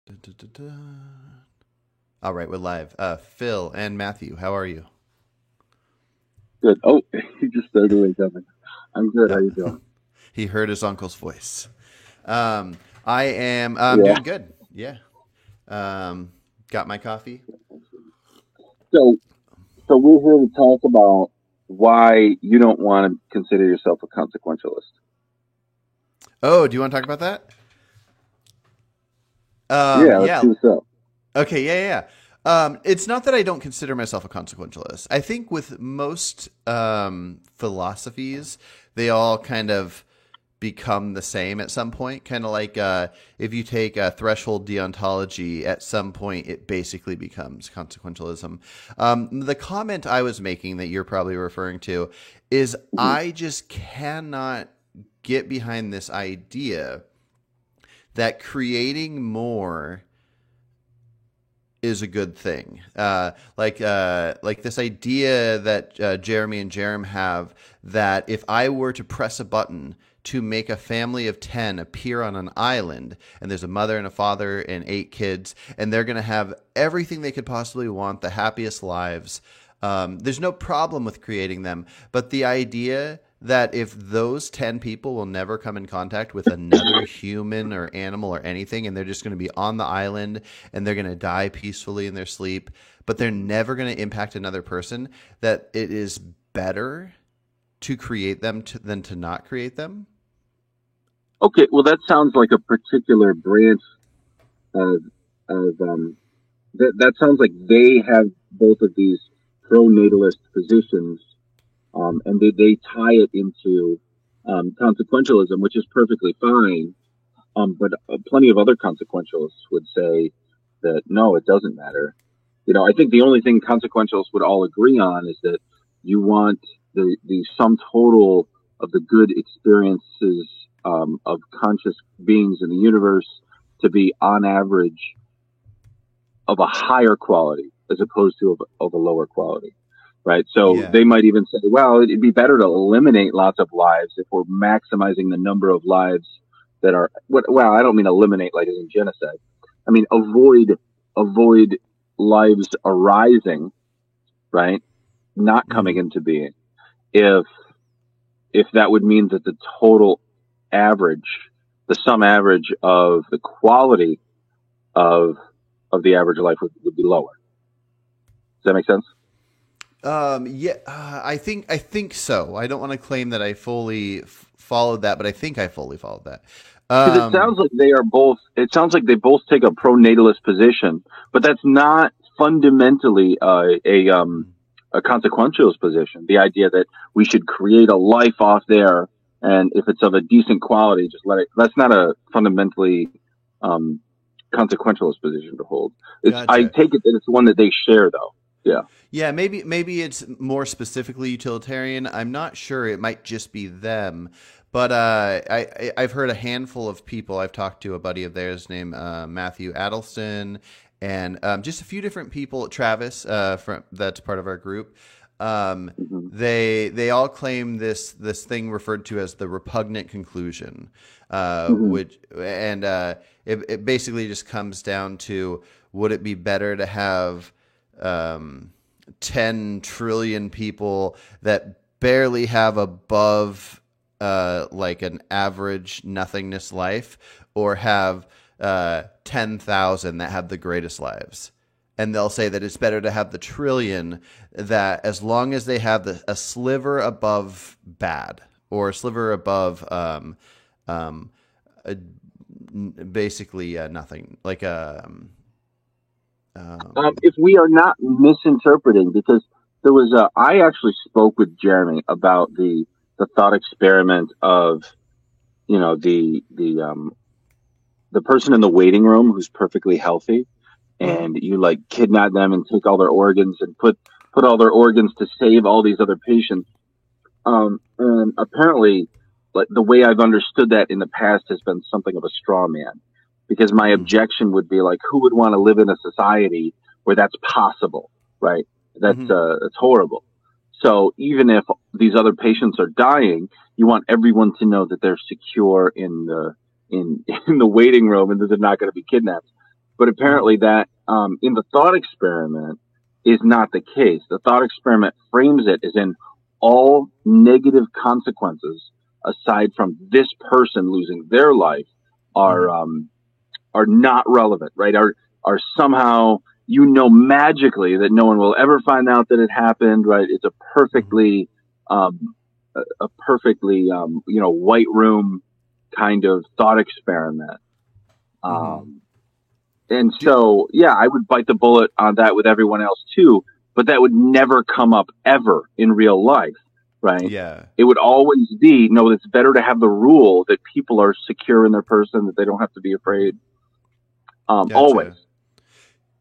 Dun, dun, dun, dun. All right, we're live. Phil and Matthew, how are you? Good. Oh, you just started wake up. I'm good. How Yep. you doing? He heard his uncle's voice. I am Yeah. doing good. Yeah. Got my coffee. So, so we're here to talk about why you don't want to consider yourself a consequentialist. Oh, do you want to talk about that? Yeah, let's Yeah. see what's up. Okay. Yeah. It's not that I don't consider myself a consequentialist. I think with most philosophies, they all kind of become the same at some point. Kind of like if you take a threshold deontology, at some point it basically becomes consequentialism. The comment I was making that you're probably referring to is Hmm. I just cannot get behind this idea that creating more is a good thing. Like this idea that Jeremy and Jerem have that if I were to press a button to make a family of 10 appear on an island, and there's a mother and a father and 8 kids, and they're going to have everything they could possibly want, the happiest lives. There's no problem with creating them, but the idea that if those 10 people will never come in contact with another human or animal or anything, and they're just going to be on the island and they're going to die peacefully in their sleep, but they're never going to impact another person, that it is better to create them than to not create them. Okay, well, that sounds like a particular branch of of that sounds like they have both of these pro-natalist positions, and they tie it into consequentialism, which is perfectly fine. But plenty of other consequentialists would say that no, it doesn't matter. I think the only thing consequentialists would all agree on is that you want the sum total of the good experiences of conscious beings in the universe to be on average of a higher quality as opposed to of a lower quality. Right. So Yeah. they might even say, well, it'd be better to eliminate lots of lives if we're maximizing the number of lives that are, well, I don't mean eliminate like as in genocide. I mean, avoid lives arising, right? Not coming Mm-hmm. into being. If, if that would mean that the total average, the sum average of the quality of, of the average life would be lower. Does that make sense? Yeah, I think so. I don't want to claim that I fully followed that, but I think I fully followed that. Because it Um, sounds like they are both. It sounds like they both take a pro-natalist position, but that's not fundamentally a consequentialist position. The idea that we should create a life off there, and if it's of a decent quality, just let it. That's not a fundamentally um, consequentialist position to hold. It's. I gotcha. take it that it's one that they share, though. Yeah. Yeah, maybe it's more specifically utilitarian. I'm not sure. It might just be them. But I've heard a handful of people. I've talked to a buddy of theirs named Matthew Adelson, and just a few different people. Travis, from that's part of our group. Um, Hmm. they all claim this thing referred to as the repugnant conclusion, Hmm. which and it basically just comes down to would it be better to have um, 10 trillion people that barely have above like an average nothingness life, or have 10,000 that have the greatest lives. And they'll say that it's better to have the trillion that, as long as they have a sliver above bad, or a sliver above um, a, basically nothing, like um, If we are not misinterpreting, because I actually spoke with Jeremy about the thought experiment of the person in the waiting room who's perfectly healthy, mhm. and you like kidnap them and take all their organs and put all their organs to save all these other patients. And apparently, like the way I've understood that in the past has been something of a straw man, because my Mm. objection would be like, who would want to live in a society where that's possible, right? Mhm. That's horrible. So even if these other patients are dying, you want everyone to know that they're secure in the in the waiting room and that they're not going to be kidnapped. But apparently that in the thought experiment is not the case. The thought experiment frames it as in all negative consequences aside from this person losing their life are are not relevant, right? Are somehow, magically that no one will ever find out that it happened, right? It's a perfectly white room kind of thought experiment. And so, yeah, I would bite the bullet on that with everyone else too, but that would never come up ever in real life, right? Yeah. It would always be, no, it's better to have the rule that people are secure in their person, that they don't have to be afraid. Gotcha. Always.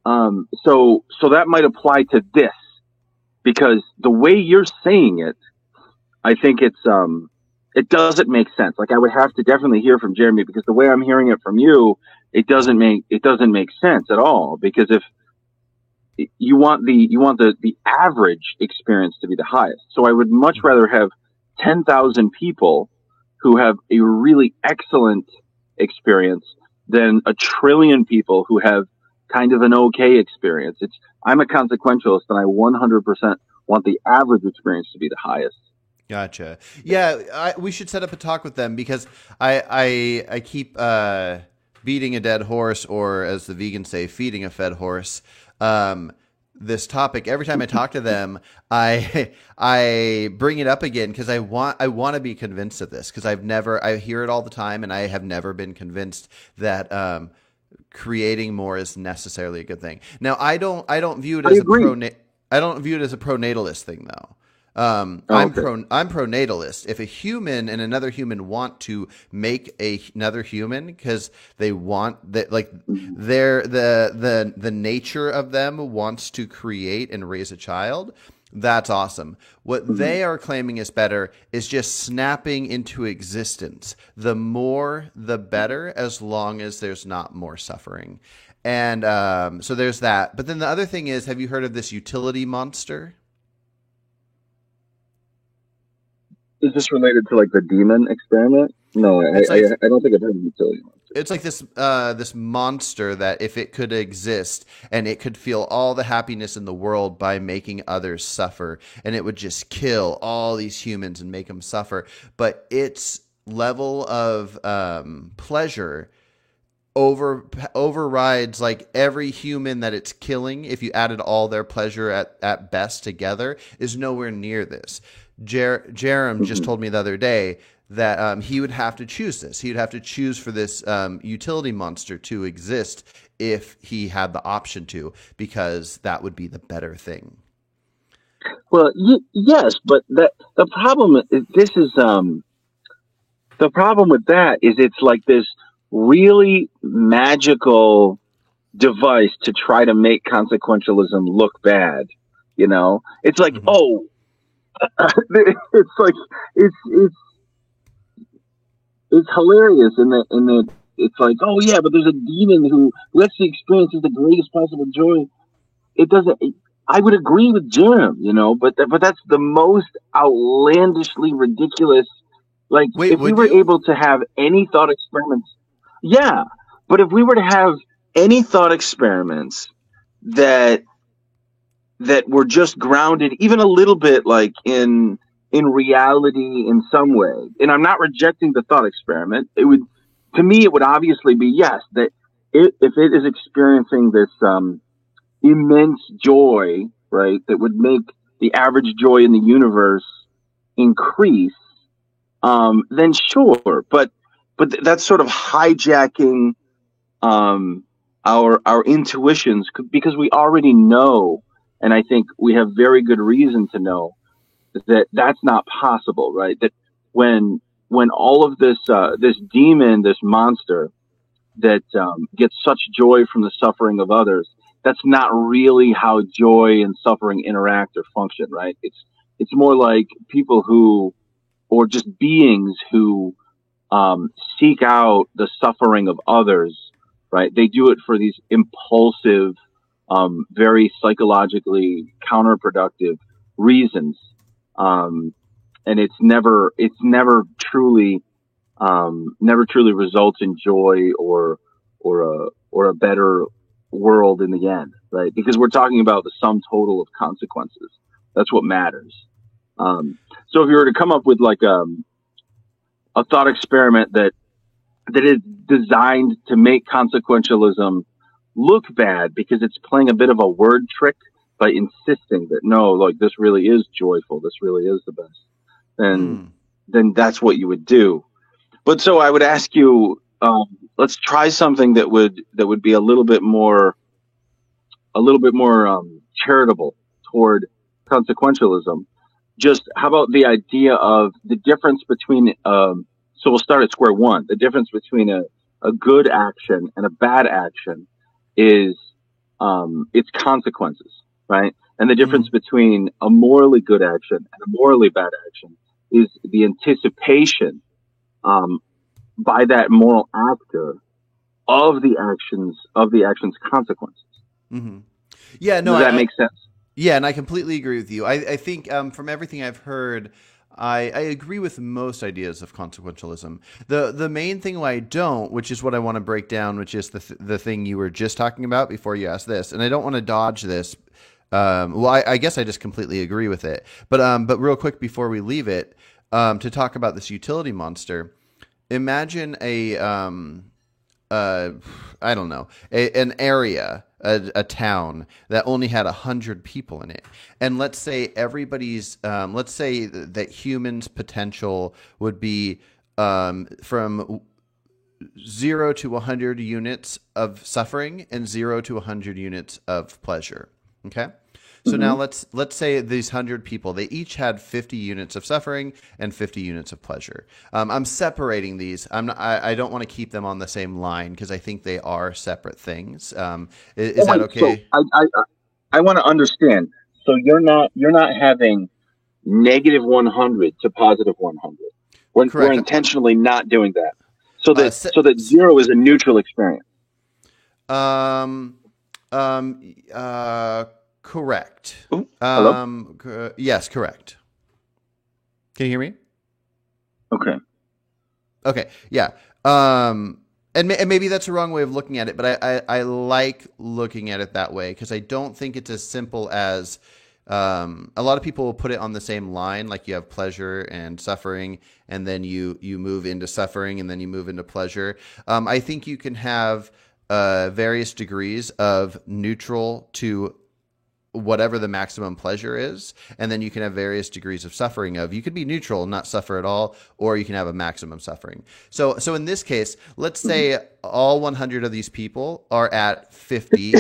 So that might apply to this, because the way you're saying it, I think it doesn't make sense. Like, I would have to definitely hear from Jeremy, because the way I'm hearing it from you, it doesn't make sense at all. Because if you want the average experience to be the highest, so I would much rather have 10,000 people who have a really excellent experience than a trillion people who have kind of an okay experience. I'm a consequentialist, and I 100% want the average experience to be the highest. Gotcha. Yeah, we should set up a talk with them, because I keep beating a dead horse, or as the vegans say, feeding a fed horse. This topic, every time I talk to them, I bring it up again, because I want to be convinced of this, because I hear it all the time, and I have never been convinced that creating more is necessarily a good thing. Now, I don't view it as I don't view it as a pronatalist thing, though. I'm pronatalist. If a human and another human want to make another human because they want that, like the nature of them wants to create and raise a child, that's awesome. What they are claiming is better is just snapping into existence. The more, the better, as long as there's not more suffering. And so there's that. But then the other thing is, have you heard of this utility monster? Is this related to like the demon experiment? No, I don't think I've heard of utility monster. It's like this monster that if it could exist and it could feel all the happiness in the world by making others suffer, and it would just kill all these humans and make them suffer. But its level of pleasure overrides like every human that it's killing. If you added all their pleasure at best together, is nowhere near this. Jerem just told me the other day that he would have to choose this. He would have to choose for this utility monster to exist if he had the option to, because that would be the better thing. Well, yes, but the problem is the problem with that is it's like this really magical device to try to make consequentialism look bad. You know, it's like, it's like it's hilarious in that it's like, oh yeah, but there's a demon who lets the experience is the greatest possible joy. It doesn't. I would agree with Jerem, but that's the most outlandishly ridiculous. Like, if we were able to have any thought experiments, yeah, but if we were to have any thought experiments that were just grounded even a little bit like in reality in some way, and I'm not rejecting the thought experiment, it would obviously be yes, that if it is experiencing this immense joy, right, that would make the average joy in the universe increase, then sure, but that's sort of hijacking our intuitions, because we already know, and I think we have very good reason to know that that's not possible, right? That when all of this demon, this monster that gets such joy from the suffering of others, that's not really how joy and suffering interact or function, right? It's more like people who, or just beings who seek out the suffering of others, right? They do it for these impulsive, very psychologically counterproductive reasons, and it's never truly results in joy or a better world in the end, right? Because we're talking about the sum total of consequences. That's what matters. So if you were to come up with like a thought experiment that is designed to make consequentialism look bad because it's playing a bit of a word trick by insisting that no, like this really is joyful, this really is the best, then that's what you would do. But so I would ask you, let's try something that would be a little bit more charitable toward consequentialism. Just how about the idea of the difference between so we'll start at square one. The difference between a good action and a bad action is its consequences, right? And the difference between a morally good action and a morally bad action is the anticipation by that moral actor of the action's consequences. Mm-hmm. Yeah, no, does that make sense? Yeah, and I completely agree with you. I think from everything I've heard, I agree with most ideas of consequentialism. The main thing I don't, which is what I want to break down, which is the thing you were just talking about before you asked this, and I don't want to dodge this. Well, I guess I just completely agree with it. But real quick before we leave it, to talk about this utility monster, imagine I don't know, an area, a town that only had 100 people in it. And let's say let's say that humans' potential would be from 0 to 100 units of suffering and 0 to 100 units of pleasure. Okay. So now let's say these 100 people, they each had 50 units of suffering and 50 units of pleasure. I'm separating these. I don't want to keep them on the same line because I think they are separate things. Is that okay? So I want to understand. So you're not having negative 100 to positive 100. We're intentionally not doing that. So that 0 is a neutral experience. Correct. Ooh, hello? Yes, correct. Can you hear me? Okay. Yeah. And maybe that's the wrong way of looking at it, but I like looking at it that way because I don't think it's as simple as a lot of people will put it on the same line, like you have pleasure and suffering, and then you move into suffering, and then you move into pleasure. I think you can have various degrees of neutral to whatever the maximum pleasure is, and then you can have various degrees of suffering of, you could be neutral and not suffer at all, or you can have a maximum suffering. So in this case, let's say all 100 of these people are at 50.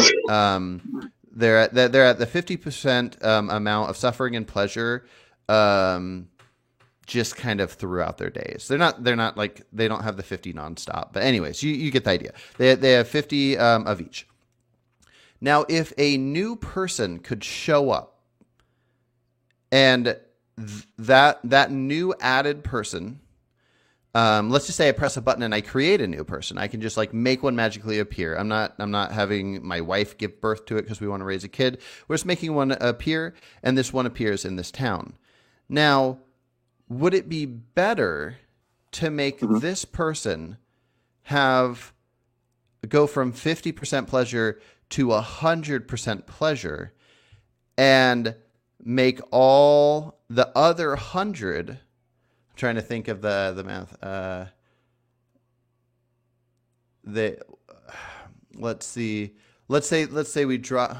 They're at the 50% amount of suffering and pleasure, just kind of throughout their days. They're not like, they don't have the 50 nonstop, but anyways, you get the idea. They have 50 of each. Now, if a new person could show up and that new added person, let's just say I press a button and I create a new person. I can just like make one magically appear. I'm not having my wife give birth to it because we want to raise a kid. We're just making one appear, and this one appears in this town. Now, would it be better to make this person go from 50% pleasure to 100% pleasure and make all the other 100, I'm trying to think of the math. Let's see. Let's say we draw.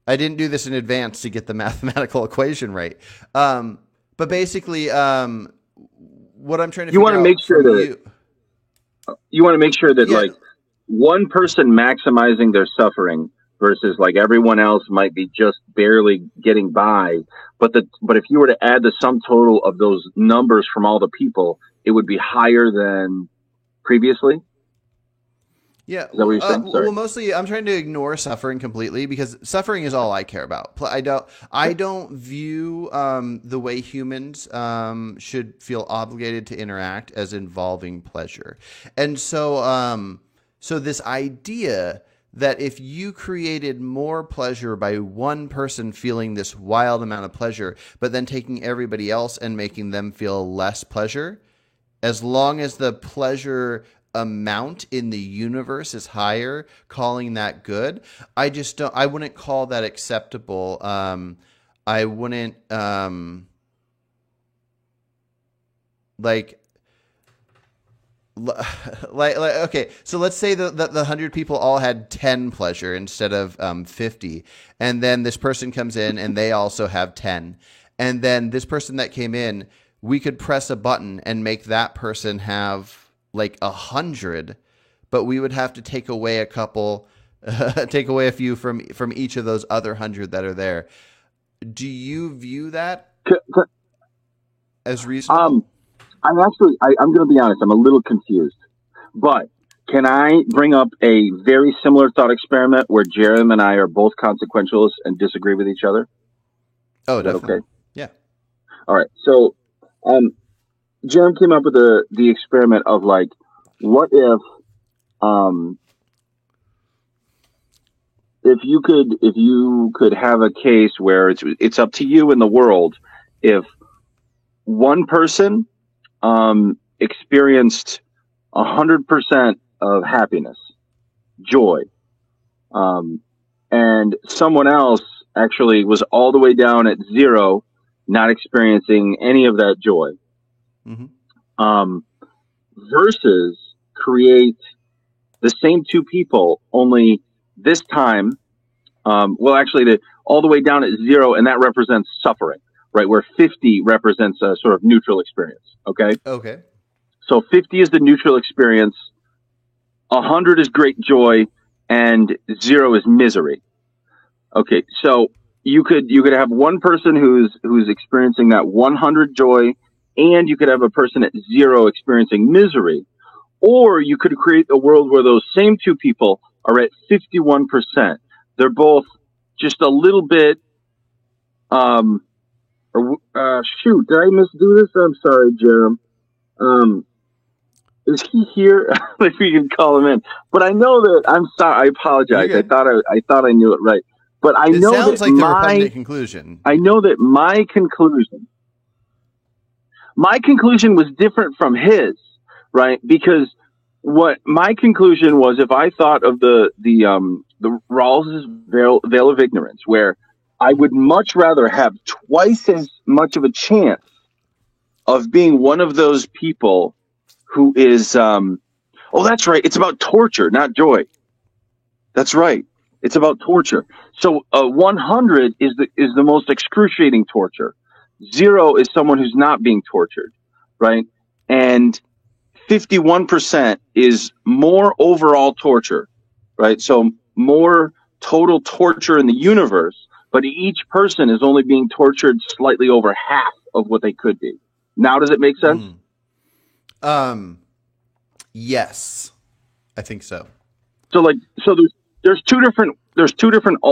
I didn't do this in advance to get the mathematical equation right. But basically, what I'm trying to you want to make sure that you want to make sure that like one person maximizing their suffering versus like everyone else might be just barely getting by. But if you were to add the sum total of those numbers from all the people, it would be higher than previously. Yeah. Is that what you're saying? Well, mostly I'm trying to ignore suffering completely because suffering is all I care about. I don't view the way humans should feel obligated to interact as involving pleasure. And so this idea that if you created more pleasure by one person feeling this wild amount of pleasure, but then taking everybody else and making them feel less pleasure, as long as the pleasure amount in the universe is higher, calling that good. I just don't. I wouldn't call that acceptable. I wouldn't like. Like okay, so let's say that the 100 people all had 10 pleasure instead of 50, and then this person comes in and they also have 10, and then this person that came in, we could press a button and make that person have like 100, but we would have to take away a couple, take away a few from each of those other 100 that are there. Do you view that as reasonable? I'm going to be honest. I'm a little confused, but can I bring up a very similar thought experiment where Jerem and I are both consequentialists and disagree with each other? Oh, definitely. Okay. Yeah. All right. So, Jerem came up with the experiment of like, what if you could have a case where it's up to you in the world if one person experienced 100% of happiness, joy, and someone else actually was all the way down at 0, not experiencing any of that joy. Mm-hmm. Versus create the same two people, only this time, all the way down at 0, and that represents suffering. Right, where 50 represents a sort of neutral experience. Okay. Okay. So 50 is the neutral experience. 100 is great joy, and 0 is misery. Okay. So you could have one person who's experiencing that 100 joy, and you could have a person at 0 experiencing misery, or you could create a world where those same two people are at 51%. They're both just a little bit. Shoot, did I misdo this? I'm sorry, Jerem. Is he here? If we can call him in. But I know that I'm sorry. I apologize. I thought I knew it right. But I know sounds that like the repugnant conclusion. I know that my conclusion was different from his, right? Because what my conclusion was, if I thought of the Rawls's veil of ignorance, where I would much rather have twice as much of a chance of being one of those people who is, that's right. It's about torture, not joy. That's right. It's about torture. So 100 is the most excruciating torture. 0 is someone who's not being tortured, right? And 51% is more overall torture, right? So more total torture in the universe. But each person is only being tortured slightly over half of what they could be. Now, does it make sense? Yes, I think so. So there's two different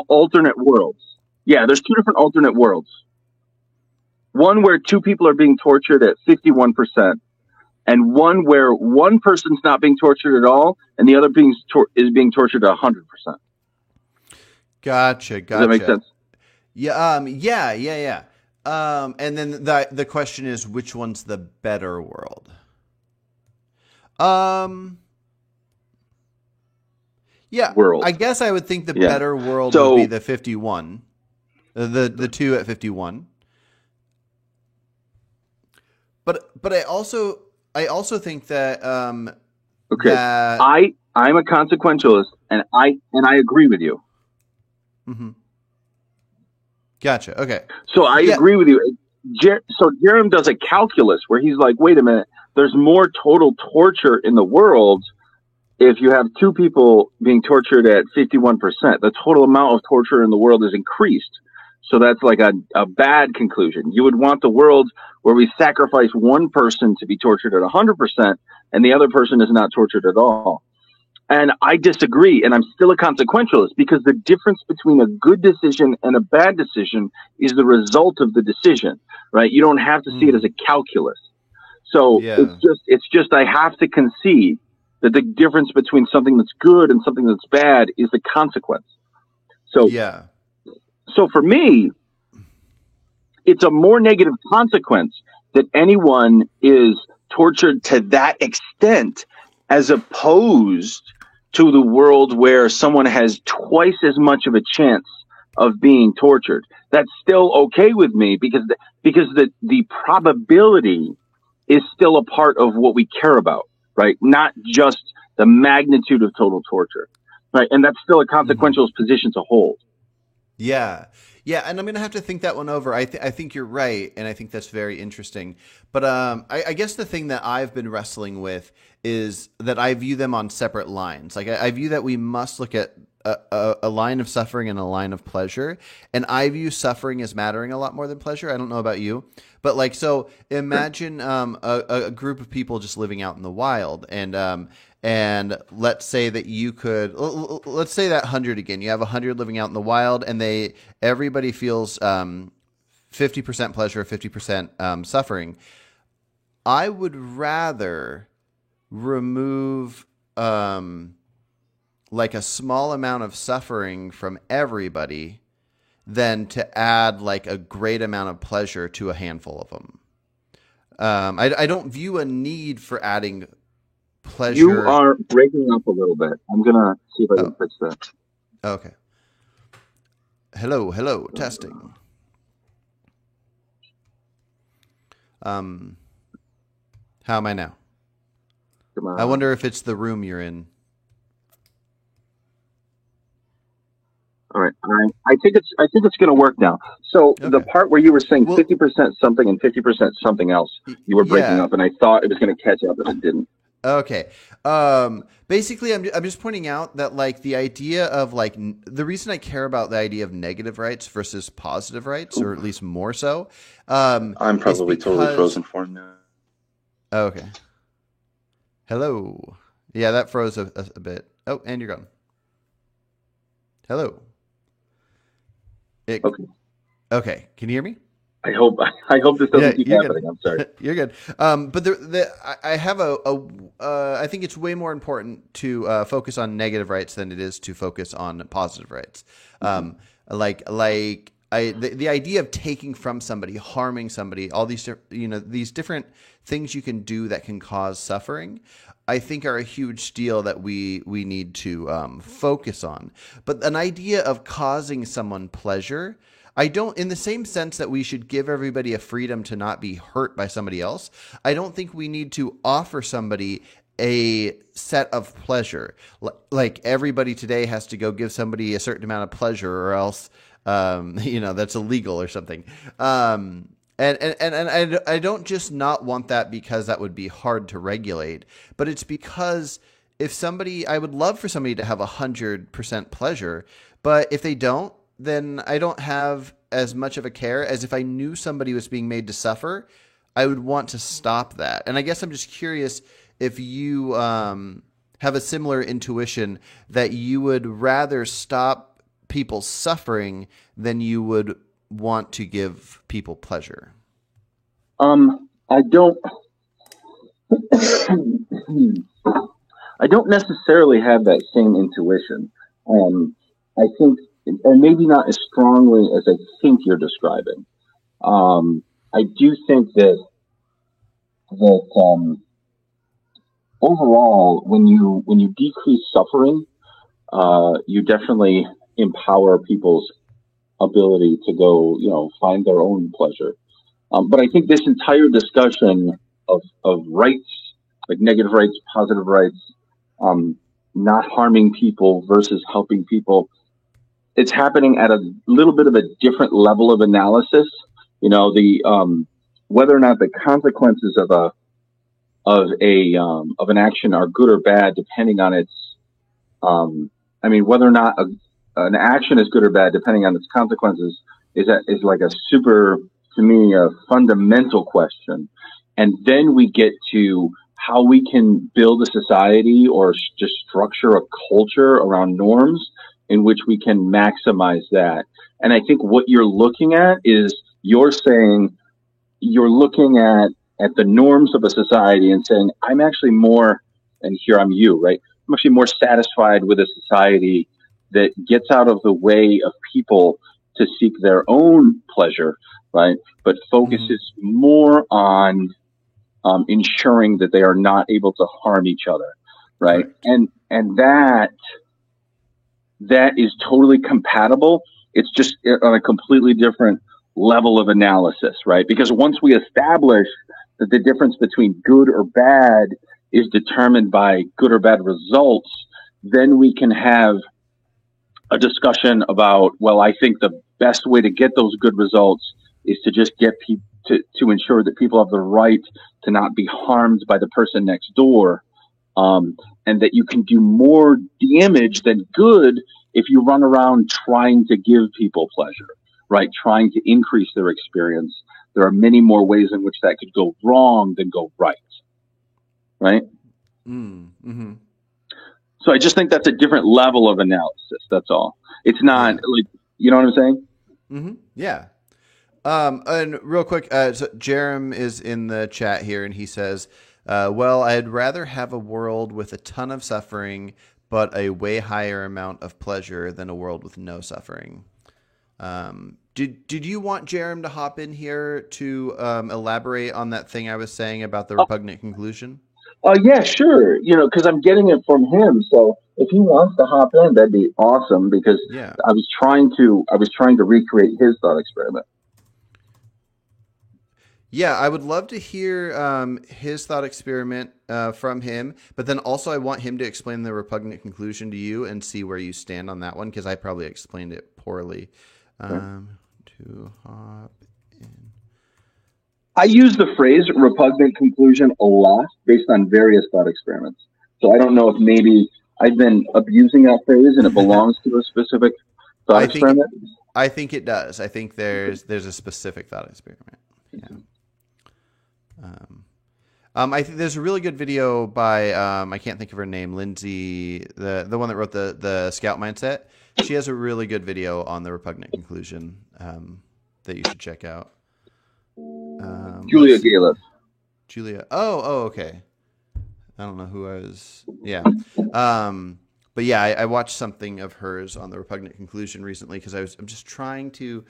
alternate worlds. Yeah, there's two different alternate worlds. One where two people are being tortured at 51%, and one where one person's not being tortured at all, and the other is being tortured at 100%. Gotcha. Does that make sense? Yeah. Yeah. And then the question is, which one's the better world? Yeah. World. I guess I would think the better world would be the 51, the 2 at 51. But I also think that okay. That I'm a consequentialist, and I agree with you. Mm-hmm. Gotcha. Okay. So I agree with you. So Jerem does a calculus where he's like, wait a minute, there's more total torture in the world if you have two people being tortured at 51%. The total amount of torture in the world is increased. So that's like a bad conclusion. You would want the world where we sacrifice one person to be tortured at 100% and the other person is not tortured at all. And I disagree, and I'm still a consequentialist, because the difference between a good decision and a bad decision is the result of the decision, right? You don't have to see it as a calculus. So it's just I have to concede that the difference between something that's good and something that's bad is the consequence. So So for me, it's a more negative consequence that anyone is tortured to that extent as opposed to the world where someone has twice as much of a chance of being tortured. That's still okay with me because the probability is still a part of what we care about, right? Not just the magnitude of total torture, right? And that's still a consequential position to hold. Yeah. Yeah, and I'm going to have to think that one over. I think you're right, and I think that's very interesting. But I guess the thing that I've been wrestling with is that I view them on separate lines. Like I view that we must look at a line of suffering and a line of pleasure, and I view suffering as mattering a lot more than pleasure. I don't know about you, but like, so imagine a group of people just living out in the wild, and let's say that let's say that 100 again. You have 100 living out in the wild, and everybody feels 50% pleasure, 50% suffering. I would rather remove like a small amount of suffering from everybody than to add like a great amount of pleasure to a handful of them. I don't view a need for adding pleasure. You are breaking up a little bit. I'm going to see if I can fix that. Okay. Hello, testing. How am I now? I wonder if it's the room you're in. All right. I think it's going to work now. So okay. The part where you were saying 50% something and 50% something else, you were breaking up, and I thought it was going to catch up, but it didn't. Okay. Basically, I'm just pointing out that like the idea of like the reason I care about the idea of negative rights versus positive rights, or at least more so. I'm probably totally frozen for him now. Okay. Hello. Yeah, that froze a bit. Oh, and you're gone. Hello. Okay. Can you hear me? I hope this doesn't keep happening. Good. I'm sorry. You're good. But I have I think it's way more important to focus on negative rights than it is to focus on positive rights. The idea of taking from somebody, harming somebody, all these these different things you can do that can cause suffering, I think are a huge deal that we need to focus on. But an idea of causing someone pleasure, I don't, in the same sense that we should give everybody a freedom to not be hurt by somebody else, I don't think we need to offer somebody a set of pleasure. Like everybody today has to go give somebody a certain amount of pleasure, or else, that's illegal or something. And I don't just not want that because that would be hard to regulate, but it's because I would love for somebody to have 100% pleasure, but if they don't, then I don't have as much of a care as if I knew somebody was being made to suffer. I would want to stop that. And I guess I'm just curious if you have a similar intuition that you would rather stop people suffering than you would want to give people pleasure. I don't necessarily have that same intuition. I think, or maybe not as strongly as I think you're describing. I do think that overall, when you decrease suffering, you definitely empower people's ability to go, find their own pleasure. But I think this entire discussion of rights, like negative rights, positive rights, not harming people versus helping people, it's happening at a little bit of a different level of analysis. Whether or not the consequences of an action are good or bad, depending on its, whether or not an action is good or bad, depending on its consequences, is like a super, to me, a fundamental question. And then we get to how we can build a society or just structure a culture around norms in which we can maximize that. And I think what you're looking at is you're looking at the norms of a society and saying, I'm actually more, and here I'm you, right? I'm actually more satisfied with a society that gets out of the way of people to seek their own pleasure, right? But focuses more on ensuring that they are not able to harm each other. right? Correct. And that is totally compatible. It's just on a completely different level of analysis, right? Because once we establish that the difference between good or bad is determined by good or bad results, then we can have a discussion about, well, I think the best way to get those good results is to just get people to ensure that people have the right to not be harmed by the person next door. And that you can do more damage than good if you run around trying to give people pleasure, right? Trying to increase their experience. There are many more ways in which that could go wrong than go right, right? Mm-hmm. So I just think that's a different level of analysis. That's all. It's not like, you know what I'm saying? Mm-hmm. Yeah. And real quick, so Jerem is in the chat here, and he says, well, I'd rather have a world with a ton of suffering, but a way higher amount of pleasure than a world with no suffering. Did you want Jerem to hop in here to elaborate on that thing I was saying about the repugnant conclusion? Yeah, sure. Because I'm getting it from him. So if he wants to hop in, that'd be awesome. Because Yeah. I was trying to recreate his thought experiment. Yeah, I would love to hear his thought experiment from him, but then also I want him to explain the repugnant conclusion to you and see where you stand on that one, because I probably explained it poorly. To hop in. I use the phrase repugnant conclusion a lot based on various thought experiments. So I don't know if maybe I've been abusing that phrase and it belongs to a specific thought experiment. I think it does. I think there's a specific thought experiment. Yeah. I think there's a really good video by I can't think of her name, Lindsay, the one that wrote the Scout Mindset. She has a really good video on the repugnant conclusion that you should check out. Julia Galef. Julia. Oh, okay. I don't know who I was. Yeah. But yeah, I watched something of hers on the repugnant conclusion recently because I'm trying to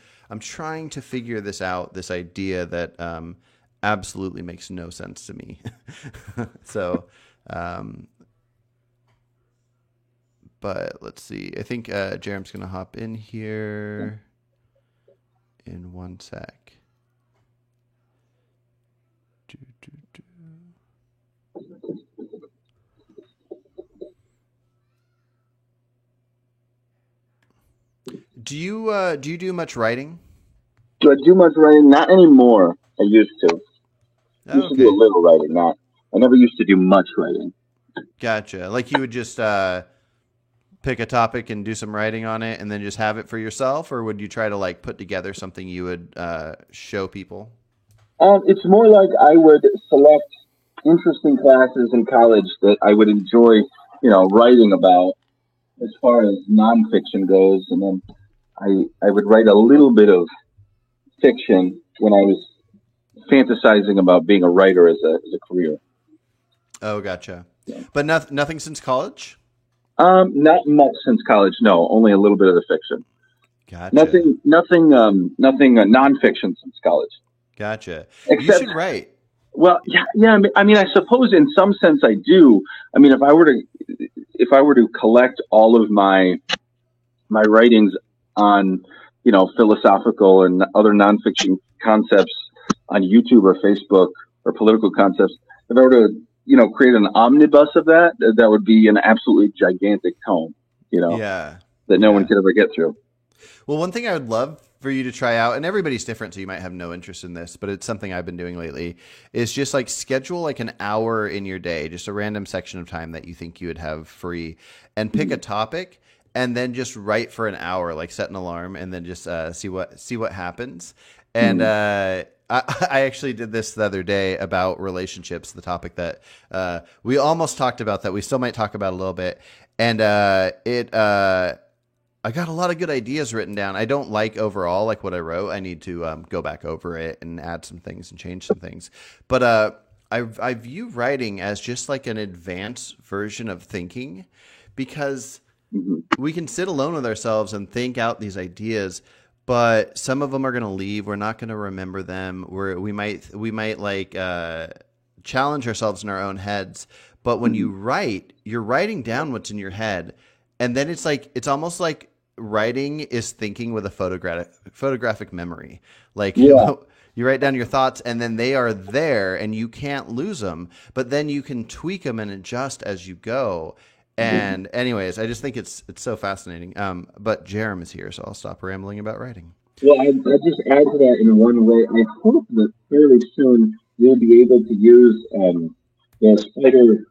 figure this out. This idea that absolutely makes no sense to me. So, but let's see. I think Jerem's going to hop in here in one sec. Do you do much writing? Do I do much writing? Not anymore. I used to. I used to do a little writing. I never used to do much writing. Gotcha. Like you would just pick a topic and do some writing on it and then just have it for yourself, or would you try to like put together something you would show people? It's more like I would select interesting classes in college that I would enjoy, writing about as far as nonfiction goes, and then I would write a little bit of fiction when I was fantasizing about being a writer as a career. Oh, gotcha. Yeah. But nothing since college? Not much since college. No, only a little bit of the fiction. Gotcha. Nothing nonfiction since college. Gotcha. Except, you should write. Well, yeah. I mean, I suppose in some sense I do. I mean, if I were to collect all of my writings on, philosophical and other nonfiction concepts on YouTube or Facebook or political concepts, if I were to, create an omnibus of that would be an absolutely gigantic tome, that no one could ever get through. Well, one thing I would love for you to try out, and everybody's different, so you might have no interest in this, but it's something I've been doing lately, is just like schedule like an hour in your day, just a random section of time that you think you would have free, and pick a topic and then just write for an hour, like set an alarm and then just see what happens. And I actually did this the other day about relationships, the topic that we almost talked about that we still might talk about a little bit. And I got a lot of good ideas written down. I don't like overall like what I wrote. I need to go back over it and add some things and change some things. But I view writing as just like an advanced version of thinking, because we can sit alone with ourselves and think out these ideas, but some of them are going to leave. We're not going to remember them. We might like challenge ourselves in our own heads, But when you write, you're writing down what's in your head. And then it's almost like writing is thinking with a photographic memory. Like Yeah. you write down your thoughts and then they are there and you can't lose them, but then you can tweak them and adjust as you go. And anyways, I just think it's so fascinating. But Jerem is here, so I'll stop rambling about writing. Well, I just add to that in one way. I hope that fairly soon you'll be able to use the spider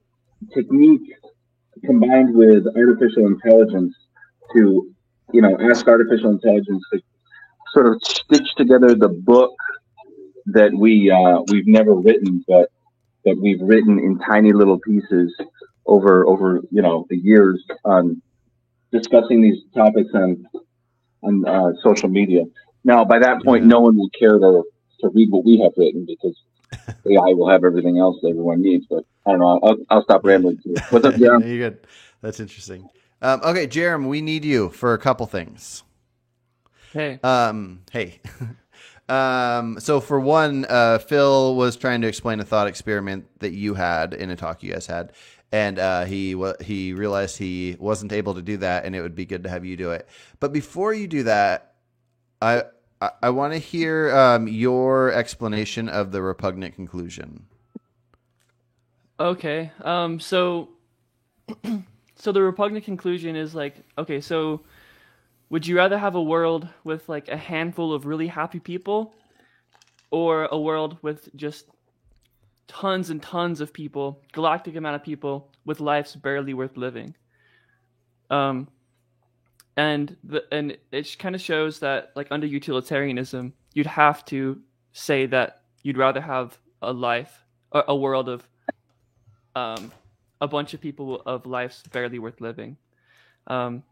technique combined with artificial intelligence to, ask artificial intelligence to sort of stitch together the book that we've never written, but that we've written in tiny little pieces over the years on discussing these topics on social media. Now, by that point, no one will care to read what we have written because AI will have everything else that everyone needs. But I don't know. I'll stop rambling too. What's up, Jerem? You're good. That's interesting. Okay, Jerem, we need you for a couple things. Hey. Hey. So for one, Phil was trying to explain a thought experiment that you had in a talk you guys had, and he realized he wasn't able to do that, and it would be good to have you do it. But before you do that, I want to hear your explanation of the repugnant conclusion. Okay. So the repugnant conclusion is like, okay, so would you rather have a world with like a handful of really happy people or a world with just tons and tons of people, galactic amount of people with lives barely worth living? And it kind of shows that like under utilitarianism, you'd have to say that you'd rather have a world of a bunch of people of lives barely worth living. And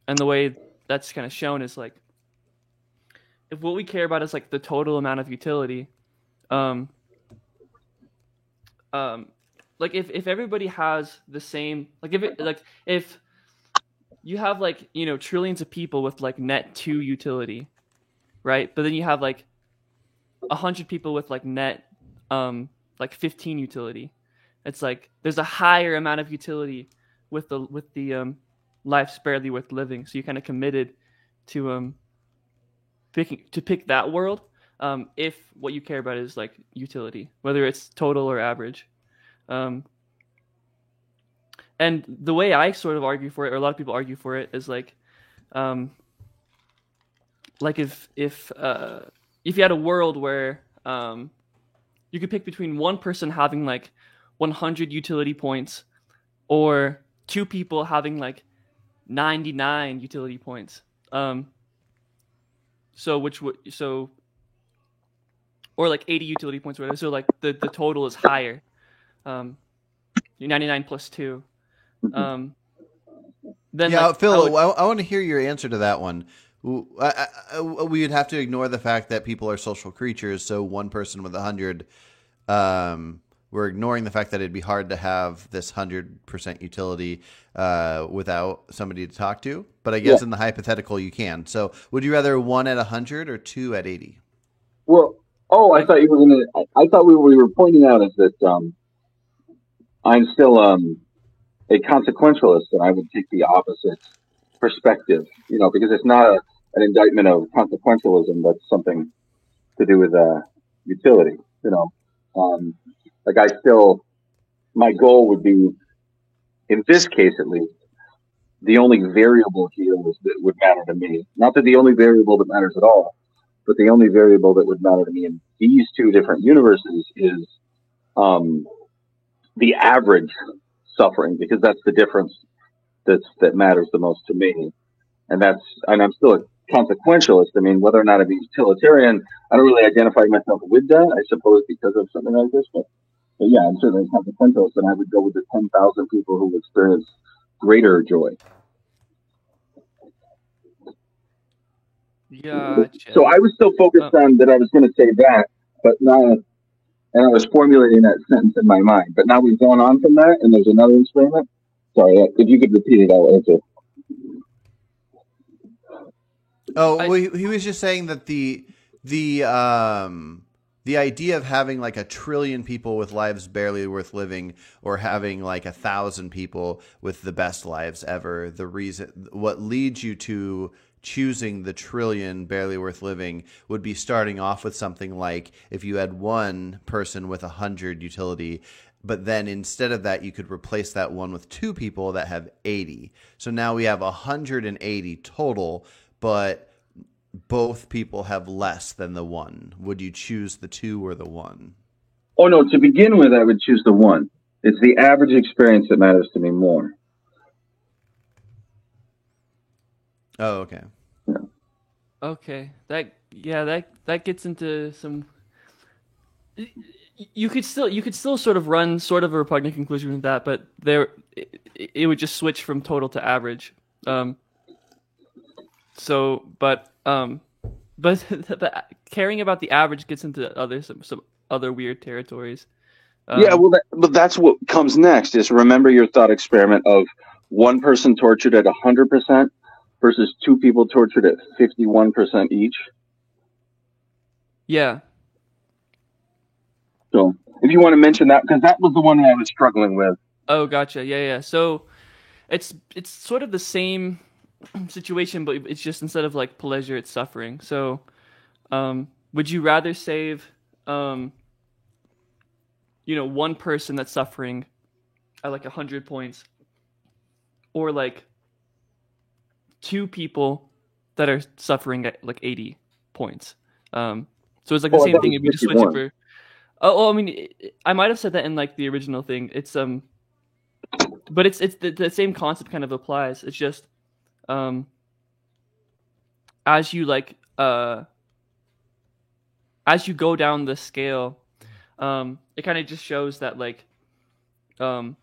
the way that's kind of shown is like, if what we care about is like the total amount of utility, like if everybody has the same, like if you have like, trillions of people with like net 2 utility, right? But then you have like 100 people with like net like 15 utility. It's like there's a higher amount of utility with the life's barely worth living. So you kind of committed to pick that world if what you care about is like utility, whether it's total or average. And the way I sort of argue for it, or a lot of people argue for it, is like if you had a world where you could pick between one person having like 100 utility points or 2 people having like 99 utility points. Or like 80 utility points, or whatever. So like the total is higher. 99 plus 2. Then yeah, like, Phil, I want to hear your answer to that one. We would have to ignore the fact that people are social creatures. So one person with 100, we're ignoring the fact that it'd be hard to have this 100% utility without somebody to talk to. But I guess in the hypothetical you can. So would you rather 1 at 100 or 2 at 80? Well, I thought you were gonna. I thought we were pointing out is that I'm still a consequentialist, and I would take the opposite perspective. Because it's not an indictment of consequentialism, but something to do with utility. My goal would be, in this case at least, the only variable here that would matter to me. Not that the only variable that matters at all, but the only variable that would matter to me in these 2 different universes is the average suffering, because that's the difference that matters the most to me. And I'm still a consequentialist. I mean, whether or not I'm utilitarian, I don't really identify myself with that, I suppose, because of something like this. But yeah, I'm certainly a consequentialist, and I would go with the 10,000 people who experience greater joy. Gotcha. So I was still focused on that. I was going to say that, but now, and I was formulating that sentence in my mind. But now we've gone on from that, and there's another experiment. Sorry, if you could repeat it, I'll answer. Oh, he was just saying that the the idea of having like 1 trillion people with lives barely worth living, or having like 1,000 people with the best lives ever, what leads you to choosing the 1 trillion barely worth living would be starting off with something like, if you had one person with 100 utility, but then instead of that, you could replace that one with 2 people that have 80. So now we have 180 total, but both people have less than the 1. Would you choose the 2 or the 1? Oh, no, to begin with, I would choose the 1. It's the average experience that matters to me more. Oh, okay. Yeah. Okay, that gets into some. You could still sort of run sort of a repugnant conclusion with that, but it would just switch from total to average. But caring about the average gets into some other weird territories. But that's what comes next. Is remember your thought experiment of one person tortured at 100% versus 2 people tortured at 51% each. Yeah. So if you want to mention that, because that was the one I was struggling with. Oh, gotcha. Yeah. So it's sort of the same situation, but it's just instead of like pleasure, it's suffering. So would you rather save one person that's suffering at like 100 points, or like 2 people that are suffering at like 80 points? So it's like the same thing if you just switch it for. Oh, I mean, I might have said that in like the original thing. It's but it's the same concept kind of applies. It's just as you go down the scale, it kind of just shows that like so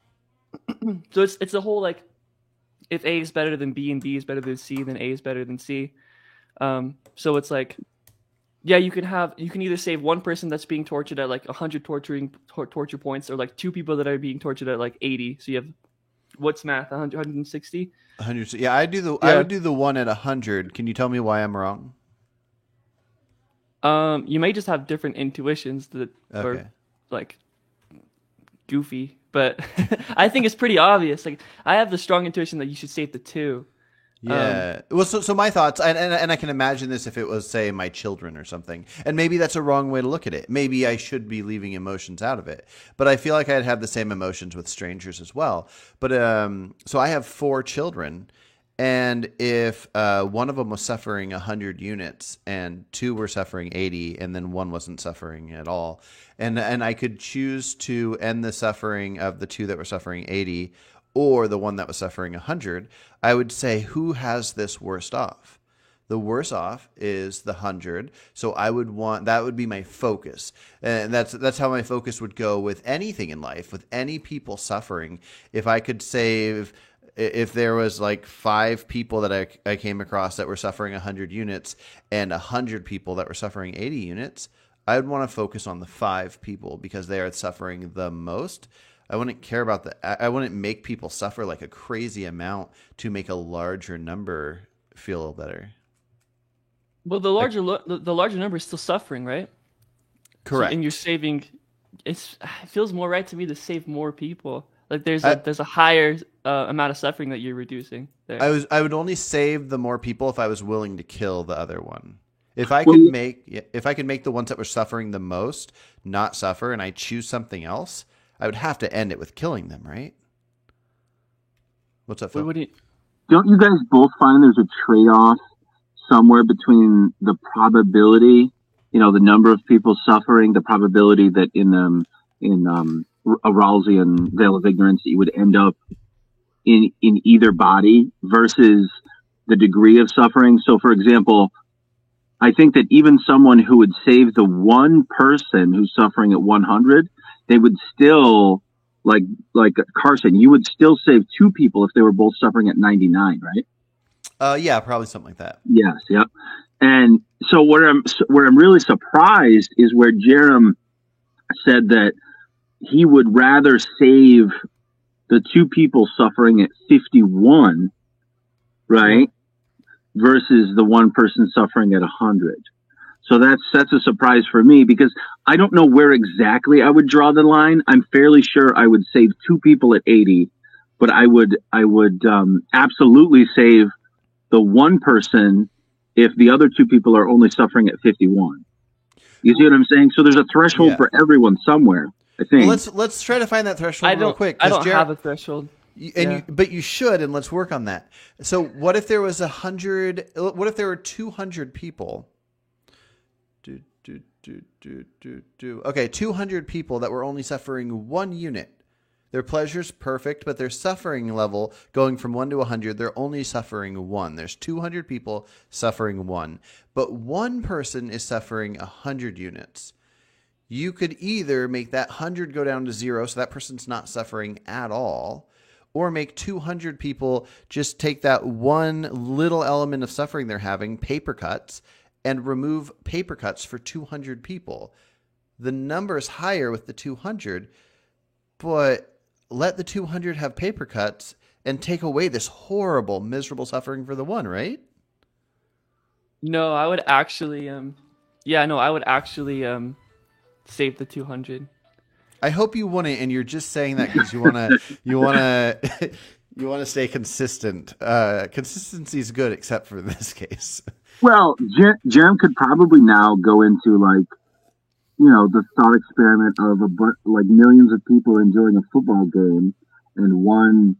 it's the whole like, if A is better than B and B is better than C, then A is better than C. So it's like, yeah, you can either save one person that's being tortured at like 100 torture points, or like 2 people that are being tortured at like 80. So you have, what's math? 160? 100. Yeah, I would do the 1 at 100. Can you tell me why I'm wrong? You may just have different intuitions that are like goofy, but I think it's pretty obvious. Like, I have the strong intuition that you should save the 2. Yeah. Well, so my thoughts, and I can imagine this if it was, say, my children or something. And maybe that's a wrong way to look at it. Maybe I should be leaving emotions out of it. But I feel like I'd have the same emotions with strangers as well. But so I have 4 children. And if one of them was suffering 100 units and 2 were suffering 80, and then 1 wasn't suffering at all, and I could choose to end the suffering of the 2 that were suffering 80, or the one that was suffering 100, I would say, who has this worst off? The worst off is the 100. So I would want, that would be my focus. And that's how my focus would go with anything in life, with any people suffering. If I could save, if there was like 5 people that I came across that were suffering 100 units and 100 people that were suffering 80 units, I would want to focus on the 5 people because they are suffering the most. I wouldn't care about I wouldn't make people suffer like a crazy amount to make a larger number feel better. Well, the larger number is still suffering, right? Correct. So, and you're saving. It feels more right to me to save more people. Like there's a higher amount of suffering that you're reducing there. I would only save the more people if I was willing to kill the other one. If I could make the ones that were suffering the most not suffer, and I choose something else, I would have to end it with killing them, right? What's up, Phil? Don't you guys both find there's a trade-off somewhere between the probability, the number of people suffering, the probability that in a Rawlsian veil of ignorance that you would end up in either body, versus the degree of suffering? So, for example, I think that even someone who would save the one person who's suffering at 100, they would still, like Carson, you would still save 2 people if they were both suffering at 99, right? Yeah, probably something like that. Yes, yeah. And so where I'm really surprised is where Jerem said that he would rather save the 2 people suffering at 51, right, versus the one person suffering at 100. So that's a surprise for me because I don't know where exactly I would draw the line. I'm fairly sure I would save two people at 80, but I would absolutely save the one person if the other two people are only suffering at 51. You see what I'm saying? So there's a threshold for everyone somewhere, I think. Well, let's try to find that threshold real quick. I don't have a threshold. But you should, and let's work on that. So what if there was 100? What if there were 200 people? Okay, 200 people that were only suffering 1 unit. Their pleasure's perfect, but their suffering level going from 1 to 100, they're only suffering 1. There's 200 people suffering 1, but one person is suffering 100 units. You could either make that 100 go down to 0, so that person's not suffering at all, or make 200 people just take that one little element of suffering they're having, paper cuts, and remove paper cuts for 200 people. The number is higher with the 200, but let the 200 have paper cuts and take away this horrible, miserable suffering for the one, right? No, I would actually, save the 200. I hope you want it, and you're just saying that because you want to stay consistent. Consistency is good, except for this case. Well, Jerem could probably now go into the thought experiment of millions of people enjoying a football game and one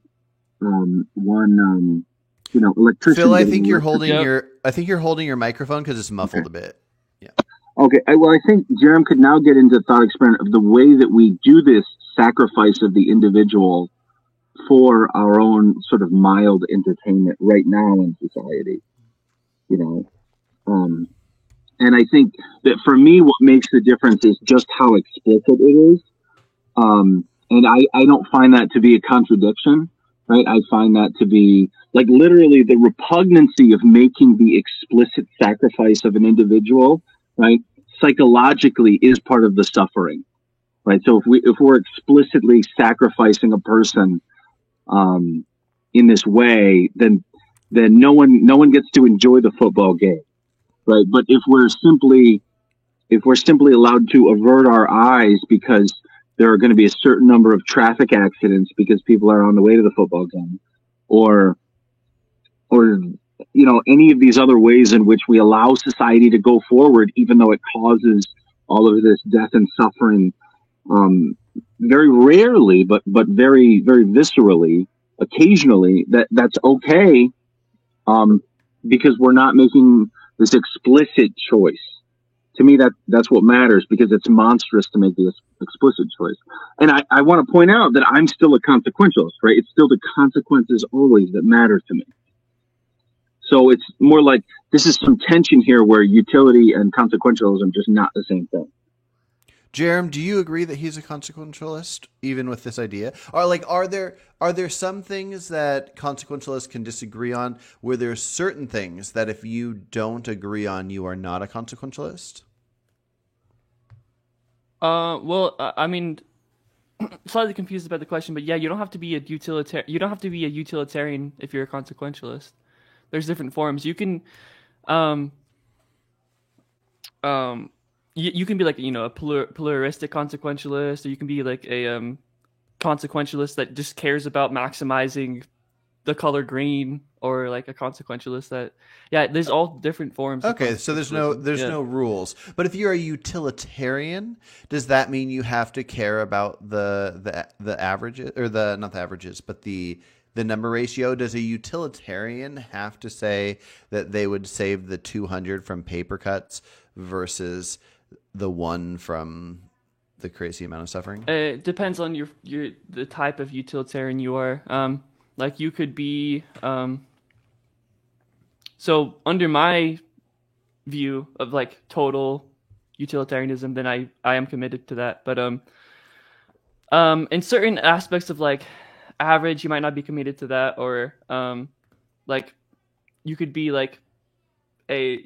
electrician. Phil, I think you're holding your microphone because it's muffled a bit. Yeah. Okay. Well, I think Jerem could now get into the thought experiment of the way that we do this sacrifice of the individual for our own sort of mild entertainment right now in society. And I think that for me, what makes the difference is just how explicit it is. And I don't find that to be a contradiction, right? I find that to be literally the repugnancy of making the explicit sacrifice of an individual, right? Psychologically is part of the suffering, right? So if we're explicitly sacrificing a person, in this way, then no one gets to enjoy the football game. Right. But if we're simply allowed to avert our eyes because there are going to be a certain number of traffic accidents because people are on the way to the football game, or any of these other ways in which we allow society to go forward, even though it causes all of this death and suffering, very rarely, but very, very viscerally, occasionally, that's okay, because we're not making this explicit choice. To me, that's what matters, because it's monstrous to make the explicit choice. And I want to point out that I'm still a consequentialist, right? It's still the consequences always that matter to me. So it's more like this is some tension here where utility and consequentialism are just not the same thing. Jerem, do you agree that he's a consequentialist, even with this idea? Are there some things that consequentialists can disagree on, where there's certain things that if you don't agree on, you are not a consequentialist? Well, I mean, slightly confused about the question, but yeah, you don't have to be a utilitarian. You don't have to be a utilitarian if you're a consequentialist. There's different forms. You can, you can be like, a pluralistic consequentialist, or you can be like a consequentialist that just cares about maximizing the color green, or like a consequentialist that, there's all different forms. Okay, so there's no rules. But if you're a utilitarian, does that mean you have to care about the averages, or not the averages, but the number ratio? Does a utilitarian have to say that they would save the 200 from paper cuts versus the one from the crazy amount of suffering? It depends on the type of utilitarian you are. Like you could be, so under my view of like total utilitarianism, then I am committed to that. But in certain aspects of like average, you might not be committed to that, or like you could be like a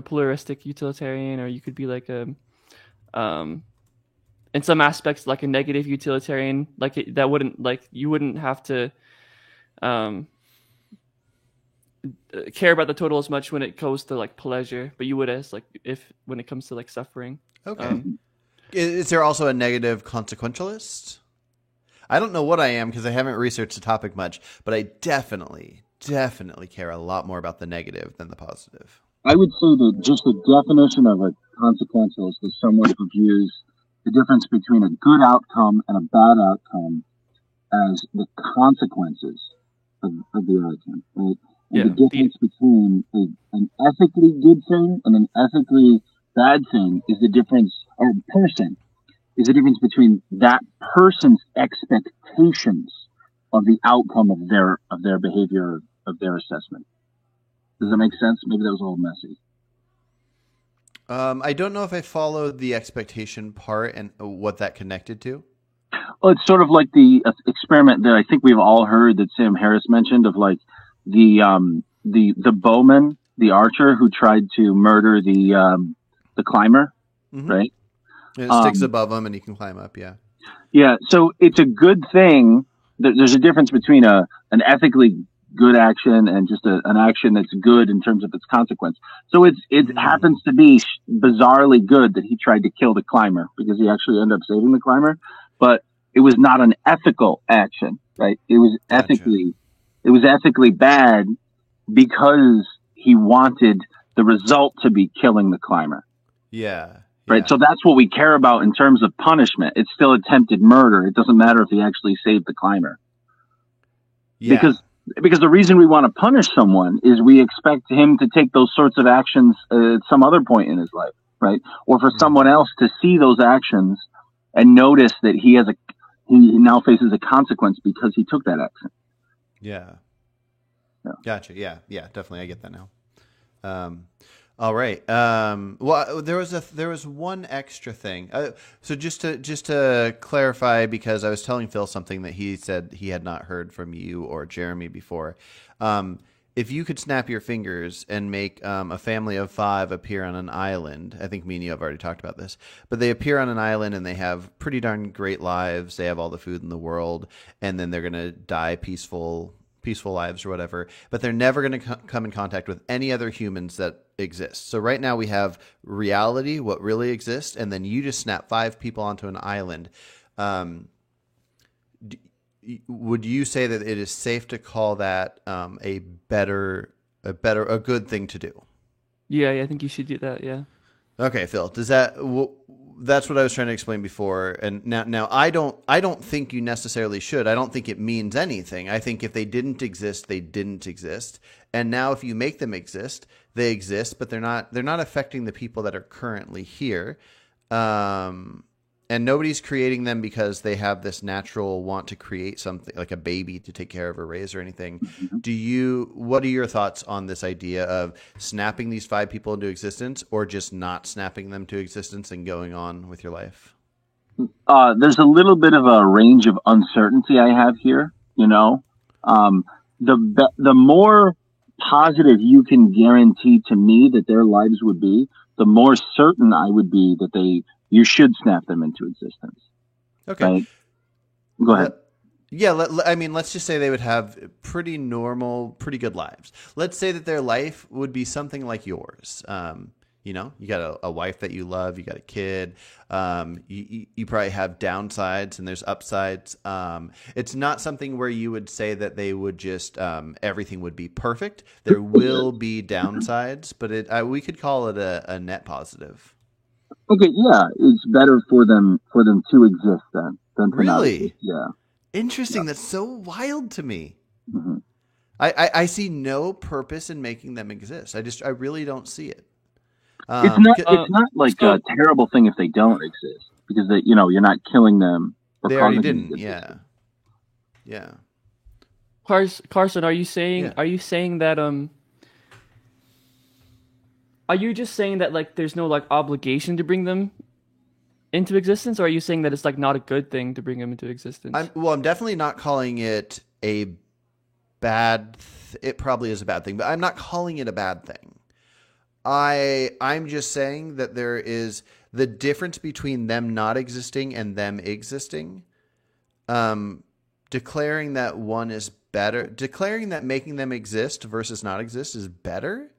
pluralistic utilitarian, or you could be like in some aspects like a negative utilitarian, that wouldn't, like you wouldn't have to care about the total as much when it goes to like pleasure, but you would as like if when it comes to like suffering. Okay. Is there also a negative consequentialist? I don't know what I am because I haven't researched the topic much, but I definitely care a lot more about the negative than the positive. I would say that just the definition of a consequentialist is someone who views the difference between a good outcome and a bad outcome as the consequences of the outcome, right? And the difference between an ethically good thing and an ethically bad thing is the difference, or person, is the difference between that person's expectations of the outcome of their behavior, of their assessment. Does that make sense? Maybe that was a little messy. I don't know if I followed the expectation part and what that connected to. Well, it's sort of like the experiment that I think we've all heard that Sam Harris mentioned of like the bowman, the archer who tried to murder the climber, right? And it sticks above him and he can climb up. Yeah. Yeah. So it's a good thing. There's a difference between an ethically good action and just an action that's good in terms of its consequence. So it happens to be bizarrely good that he tried to kill the climber because he actually ended up saving the climber, but it was not an ethical action, right? It was ethically bad because he wanted the result to be killing the climber. Yeah. Right. So that's what we care about in terms of punishment. It's still attempted murder. It doesn't matter if he actually saved the climber. Yeah. Because the reason we want to punish someone is we expect him to take those sorts of actions at some other point in his life, right? Or for someone else to see those actions and notice that he now faces a consequence because he took that action. Yeah. Gotcha. Yeah, definitely. I get that now. All right. Well, there was one extra thing. So just to clarify, because I was telling Phil something that he said he had not heard from you or Jeremy before. If you could snap your fingers and make a family of 5 appear on an island, I think me and you have already talked about this, but they appear on an island and they have pretty darn great lives. They have all the food in the world, and then they're going to die peaceful lives or whatever, but they're never going to come in contact with any other humans that exist. So right now we have reality, what really exists, and then you just snap 5 people onto an island. Would you say that it is safe to call that a good thing to do? Yeah, I think you should do that. Yeah. Okay, Phil, that's what I was trying to explain before. And now I don't think you necessarily should. I don't think it means anything. I think if they didn't exist, they didn't exist. And now if you make them exist, they exist, but they're not affecting the people that are currently here. And nobody's creating them because they have this natural want to create something like a baby to take care of or raise or anything. What are your thoughts on this idea of snapping these 5 people into existence, or just not snapping them to existence and going on with your life? There's a little bit of a range of uncertainty I have here, the more positive you can guarantee to me that their lives would be, the more certain I would be that you should snap them into existence. Okay. Right? Go ahead. Let's just say they would have pretty normal, pretty good lives. Let's say that their life would be something like yours. You got a wife that you love, you got a kid. You probably have downsides and there's upsides. It's not something where you would say that they would just everything would be perfect. There will be downsides, but we could call it a net positive. Okay, yeah, it's better for them to exist than to really not exist. Yeah, interesting. Yeah. That's so wild to me. Mm-hmm. I see no purpose in making them exist. I really don't see it. It's not like a terrible thing if they don't exist, because you're not killing them. They already didn't. Yeah. Carson, are you saying that Are you just saying that like there's no like obligation to bring them into existence, or are you saying that it's like not a good thing to bring them into existence? I'm definitely not calling it a bad. It probably is a bad thing, but I'm not calling it a bad thing. I'm just saying that there is the difference between them not existing and them existing. To declaring that one is better, declaring that making them exist versus not exist is better.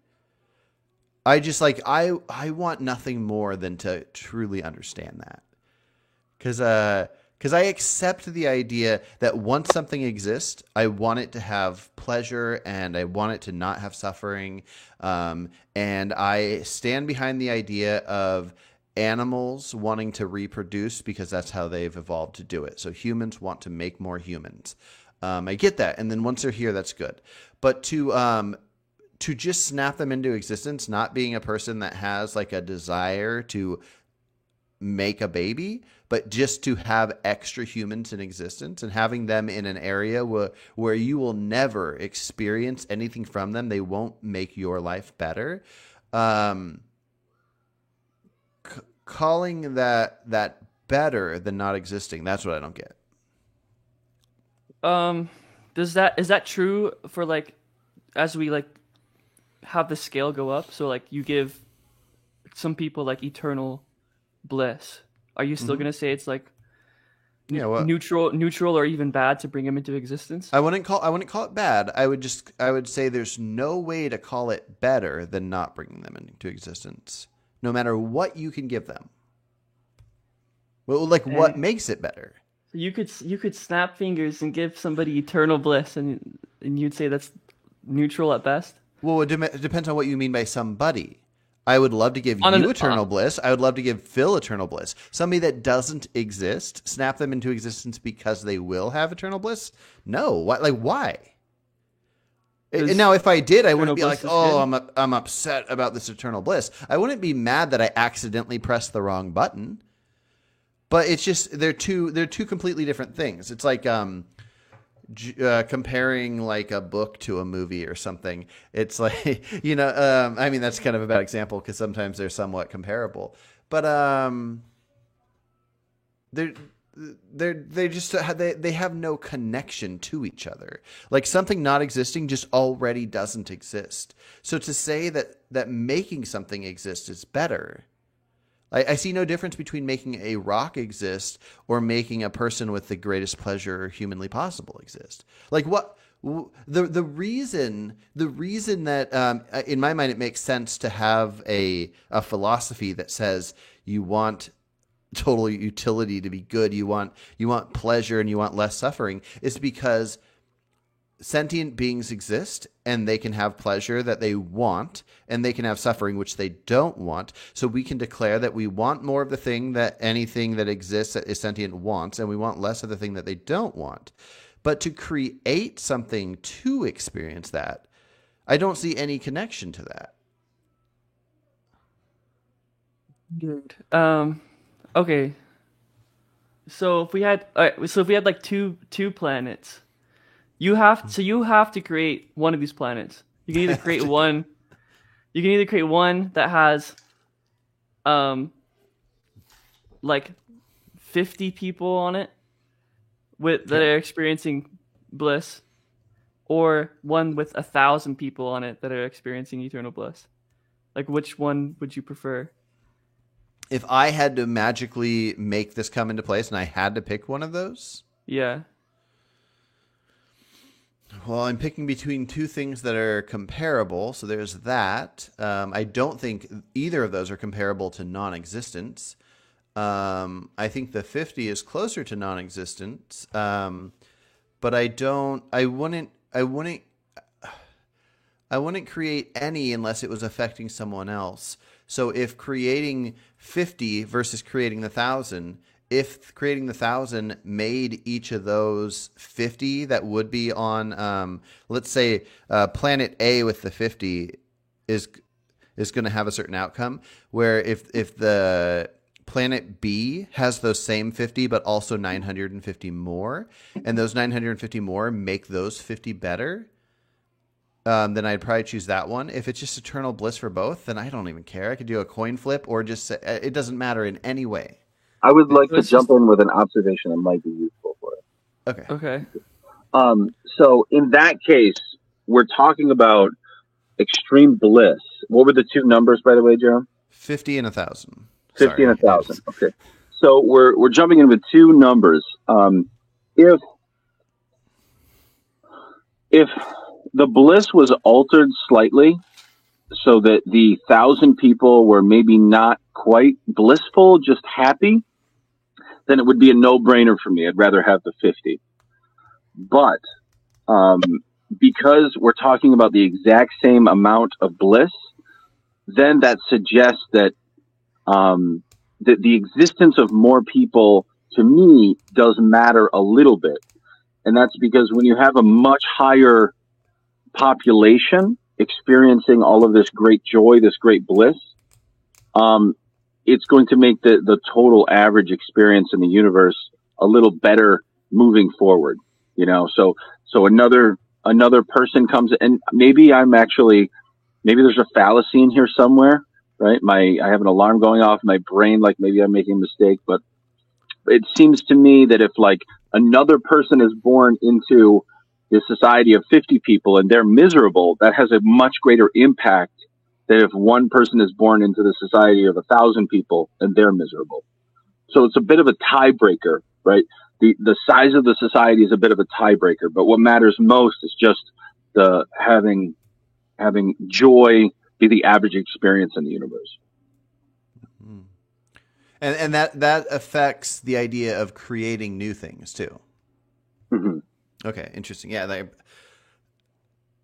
I just like, I want nothing more than to truly understand that. Because I accept the idea that once something exists, I want it to have pleasure and I want it to not have suffering. And I stand behind the idea of animals wanting to reproduce because that's how they've evolved to do it. So humans want to make more humans. I get that. And then once they're here, that's good. But to just snap them into existence, not being a person that has like a desire to make a baby, but just to have extra humans in existence and having them in an area where you will never experience anything from them. They won't make your life better. Calling that better than not existing, that's what I don't get. Is that true for like, as we like have the scale go up? So like you give some people like eternal bliss. Are you still going to say it's like neutral or even bad to bring them into existence? I wouldn't call it bad. I would say there's no way to call it better than not bringing them into existence, no matter what you can give them. Well, like what makes it better? You could snap fingers and give somebody eternal bliss, and you'd say that's neutral at best. Well, it depends on what you mean by somebody. I would love to give you eternal bliss. I would love to give Phil eternal bliss. Somebody that doesn't exist, snap them into existence because they will have eternal bliss? No. Why? And now, if I did, I wouldn't be like, oh, I'm upset about this eternal bliss. I wouldn't be mad that I accidentally pressed the wrong button. But it's just they're two completely different things. It's like comparing like a book to a movie or something. It's like, I mean, that's kind of a bad example because sometimes they're somewhat comparable, but they just they have no connection to each other. Like something not existing just already doesn't exist. So to say that making something exist is better, I see no difference between making a rock exist or making a person with the greatest pleasure humanly possible exist. Like what the reason that in my mind it makes sense to have a philosophy that says you want total utility to be good, you want pleasure and you want less suffering, is because sentient beings exist and they can have pleasure that they want and they can have suffering which they don't want. So we can declare that we want more of the thing that anything that exists that is sentient wants, and we want less of the thing that they don't want. But to create something to experience that, I don't see any connection to that. Good. Okay. So if we had like two planets, you have to create one of these planets. You can either create one. You can either create one that has, like, 50 people on it that are experiencing bliss, or one with 1,000 people on it that are experiencing eternal bliss. Like, which one would you prefer? If I had to magically make this come into place and I had to pick one of those? Yeah. Well, I'm picking between two things that are comparable, so there's that. I don't think either of those are comparable to non-existence. I think the 50 is closer to non-existence, but I wouldn't create any unless it was affecting someone else. So if creating 50 versus creating 1,000, if creating 1,000 made each of those 50 that would be on, let's say, planet A with the 50 is going to have a certain outcome, where if the planet B has those same 50 but also 950 more, and those 950 more make those 50 better, then I'd probably choose that one. If it's just eternal bliss for both, then I don't even care. I could do a coin flip or just say, it doesn't matter in any way. I would like to jump in with an observation that might be useful for it. Okay. So in that case, we're talking about extreme bliss. What were the two numbers, by the way, Jerome? 50 and 1,000. 50 and 1,000. Okay. So we're jumping in with two numbers. If if the bliss was altered slightly so that the 1,000 people were maybe not quite blissful, just happy, then it would be a no-brainer for me. I'd rather have the 50. But because we're talking about the exact same amount of bliss, then that suggests that that the existence of more people, to me, does matter a little bit. And that's because when you have a much higher population experiencing all of this great joy, this great bliss, it's going to make the total average experience in the universe a little better moving forward. You know, so another person comes, and maybe there's a fallacy in here somewhere, right? I have an alarm going off in my brain, like maybe I'm making a mistake, but it seems to me that if like another person is born into the society of 50 people and they're miserable, that has a much greater impact than if one person is born into the society of 1,000 people and they're miserable. So it's a bit of a tiebreaker, right? The size of the society is a bit of a tiebreaker, but what matters most is just the having joy be the average experience in the universe. Mm-hmm. And that affects the idea of creating new things too. Mm-hmm. Okay, interesting. Yeah,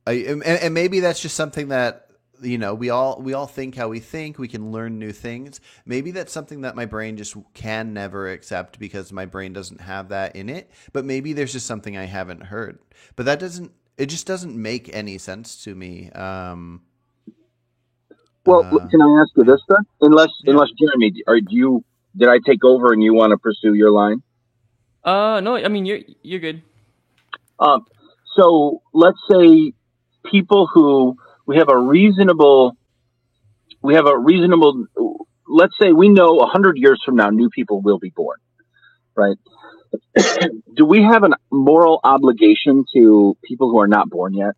and maybe that's just something that, you know, we all think how we think. We can learn new things. Maybe that's something that my brain just can never accept because my brain doesn't have that in it. But maybe there's just something I haven't heard. But it just doesn't make any sense to me. Well, can I ask you this then? Unless Jeremy, did I take over and you want to pursue your line? No, I mean you're good. So let's say people who we have a reasonable, let's say we know 100 years from now, new people will be born, right? Do we have a moral obligation to people who are not born yet?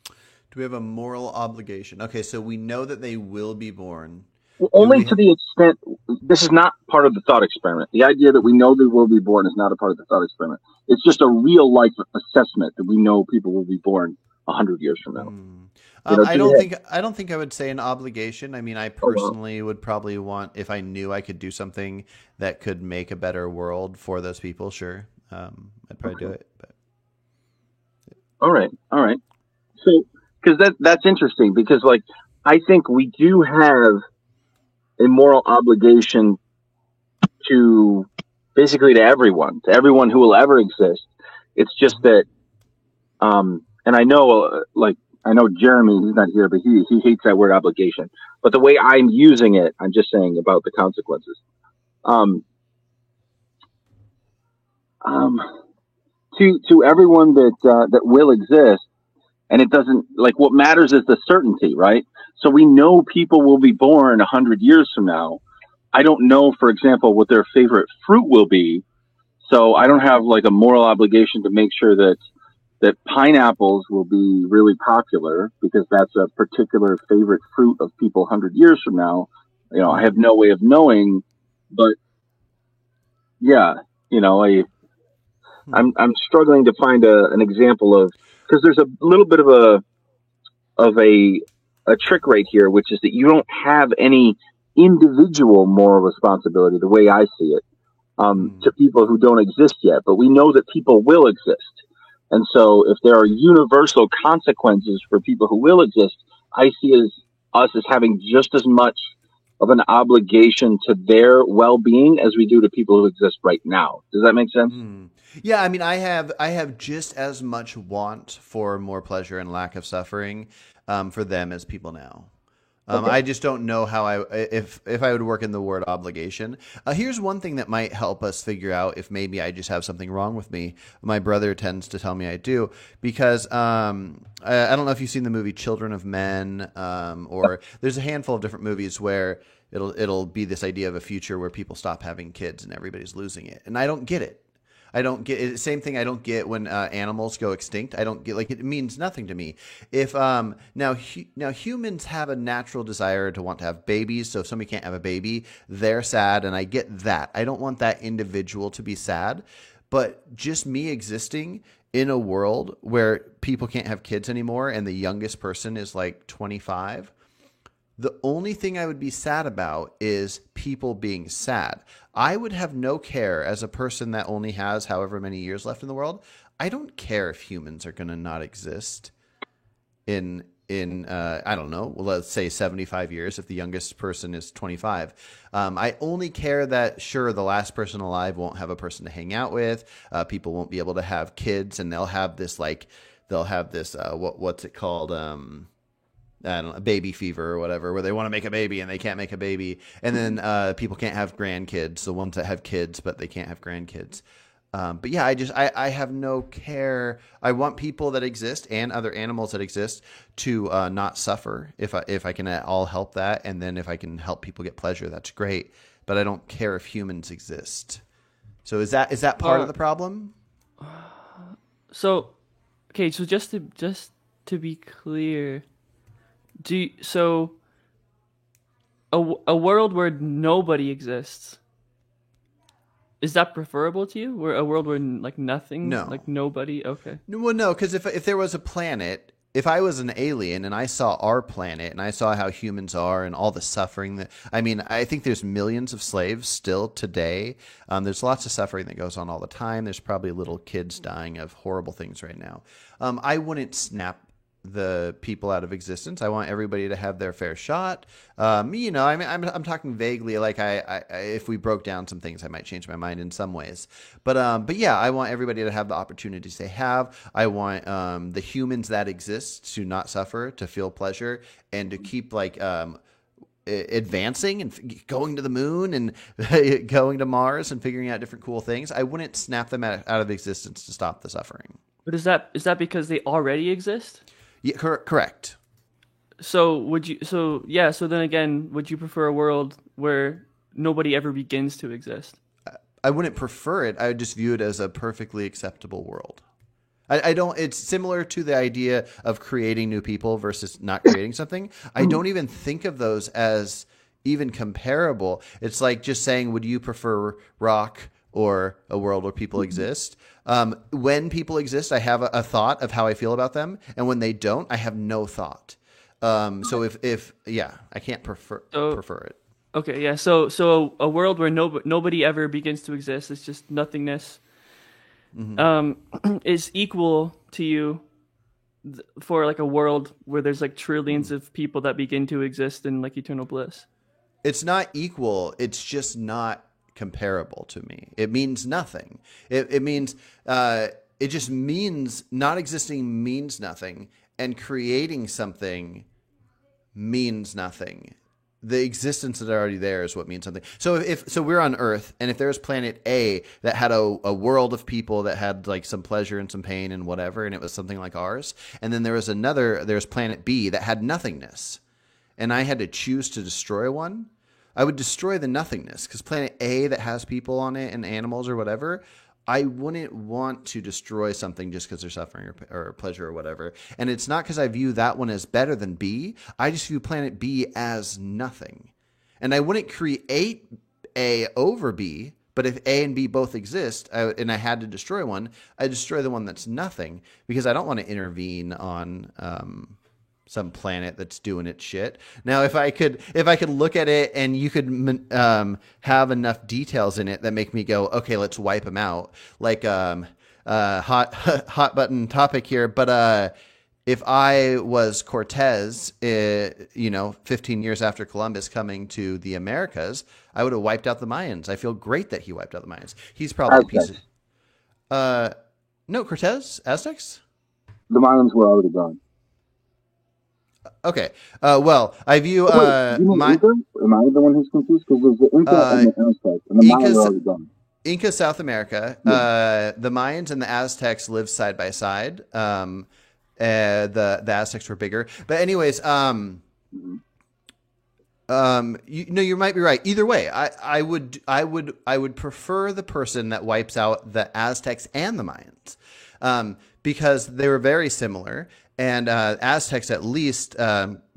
Do we have a moral obligation? Okay, so we know that they will be born. Well, only to the extent, this is not part of the thought experiment. The idea that we know they will be born is not a part of the thought experiment. It's just a real life assessment that we know people will be born 100 years from now. I don't think I would say an obligation. I mean, I personally would probably want, if I knew I could do something that could make a better world for those people, sure. I'd probably do it. But. All right. So, because that's interesting, because like I think we do have a moral obligation to basically to everyone who will ever exist. It's just that, and I know Jeremy, he's not here, but he hates that word obligation. But the way I'm using it, I'm just saying about the consequences. To everyone that will exist, and it doesn't, like, what matters is the certainty, right? So we know people will be born 100 years from now. I don't know, for example, what their favorite fruit will be. So I don't have like a moral obligation to make sure that pineapples will be really popular because that's a particular favorite fruit of people 100 years from now. You know, I have no way of knowing, but yeah, you know, I'm struggling to find an example of, because there's a little bit of a trick right here, which is that you don't have any individual moral responsibility, the way I see it, to people who don't exist yet. But we know that people will exist. And so if there are universal consequences for people who will exist, I see us as having just as much of an obligation to their well-being as we do to people who exist right now. Does that make sense? Yeah, I mean, I have just as much want for more pleasure and lack of suffering for them as people now. Okay. I just don't know how if I would work in the word obligation. Here's one thing that might help us figure out if maybe I just have something wrong with me. My brother tends to tell me I do, because I don't know if you've seen the movie Children of Men, or there's a handful of different movies where it'll be this idea of a future where people stop having kids and everybody's losing it. And I don't get it. I don't get it. Same thing I don't get when animals go extinct. I don't get, like, it means nothing to me. If now humans have a natural desire to want to have babies. So if somebody can't have a baby, they're sad, and I get that. I don't want that individual to be sad. But just me existing in a world where people can't have kids anymore and the youngest person is like 25, the only thing I would be sad about is people being sad. I would have no care as a person that only has however many years left in the world. I don't care if humans are going to not exist in I don't know, well, let's say 75 years if the youngest person is 25. I only care that, sure, the last person alive won't have a person to hang out with. People won't be able to have kids, and they'll have this what's it called? I don't know, baby fever or whatever, where they want to make a baby and they can't make a baby. And then people can't have grandkids, the ones that have kids, but they can't have grandkids. But yeah, I have no care. I want people that exist and other animals that exist to not suffer if I can at all help that. And then if I can help people get pleasure, that's great. But I don't care if humans exist. So is that part of the problem? So, okay, so just to be clear, a world where nobody exists, is that preferable to you? Where a world where like nothing, No. like nobody? Okay. Well, no, because if there was a planet, if I was an alien and I saw our planet and I saw how humans are and all the suffering I think there's millions of slaves still today. There's lots of suffering that goes on all the time. There's probably little kids dying of horrible things right now. I wouldn't snap the people out of existence. I want everybody to have their fair shot. I'm talking vaguely, like I if we broke down some things, I might change my mind in some ways. But yeah, I want everybody to have the opportunities they have. I want the humans that exist to not suffer, to feel pleasure, and to keep advancing and going to the moon and going to Mars and figuring out different cool things. I wouldn't snap them out of existence to stop the suffering. But is that because they already exist? Yeah, correct. So then again, would you prefer a world where nobody ever begins to exist? I wouldn't prefer it. I would just view it as a perfectly acceptable world. I don't. It's similar to the idea of creating new people versus not creating something. I don't even think of those as even comparable. It's like just saying, would you prefer rock or a world where people exist? When people exist, I have a thought of how I feel about them, and when they don't, I have no thought. So if I can't prefer it. Okay, yeah. So a world where nobody ever begins to exist, it's just nothingness. Is equal to you for like a world where there's like trillions of people that begin to exist in like eternal bliss. It's not equal. It's just not comparable to me. It means nothing. It means it just means not existing means nothing, and creating something means nothing. The existence that's already there is what means something. So so we're on Earth, and if there's planet A that had a world of people that had like some pleasure and some pain and whatever, and it was something like ours, and then there's planet B that had nothingness, and I had to choose to destroy one, I would destroy the nothingness, because planet A that has people on it and animals or whatever, I wouldn't want to destroy something just because they're suffering or pleasure or whatever. And it's not because I view that one as better than B. I just view planet B as nothing. And I wouldn't create A over B, but if A and B both exist and I had to destroy one, I destroy the one that's nothing, because I don't want to intervene on some planet that's doing its shit. Now, if I could look at it and you could have enough details in it that make me go, okay, let's wipe them out. Like hot button topic here, but if I was Cortez, 15 years after Columbus coming to the Americas, I would have wiped out the Mayans. I feel great that he wiped out the Mayans. He's probably a piece of... No, Cortez? Aztecs? The Mayans were already gone. Okay. Well, I view Inca? Am I the one who's confused? Because there's the Inca and the Aztecs, and the Mayans are already gone. Inca, South America. Yeah. The Mayans and the Aztecs lived side by side. The Aztecs were bigger, but anyways, you might be right. Either way, I would prefer the person that wipes out the Aztecs and the Mayans, because they were very similar. And Aztecs at least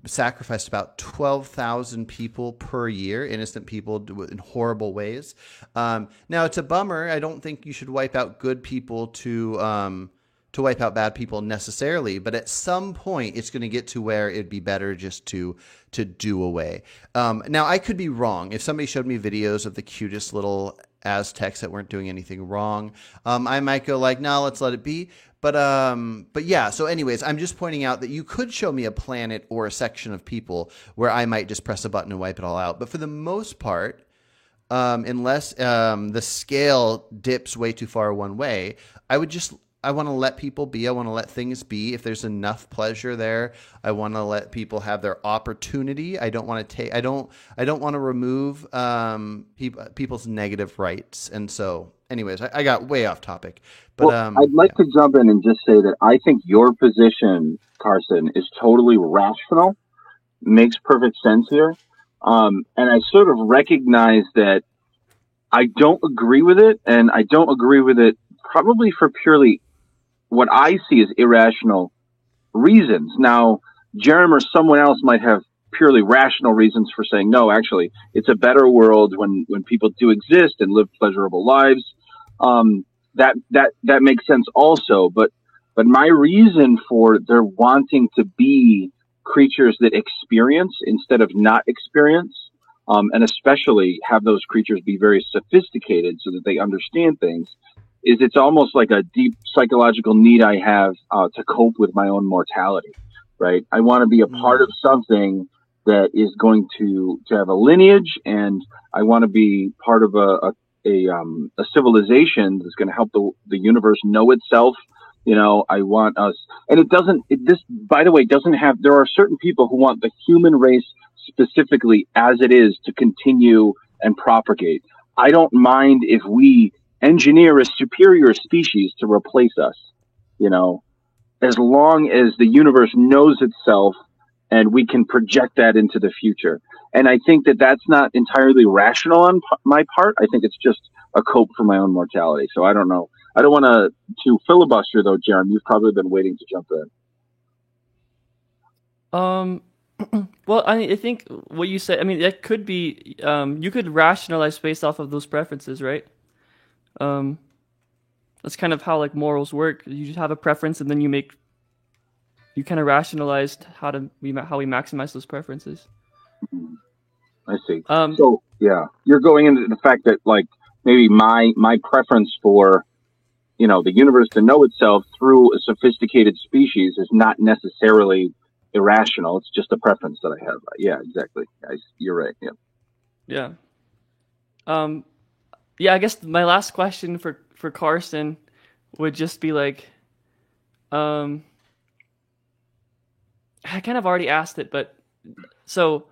sacrificed about 12,000 people per year, innocent people in horrible ways. Now, it's a bummer. I don't think you should wipe out good people to to wipe out bad people necessarily, but at some point it's going to get to where it'd be better just to do away. Now, I could be wrong. If somebody showed me videos of the cutest little Aztecs that weren't doing anything wrong, I might go like, no, let's let it be. But yeah. So anyways, I'm just pointing out that you could show me a planet or a section of people where I might just press a button and wipe it all out. But for the most part, unless the scale dips way too far one way, I want to let people be. I want to let things be. If there's enough pleasure there, I want to let people have their opportunity. I don't want to take. I don't want to remove people's negative rights. And so, anyways, I got way off topic. But well, I'd like to jump in and just say that I think your position, Carson, is totally rational. Makes perfect sense here. And I sort of recognize that I don't agree with it, and I don't agree with it probably for purely what I see as irrational reasons. Now, Jerem or someone else might have purely rational reasons for saying, no, actually, it's a better world when people do exist and live pleasurable lives. That makes sense also. But my reason for their wanting to be creatures that experience instead of not experience, and especially have those creatures be very sophisticated so that they understand things, is it's almost like a deep psychological need I have to cope with my own mortality, right? I want to be a part of something that is going to have a lineage, and I want to be part of a civilization that's going to help the universe know itself. You know, I want us, and this, by the way, doesn't have, there are certain people who want the human race specifically as it is to continue and propagate. I don't mind if we engineer a superior species to replace us, you know, as long as the universe knows itself and we can project that into the future. And I think that that's not entirely rational on my part. I think it's just a cope for my own mortality. So I don't know. I don't want to filibuster though, Jerem. You've probably been waiting to jump in. Well, I think what you said, I mean, that could be, you could rationalize based off of those preferences, right? That's kind of how like morals work. You just have a preference, and then you kind of rationalized how we maximize those preferences. I see. So yeah, you're going into the fact that like maybe my preference for, you know, the universe to know itself through a sophisticated species is not necessarily irrational. It's just a preference that I have. Yeah, exactly. You're right. Yeah. Yeah. Yeah, I guess my last question for Carson would just be like, I kind of already asked it, but so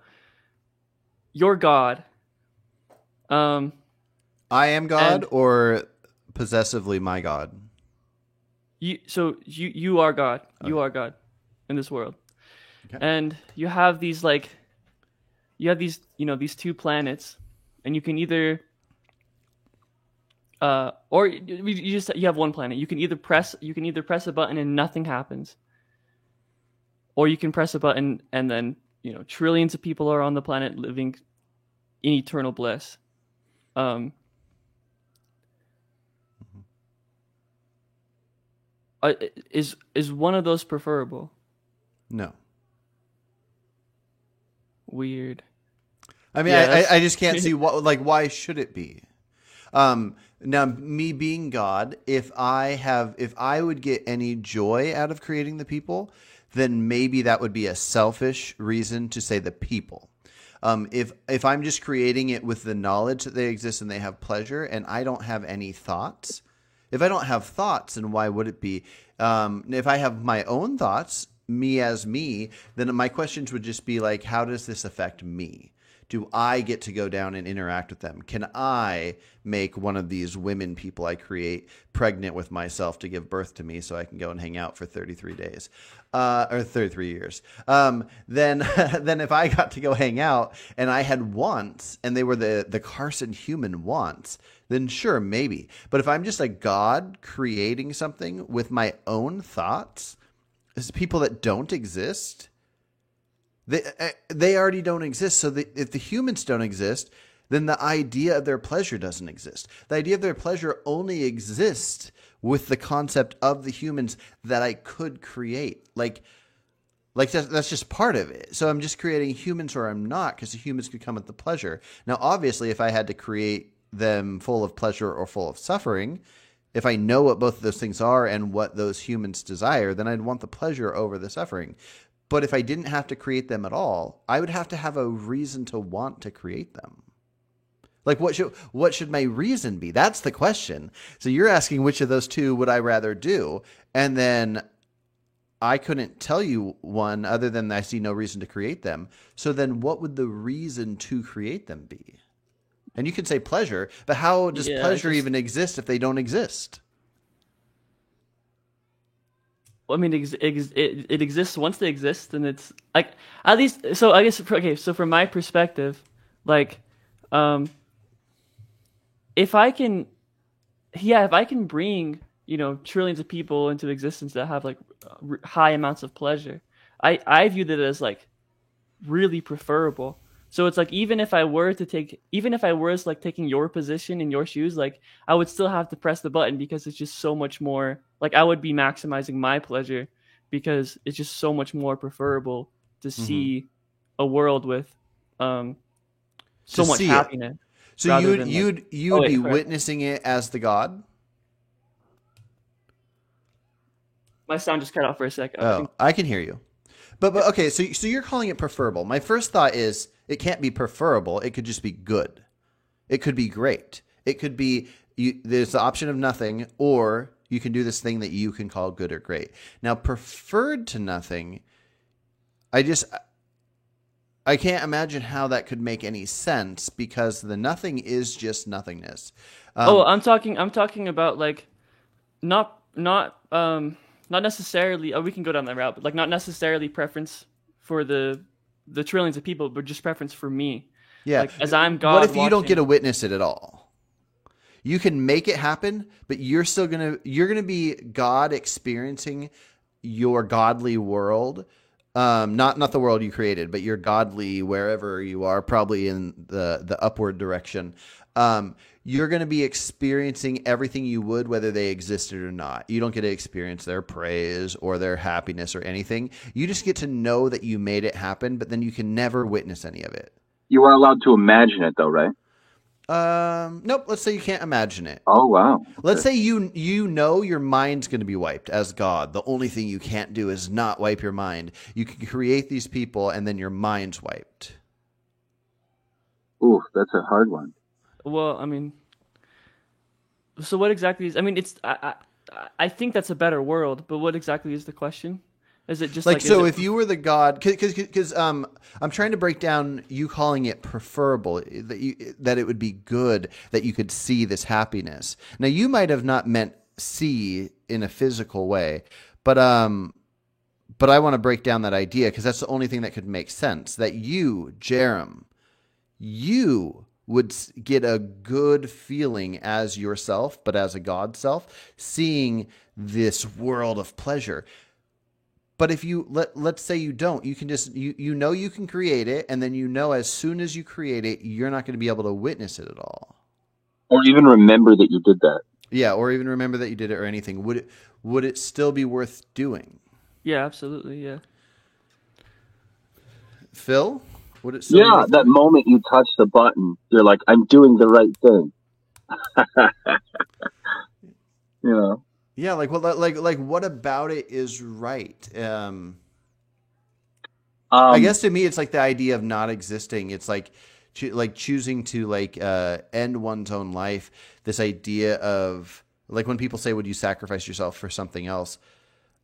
you're God. I am God, or possessively my God? You are God. Okay. You are God in this world. Okay. And you have these these two planets, and you can either or you have one planet. You can either press a button and nothing happens, or you can press a button and then, you know, trillions of people are on the planet living in eternal bliss. Is one of those preferable? No. Weird. I mean, yeah, I just can't see why should it be? Now, me being God, if I would get any joy out of creating the people, then maybe that would be a selfish reason to say the people. If I'm just creating it with the knowledge that they exist and they have pleasure, and I don't have any thoughts, if I don't have thoughts, then why would it be? If I have my own thoughts, me as me, then my questions would just be like, how does this affect me? Do I get to go down and interact with them? Can I make one of these women people I create pregnant with myself to give birth to me so I can go and hang out for 33 days or 33 years? Then if I got to go hang out and I had wants and they were the Carson human wants, then sure, maybe. But if I'm just a God creating something with my own thoughts, as people that don't exist, they already don't exist. So if the humans don't exist, then the idea of their pleasure doesn't exist. The idea of their pleasure only exists with the concept of the humans that I could create. Like that's just part of it. So I'm just creating humans or I'm not, because the humans could come with the pleasure. Now, obviously, if I had to create them full of pleasure or full of suffering, if I know what both of those things are and what those humans desire, then I'd want the pleasure over the suffering. But if I didn't have to create them at all, I would have to have a reason to want to create them. Like, what should my reason be? That's the question. So you're asking which of those two would I rather do? And then I couldn't tell you one other than I see no reason to create them. So then what would the reason to create them be? And you could say pleasure, but how does pleasure even exist if they don't exist? Well, I mean, it exists once they exist, and it's like, at least. So I guess, okay. So from my perspective, like, if I can bring, trillions of people into existence that have like high amounts of pleasure, I view that as like really preferable. So it's like, even if I was like taking your position in your shoes, like I would still have to press the button, because it's just so much more, like I would be maximizing my pleasure, because it's just so much more preferable to see a world with so much happiness. So you'd be witnessing it as the God? My sound just cut off for a second. Oh, I can hear you. But okay, so you're calling it preferable. My first thought is it can't be preferable. It could just be good. It could be great. It could be there's the option of nothing, or you can do this thing that you can call good or great. Now, preferred to nothing, I can't imagine how that could make any sense, because the nothing is just nothingness. I'm talking about like not necessarily. Oh, we can go down that route, but like not necessarily preference for the trillions of people, but just preference for me. Yeah. Like, as I'm God. What if you don't get to witness it at all? You can make it happen, but you're gonna be God experiencing your godly world. Not the world you created, but your godly wherever you are, probably in the upward direction. You're going to be experiencing everything you would, whether they existed or not. You don't get to experience their praise or their happiness or anything. You just get to know that you made it happen, but then you can never witness any of it. You are allowed to imagine it, though, right? Nope. Let's say you can't imagine it. Oh, wow. Let's say you know your mind's going to be wiped as God. The only thing you can't do is not wipe your mind. You can create these people, and then your mind's wiped. Ooh, that's a hard one. Well, I mean, so what exactly is? I mean, it's I think that's a better world, but what exactly is the question? Is it just like so? If you were the God, because I'm trying to break down you calling it preferable, that it would be good that you could see this happiness. Now, you might have not meant see in a physical way, but I want to break down that idea, because that's the only thing that could make sense. That you, Jerem, you would get a good feeling as yourself, but as a God self, seeing this world of pleasure. But if you let's say you don't, you can just you know you can create it, and then as soon as you create it, you're not going to be able to witness it at all, or even remember that you did that. Yeah, or even remember that you did it or anything. Would it still be worth doing? Yeah, absolutely. Yeah. Phil, would it still? Yeah, that moment you touch the button, you're like, I'm doing the right thing. You know. Yeah, like what about it is right? I guess to me, it's like the idea of not existing. It's like choosing to end one's own life. This idea of like when people say, "Would you sacrifice yourself for something else?"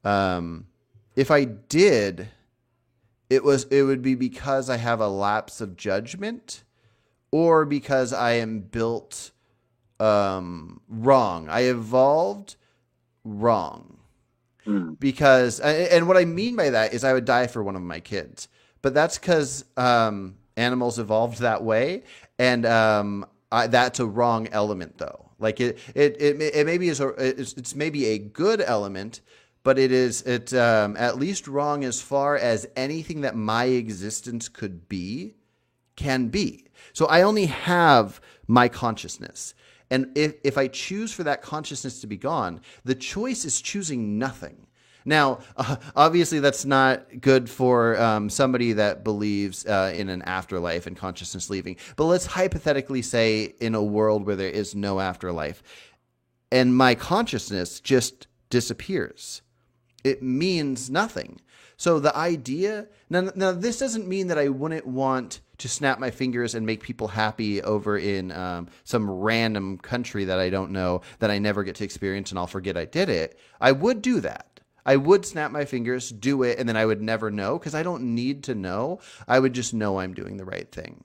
If I did, it would be because I have a lapse of judgment, or because I am built wrong. I evolved wrong. Because, and what I mean by that is I would die for one of my kids, but that's because animals evolved that way, and that's a wrong element, though. Like it maybe it's maybe a good element, but it's at least wrong as far as anything that my existence can be. So I only have my consciousness. And if I choose for that consciousness to be gone, the choice is choosing nothing. Now, obviously, that's not good for somebody that believes in an afterlife and consciousness leaving. But let's hypothetically say in a world where there is no afterlife and my consciousness just disappears. It means nothing. So the idea now this doesn't mean that I wouldn't want to snap my fingers and make people happy over in some random country that I don't know, that I never get to experience, and I'll forget I did it. I would do that. I would snap my fingers, do it, and then I would never know, because I don't need to know. I would just know I'm doing the right thing.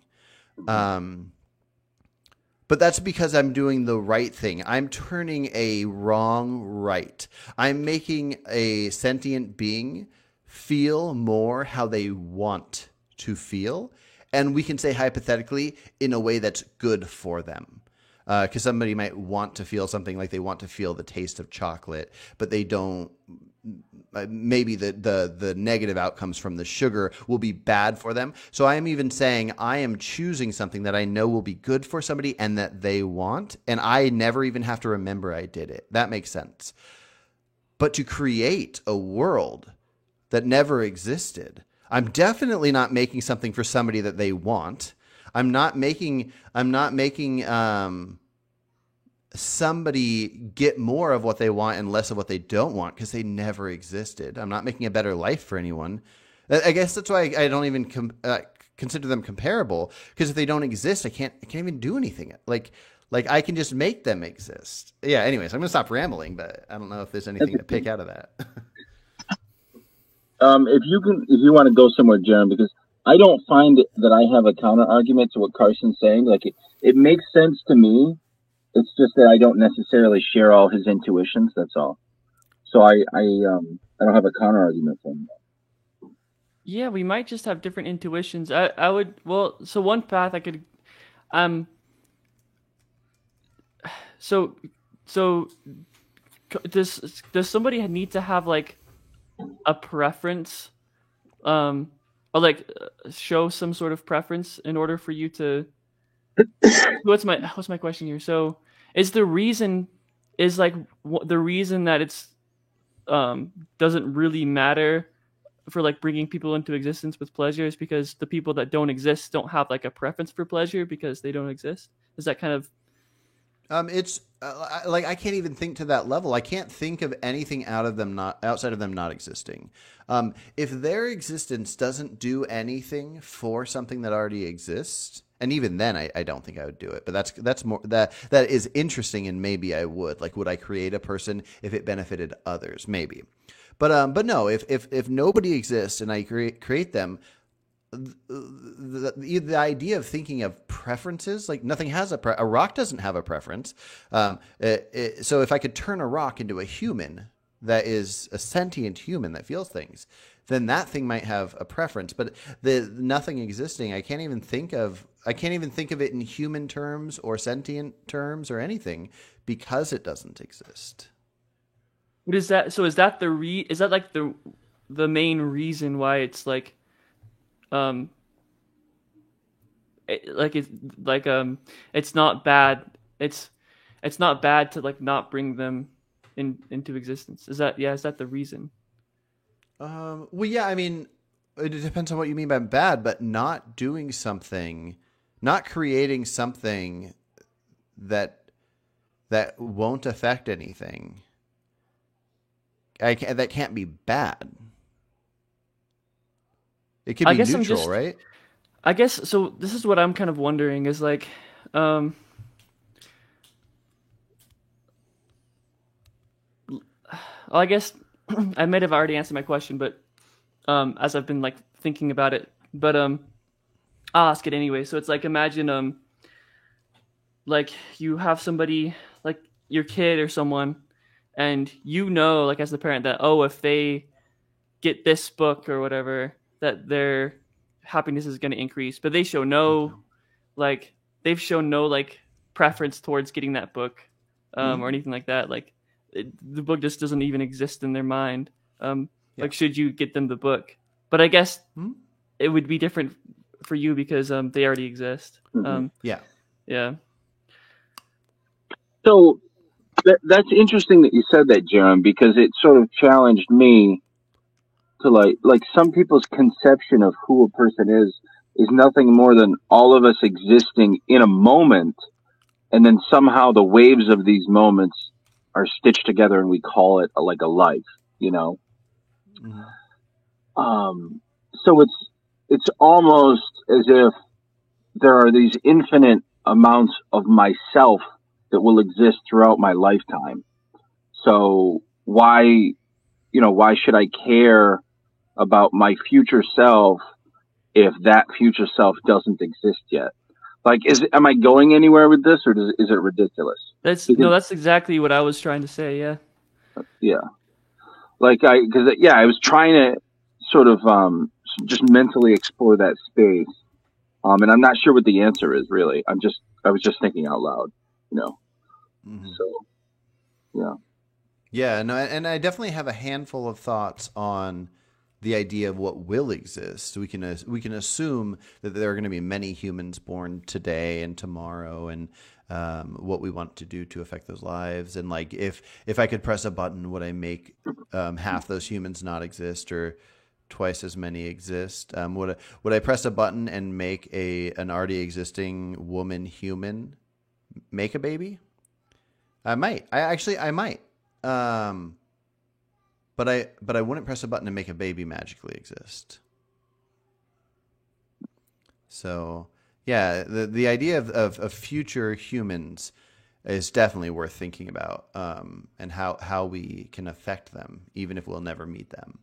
But that's because I'm doing the right thing. I'm turning a wrong right. I'm making a sentient being feel more how they want to feel. And we can say hypothetically in a way that's good for them. Because somebody might want to feel something, like they want to feel the taste of chocolate, but they don't. Maybe the negative outcomes from the sugar will be bad for them. So I am even saying I am choosing something that I know will be good for somebody and that they want, and I never even have to remember I did it. That makes sense. But to create a world that never existed, I'm definitely not making something for somebody that they want. I'm not making somebody get more of what they want and less of what they don't want, because they never existed. I'm not making a better life for anyone. I guess that's why I don't even consider them comparable, because if they don't exist, I can't even do anything. Like I can just make them exist. Yeah. Anyways, I'm gonna stop rambling, but I don't know if there's anything to pick out of that. If you want to go somewhere, Jaron, because I don't find that I have a counter argument to what Carson's saying. Like it makes sense to me. It's just that I don't necessarily share all his intuitions. That's all. So I don't have a counter argument for him. Yeah, we might just have different intuitions. I would, well, so one path I could, so does somebody need to have like a preference, or like show some sort of preference in order for you to? What's my question here? So is the reason that it's doesn't really matter for like bringing people into existence with pleasure is because the people that don't exist don't have like a preference for pleasure because they don't exist? Is that kind of it's like I can't even think to that level. I can't think of anything outside of them not existing. If their existence doesn't do anything for something that already exists, and even then, I don't think I would do it. But that's more that is interesting, and maybe I would. Like, would I create a person if it benefited others? Maybe. But no. If nobody exists and I create them, the idea of thinking of preferences, like nothing has a rock doesn't have a preference. So if I could turn a rock into a human that is a sentient human that feels things, then that thing might have a preference. But the nothing existing, I can't even think of it in human terms or sentient terms or anything, because it doesn't exist. what is that? So is that is that like the main reason why it's like it's not bad. It's not bad to like not bring them into existence. Is that the reason? Well, yeah, I mean, it depends on what you mean by bad, but not doing something, not creating something that won't affect anything. That can't be bad. It can be neutral, right? I guess so. This is what I'm kind of wondering is like, I guess I might have already answered my question, but as I've been like thinking about it, but I'll ask it anyway. So it's like, imagine like you have somebody like your kid or someone, and like as the parent that if they get this book or whatever, that their happiness is going to increase, but they show they've shown no like preference towards getting that book or anything like that. Like the book just doesn't even exist in their mind. Like, should you get them the book? But I guess it would be different for you because they already exist. Yeah. So that's interesting that you said that, Jerem, because it sort of challenged me to like some people's conception of who a person is nothing more than all of us existing in a moment, and then somehow the waves of these moments are stitched together, and we call it like a life, you know. Hmm. Um, so it's almost as if there are these infinite amounts of myself that will exist throughout my lifetime. So why should I care about my future self if that future self doesn't exist yet? Like, am I going anywhere with this, or is it ridiculous? That's no, Because that's exactly what I was trying to say. Yeah. yeah, like because yeah, I was trying to sort of just mentally explore that space, and I'm not sure what the answer is really. I was just thinking out loud, you know. Hmm. So yeah. Yeah, no, and I definitely have a handful of thoughts on the idea of what will exist. We can assume that there are going to be many humans born today and tomorrow, and what we want to do to affect those lives. And like, if I could press a button, would I make half those humans not exist, or twice as many exist? Would I press a button and make a an already existing woman human make a baby? I might. I might. Um, but I wouldn't press a button to make a baby magically exist. So yeah, the idea of future humans is definitely worth thinking about, and how we can affect them, even if we'll never meet them.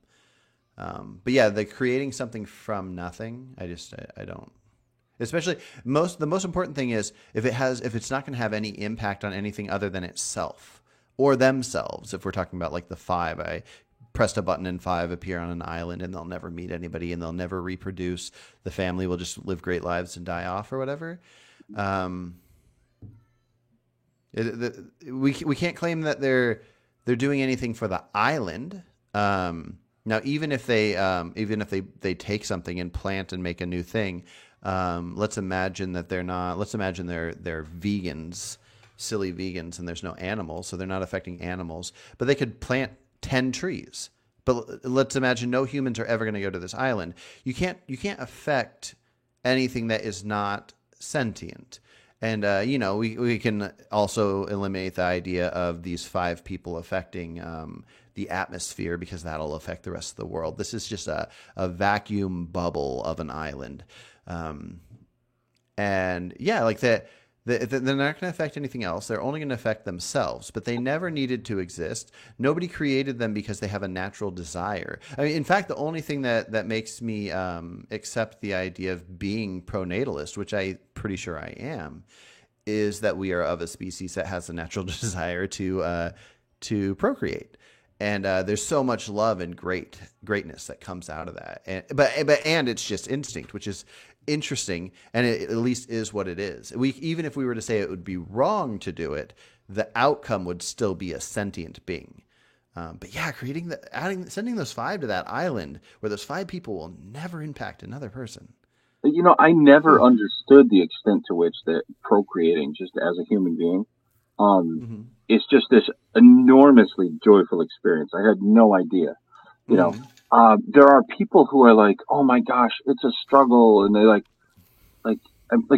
But yeah, the creating something from nothing, I don't. Especially the most important thing is if it's not going to have any impact on anything other than itself or themselves. If we're talking about like the five, I pressed a button and five appear on an island and they'll never meet anybody and they'll never reproduce. The family will just live great lives and die off or whatever. Um, we can't claim that they're doing anything for the island. Now, even if they take something and plant and make a new thing, let's imagine that they're not. Let's imagine they're vegans, silly vegans, and there's no animals, so they're not affecting animals. But they could plant 10 trees. But let's imagine no humans are ever going to go to this island. You can't affect anything that is not sentient. And we can also eliminate the idea of these five people affecting the atmosphere, because that'll affect the rest of the world. This is just a vacuum bubble of an island. And yeah, like that. They're not going to affect anything else. They're only going to affect themselves, but they never needed to exist. Nobody created them because they have a natural desire. I mean, in fact, the only thing that makes me accept the idea of being pronatalist, which I'm pretty sure I am, is that we are of a species that has a natural desire to procreate. And there's so much love and greatness that comes out of that, and it's just instinct, which is interesting, and it at least is what it is. Even if we were to say it would be wrong to do it, the outcome would still be a sentient being. But yeah, sending those five to that island where those five people will never impact another person. You know, I never Whew. understood the extent to which that procreating, just as a human being, um, Mm-hmm. it's just this enormously joyful experience. I had no idea. You know, Mm-hmm. there are people who are like, "Oh my gosh, it's a struggle," and they like, like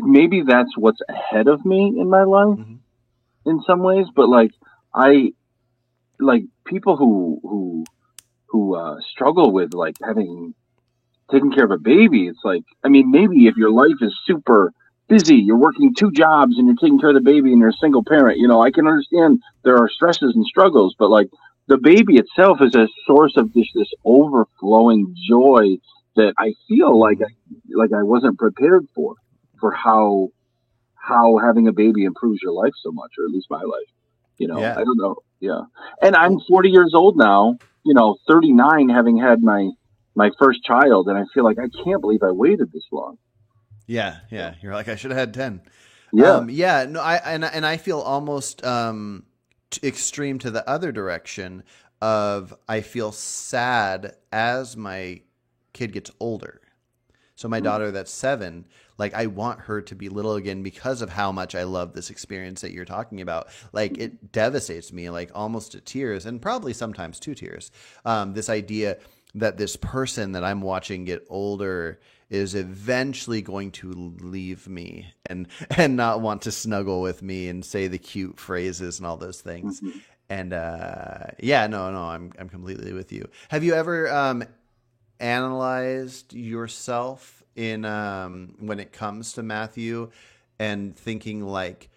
maybe that's what's ahead of me in my life Mm-hmm. in some ways. But like, I like people who struggle with like having taking care of a baby. It's like, I mean, maybe if your life is super busy, you're working two jobs and you're taking care of the baby and you're a single parent, you know, I can understand there are stresses and struggles, but like the baby itself is a source of this overflowing joy that I feel Mm-hmm. like I wasn't prepared for how having a baby improves your life so much, or at least my life. You know, Yeah. I don't know. Yeah. And I'm Well, 40 years old now, you know, 39 having had my first child, and I feel like I can't believe I waited this long. yeah, yeah. You're like, I should have had 10. Yeah. Yeah, no, I feel almost extreme to the other direction of I feel sad as my kid gets older. So my daughter that's 7, like I want her to be little again because of how much I love this experience that you're talking about. Like it devastates me, like almost to tears, and probably sometimes 2 tears. This idea that this person that I'm watching get older is eventually going to leave me and not want to snuggle with me and say the cute phrases and all those things. Mm-hmm. And I'm completely with you. Have you ever analyzed yourself in when it comes to Matthew and thinking like,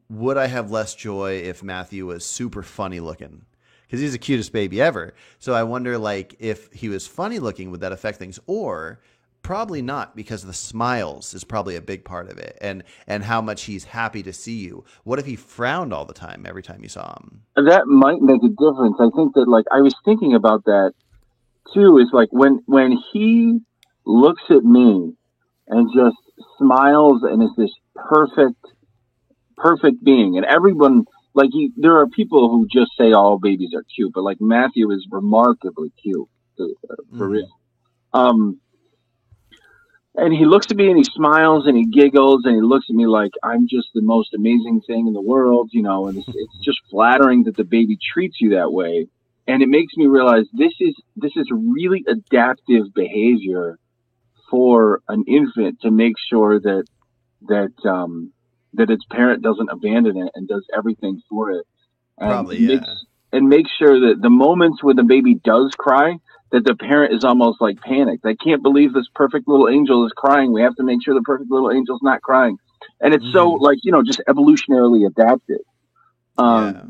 would I have less joy if Matthew was super funny looking? Because he's the cutest baby ever. So I wonder, like, if he was funny looking, would that affect things? Or probably not, because the smiles is probably a big part of it, and how much he's happy to see you. What if he frowned all the time every time you saw him? That might make a difference. I think that, like, I was thinking about that too. Is like when he looks at me and just smiles and is this perfect being, and everyone. Like there are people who just say all babies are cute, but like Matthew is remarkably cute for real. And he looks at me and he smiles and he giggles and he looks at me like I'm just the most amazing thing in the world, you know. And it's just flattering that the baby treats you that way, and it makes me realize this is really adaptive behavior for an infant to make sure that its parent doesn't abandon it and does everything for it. And probably, yeah. Makes sure that the moments when the baby does cry, that the parent is almost like panicked. I can't believe this perfect little angel is crying. We have to make sure the perfect little angel's not crying. And it's so like, you know, just evolutionarily adaptive. Yeah.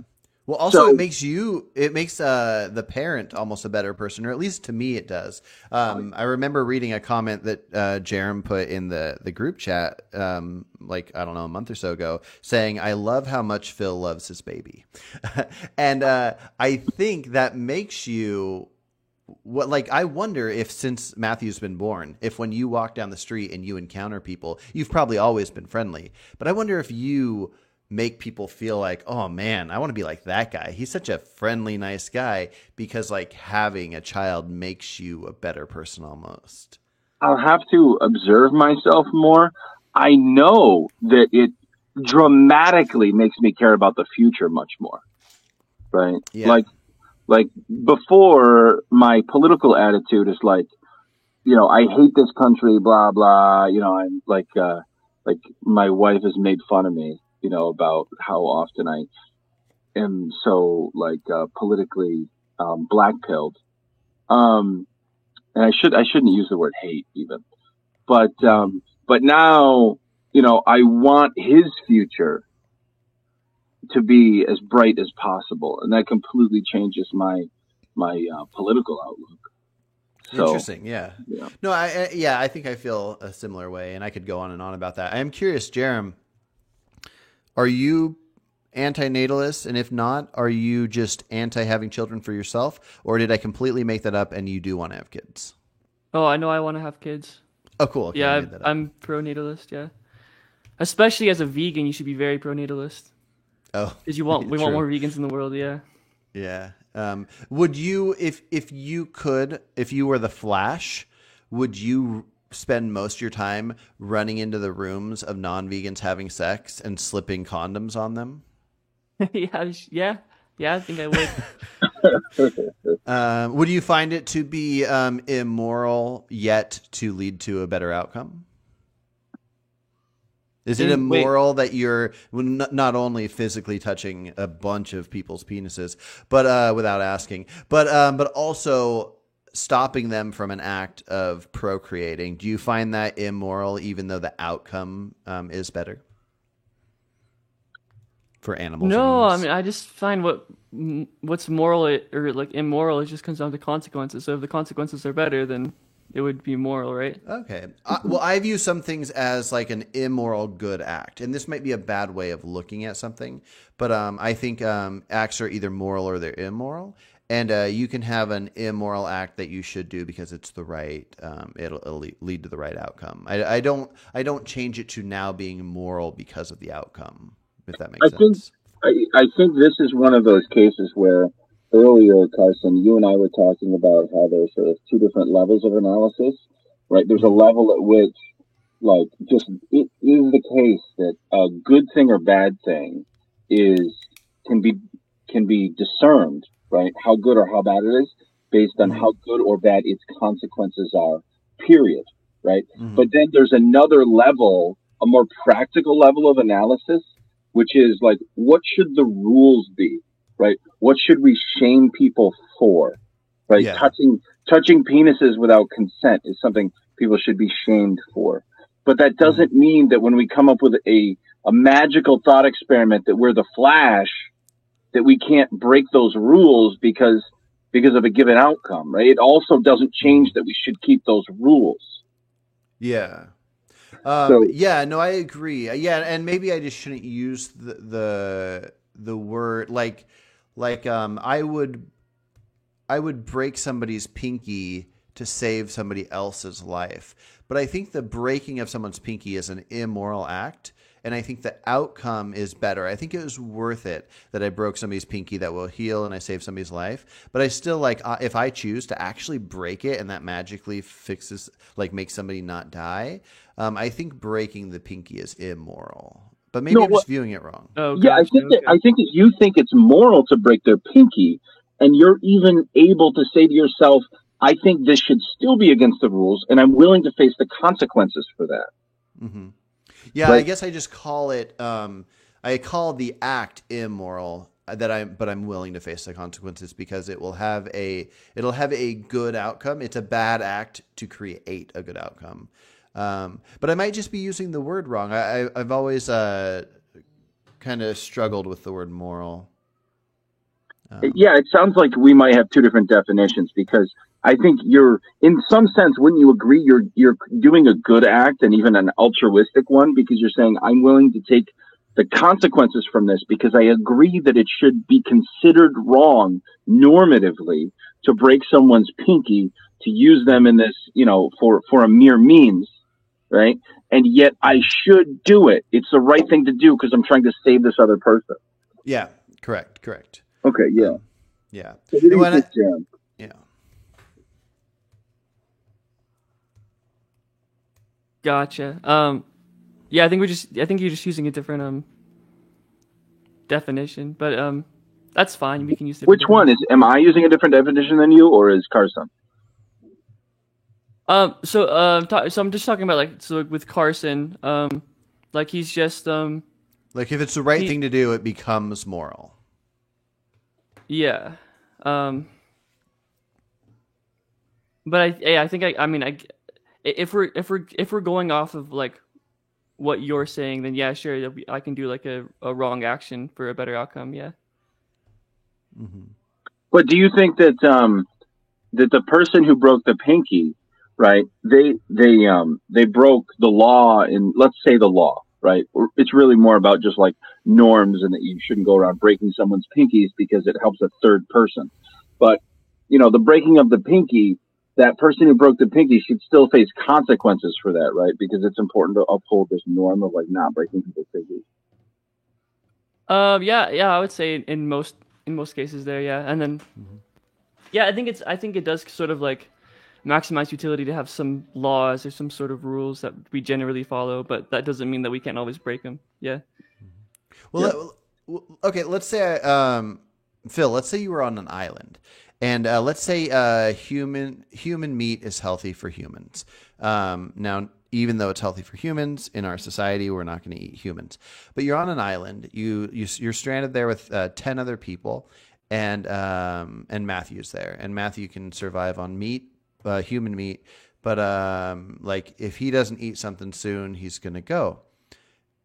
Well, also it makes the parent almost a better person, or at least to me it does. I remember reading a comment that Jerem put in the group chat, like, I don't know, a month or so ago, saying, "I love how much Phil loves his baby." And I think that makes you I wonder if, since Matthew's been born, if when you walk down the street and you encounter people, you've probably always been friendly, but I wonder if you make people feel like, oh man, I want to be like that guy. He's such a friendly, nice guy, because like having a child makes you a better person almost. I'll have to observe myself more. I know that it dramatically makes me care about the future much more. Right? Yeah. Like before, my political attitude is like, you know, I hate this country, blah, blah. You know, I'm like my wife has made fun of me, you know, about how often I am so politically black-pilled. And I shouldn't use the word hate even, but now, you know, I want his future to be as bright as possible, and that completely changes my political outlook. So, interesting. Yeah. No, I think I feel a similar way, and I could go on and on about that. I am curious, Jerem, are you anti-natalist? And if not, are you just anti having children for yourself? Or did I completely make that up and you do want to have kids? Oh, I know I want to have kids. Oh, cool. Okay, yeah, I'm pro-natalist, yeah. Especially as a vegan, you should be very pro-natalist. Oh. Because we want more vegans in the world, yeah. Yeah. Would you, if you were the Flash, would you spend most of your time running into the rooms of non-vegans having sex and slipping condoms on them? Yeah, I think I would. Would you find it to be immoral yet to lead to a better outcome? Is it immoral that you're not only physically touching a bunch of people's penises, but without asking, but also stopping them from an act of procreating? Do you find that immoral, even though the outcome is better for animals? No, I mean, I just find what's moral or like immoral, it just comes down to consequences. So if the consequences are better, then it would be moral, right? Okay. Well, I view some things as like an immoral good act, and this might be a bad way of looking at something, but I think acts are either moral or they're immoral. And you can have an immoral act that you should do because it's the right. It'll lead to the right outcome. I don't change it to now being moral because of the outcome. If that makes sense. I think this is one of those cases where earlier, Carson, you and I were talking about how there's sort of two different levels of analysis, right? There's a level at which, like, just it is the case that a good thing or bad thing is can be can be discerned, right? How good or how bad it is based on Mm-hmm. how good or bad its consequences are. Period, right? Mm-hmm. But then there's another level, a more practical level of analysis, which is like, what should the rules be, right? What should we shame people for, right? Yeah. Touching penises without consent is something people should be shamed for. But that doesn't mean that when we come up with a magical thought experiment that we're the Flash, that we can't break those rules because of a given outcome, right? It also doesn't change that we should keep those rules. Yeah. So Yeah, no, I agree. Yeah, and maybe I just shouldn't use the word like I would break somebody's pinky to save somebody else's life. But I think the breaking of someone's pinky is an immoral act. And I think the outcome is better. I think it was worth it that I broke somebody's pinky that will heal and I saved somebody's life. But I still like, if I choose to actually break it and that magically fixes, like makes somebody not die, I think breaking the pinky is immoral. But maybe I'm just viewing it wrong. Oh, yeah, gotcha. I think that you think it's moral to break their pinky, and you're even able to say to yourself, I think this should still be against the rules, and I'm willing to face the consequences for that. Mm-hmm. Yeah, right? I guess I just call it. I call the act immoral. But I'm willing to face the consequences because it'll have a good outcome. It's a bad act to create a good outcome. But I might just be using the word wrong. I've always kind of struggled with the word moral. Yeah, it sounds like we might have two different definitions, because I think you're, in some sense, wouldn't you agree, you're doing a good act and even an altruistic one, because you're saying, I'm willing to take the consequences from this because I agree that it should be considered wrong normatively to break someone's pinky, to use them in this, for a mere means, right? And yet I should do it. It's the right thing to do because I'm trying to save this other person. Yeah, correct. Okay, yeah. Yeah. So yeah. Gotcha. Yeah, I think you're just using a different definition, but that's fine. We can use Which one is? Am I using a different definition than you, or is Carson? So I'm just talking about with Carson, like he's just like if it's the right thing to do, it becomes moral. Yeah. But I think if we're going off of like what you're saying, then yeah, sure, I can do like a wrong action for a better outcome. Yeah. Mm-hmm. But do you think that that the person who broke the pinky, right? They broke the law let's say the law, right? It's really more about just like norms, and that you shouldn't go around breaking someone's pinkies because it helps a third person. But the breaking of the pinky, that person who broke the pinky should still face consequences for that, right? Because it's important to uphold this norm of like not breaking people's pinkies. Yeah, I would say in most cases there, yeah. And then yeah, I think it does sort of like maximize utility to have some laws or some sort of rules that we generally follow, but that doesn't mean that we can't always break them. Yeah. Well, okay, let's say Phil, let's say you were on an island. And let's say human meat is healthy for humans. Now, even though it's healthy for humans, in our society, we're not going to eat humans. But you're on an island. You're stranded there with 10 other people, and Matthew's there. And Matthew can survive on meat, human meat. But like if he doesn't eat something soon, he's going to go.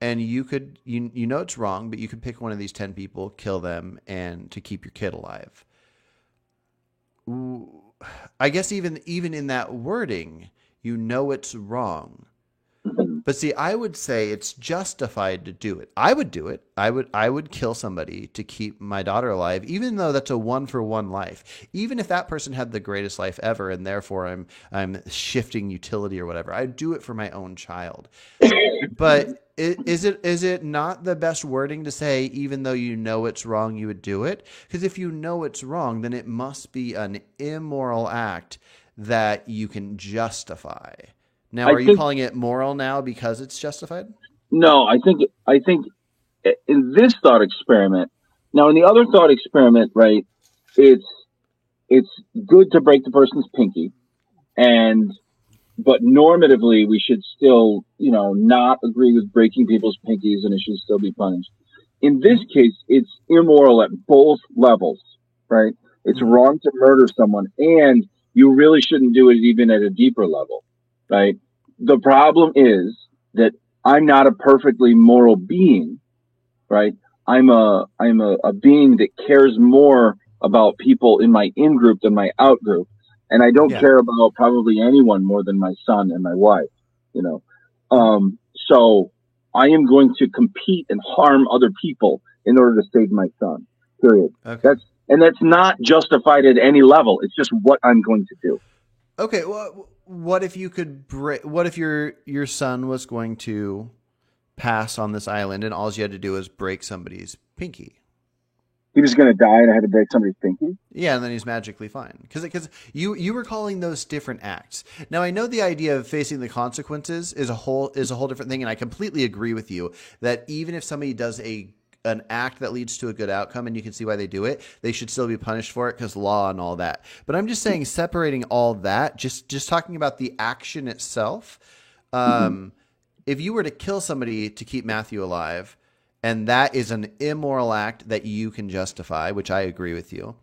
And you could, it's wrong, but you could pick one of these 10 people, kill them, and to keep your kid alive. I guess even in that wording, it's wrong. But see, I would say it's justified to do it. I would do it. I would kill somebody to keep my daughter alive, even though that's a 1-for-1 life. Even if that person had the greatest life ever, and therefore I'm shifting utility or whatever, I'd do it for my own child. But is it not the best wording to say, even though it's wrong, you would do it? Because if it's wrong, then it must be an immoral act that you can justify. Now, I are you think- calling it moral now because it's justified? No, I think in this thought experiment. Now, in the other thought experiment, right? It's good to break the person's pinky, but normatively we should still, not agree with breaking people's pinkies, and it should still be punished. In this case, it's immoral at both levels, right? It's wrong to murder someone, and you really shouldn't do it even at a deeper level, right? The problem is that I'm not a perfectly moral being, right? I'm a being that cares more about people in my in group than my out group, and I don't care about probably anyone more than my son and my wife, So I am going to compete and harm other people in order to save my son. Period. Okay. That's not justified at any level. It's just what I'm going to do. Okay. Well, what if you could what if your son was going to pass on this island and all you had to do was break somebody's pinky? He was going to die and I had to break somebody's pinky? Yeah, and then he's magically fine. Because you were calling those different acts. Now, I know the idea of facing the consequences is a whole different thing, and I completely agree with you that even if somebody does an act that leads to a good outcome and you can see why they do it, they should still be punished for it because law and all that. But I'm just saying, separating all that, just talking about the action itself, if you were to kill somebody to keep Matthew alive, and that is an immoral act that you can justify, which I agree with you.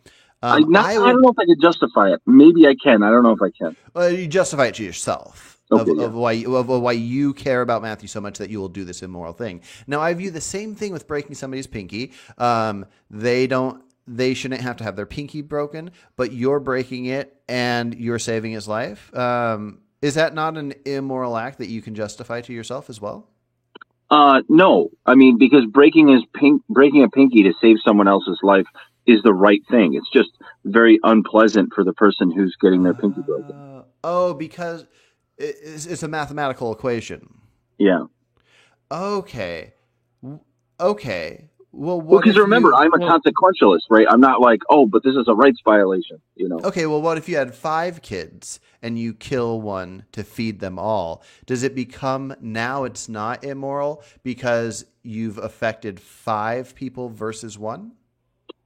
I don't know if I can justify it. Maybe I can. I don't know if I can. You justify it to yourself of why you care about Matthew so much that you will do this immoral thing. Now, I view the same thing with breaking somebody's pinky. They shouldn't have to have their pinky broken, but you're breaking it and you're saving his life. Is that not an immoral act that you can justify to yourself as well? No, I mean, because breaking a pinky to save someone else's life is the right thing. It's just very unpleasant for the person who's getting their pinky broken. Because it's a mathematical equation. Yeah. Okay. Well, because remember, I'm a consequentialist, right? I'm not like, but this is a rights violation, Okay, well, what if you had 5 kids and you kill one to feed them all? Does it become, now it's not immoral because you've affected 5 people versus 1?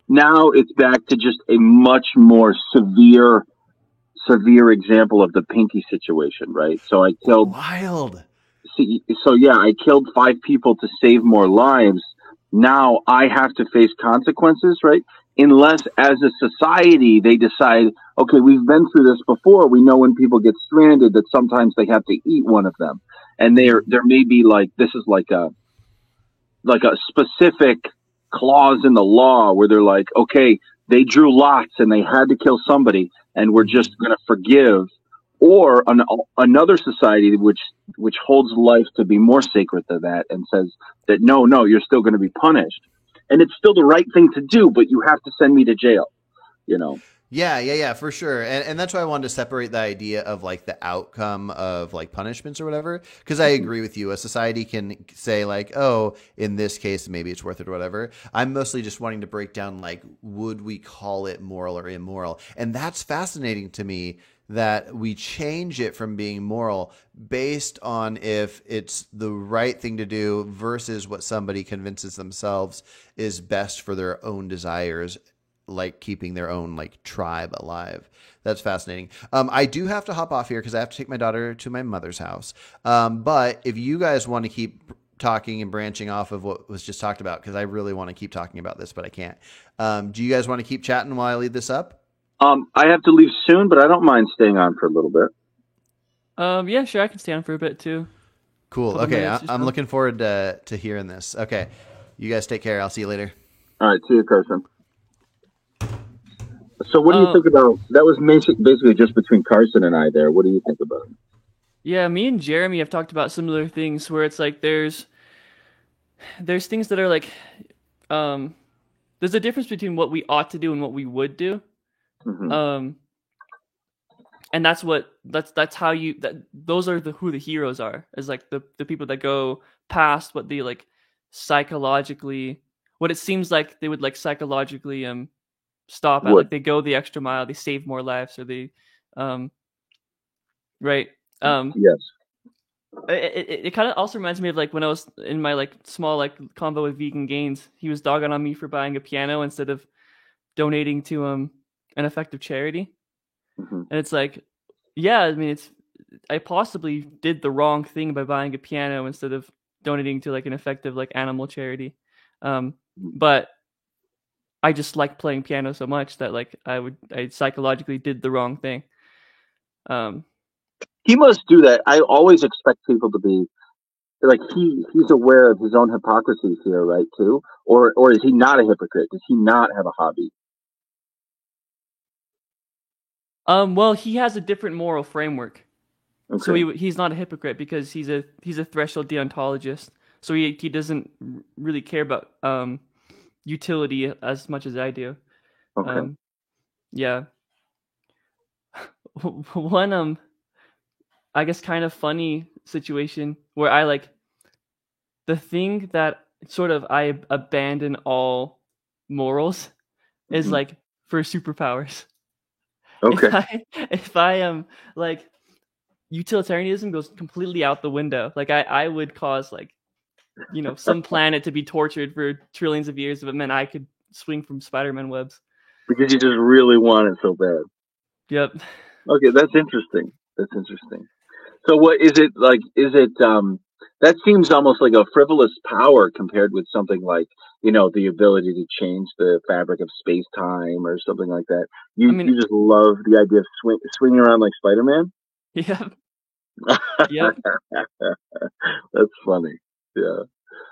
Now it's back to just a much more severe example of the pinky situation, right? So I killed... Wild. I killed 5 people to save more lives. Now I have to face consequences, right? Unless as a society they decide, okay, we've been through this before. We know when people get stranded that sometimes they have to eat one of them. And there may be this is like a specific clause in the law where they're like, okay, they drew lots and they had to kill somebody and we're just going to forgive. Or another society which holds life to be more sacred than that and says that no, you're still going to be punished, and it's still the right thing to do, but you have to send me to jail. Yeah, for sure. And that's why I wanted to separate the idea of the outcome of punishments or whatever, because I agree with you. A society can say in this case maybe it's worth it or whatever. I'm mostly just wanting to break down would we call it moral or immoral, and that's fascinating to me. That we change it from being moral based on if it's the right thing to do versus what somebody convinces themselves is best for their own desires, like keeping their own tribe alive. That's fascinating. I do have to hop off here because I have to take my daughter to my mother's house. But if you guys want to keep talking and branching off of what was just talked about, because I really want to keep talking about this, but I can't. Do you guys want to keep chatting while I lead this up? I have to leave soon, but I don't mind staying on for a little bit. Yeah, sure. I can stay on for a bit too. Cool. Okay. I'm looking forward to hearing this. Okay. You guys take care. I'll see you later. All right. See you, Carson. So what do you think about, that was basically just between Carson and I there. What do you think about it? Yeah, me and Jeremy have talked about similar things where it's there's things that are there's a difference between what we ought to do and what we would do. Mm-hmm. And that's how those are who the heroes are, is the people that go past what they psychologically, what it seems like they would psychologically stop at. They go the extra mile, they save more lives, or they right? Yes. It kind of also reminds me of like when I was in my like small like convo with Vegan Gains. He was dogging on me for buying a piano instead of donating to an effective charity. Mm-hmm. And it's like, yeah, I mean, I possibly did the wrong thing by buying a piano instead of donating to like an effective like animal charity. But I just like playing piano so much that like I psychologically did the wrong thing. He must do that. I always expect people to be like he's aware of his own hypocrisies here, right? Too, or is he not a hypocrite? Does he not have a hobby? Well, he has a different moral framework. Okay. So he's not a hypocrite because he's a threshold deontologist. So he doesn't really care about utility as much as I do. Okay. Yeah. One I guess kind of funny situation where I like the thing that sort of I abandon all morals is like for superpowers. Okay. If I am like utilitarianism goes completely out the window. Like I would cause like, you know, some planet to be tortured for trillions of years if it meant I could swing from Spider-Man webs. Because you just really want it so bad. Yep. Okay, that's interesting. So what is it like? Is it that seems almost like a frivolous power compared with something like, you know, the ability to change the fabric of space time or something like that. You just love the idea of swinging around like Spider-Man? Yep. Yep. That's funny. Yeah.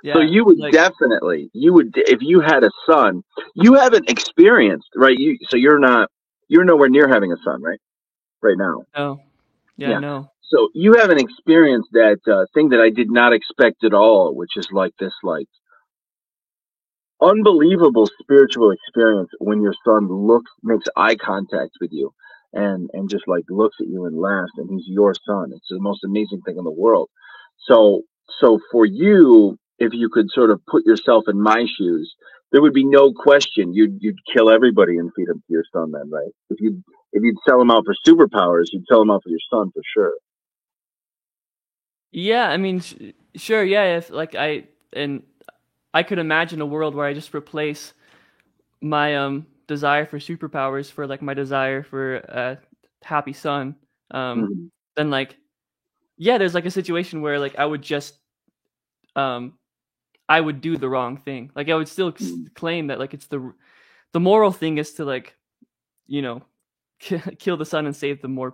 Yeah. So you would definitely, if you had a son, you haven't experienced, right? You're nowhere near having a son, right? Right now. Oh, yeah. No. So you haven't experienced that thing that I did not expect at all, which is like this, like unbelievable spiritual experience when your son makes eye contact with you, and just like looks at you and laughs, and he's your son. It's the most amazing thing in the world. So for you, if you could sort of put yourself in my shoes, there would be no question you'd kill everybody and feed them to your son. Then, right? If you'd sell him out for superpowers, you'd sell him out for your son for sure. Yeah, I mean, sure. Yeah, if like I could imagine a world where I just replace my desire for superpowers for like my desire for a happy son. Then like, yeah, there's like a situation where like I would just I would do the wrong thing. Like I would still claim that like it's the moral thing is to like, you know, kill the son and save more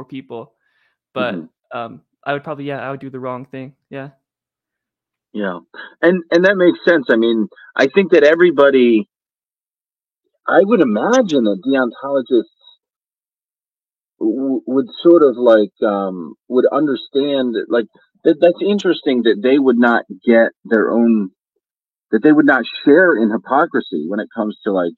people. But I would probably I would do the wrong thing. Yeah. Yeah. And that makes sense. I mean, I think that I would imagine that deontologists would sort of like would understand like that's interesting that they would not get their own, that they would not share in hypocrisy when it comes to like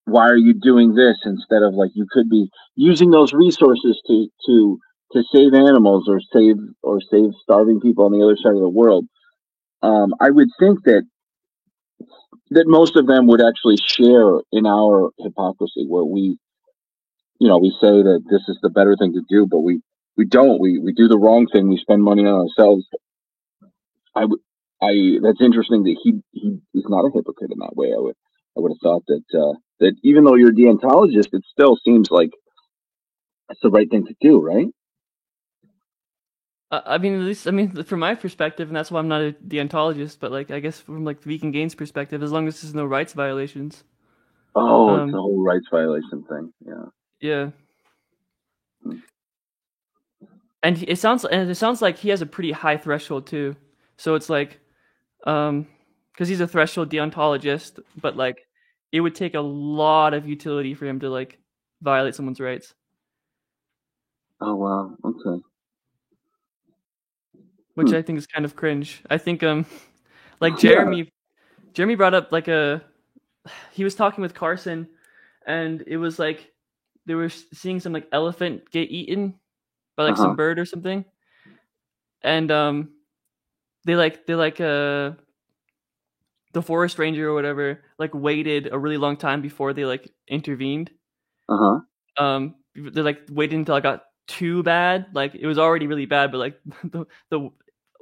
why are you doing this instead of like you could be using those resources to save animals or save starving people on the other side of the world. I would think that most of them would actually share in our hypocrisy, where we say that this is the better thing to do, but we don't. We do the wrong thing. We spend money on ourselves. That's interesting that he is not a hypocrite in that way. I would have thought that even though you're a deontologist, it still seems like it's the right thing to do, right? I mean, at least from my perspective, and that's why I'm not a deontologist. But like, I guess from like the Vegan Gains perspective, as long as there's no rights violations. Oh, it's a whole rights violation thing. Yeah. Yeah. And it sounds like he has a pretty high threshold too. So it's like, because he's a threshold deontologist, but like, it would take a lot of utility for him to like violate someone's rights. Oh wow. Okay. Which I think is kind of cringe. I think like Jeremy brought up like he was talking with Carson, and it was like they were seeing some like elephant get eaten by like some bird or something, and they the forest ranger or whatever like waited a really long time before they like intervened. they're like waiting until I got too bad. Like it was already really bad, but like the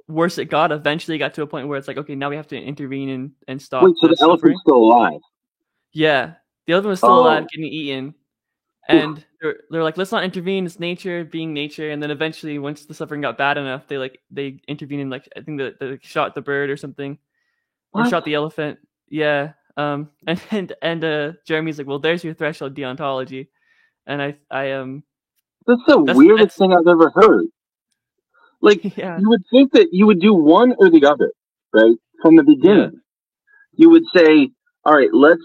worse it got, eventually it got to a point where it's like, okay, now we have to intervene and stop. Wait, so the suffering. elephant's still alive? Yeah, the elephant was still alive, getting eaten, and they're like, let's not intervene. It's nature being nature. And then eventually, once the suffering got bad enough, they intervened and like I think they shot the bird or something, or shot the elephant. Yeah. And Jeremy's like, well, there's your threshold deontology, and I That's the weirdest thing I've ever heard. Like, yeah. You would think that you would do one or the other, right? From the beginning. Yeah. You would say, all right, let's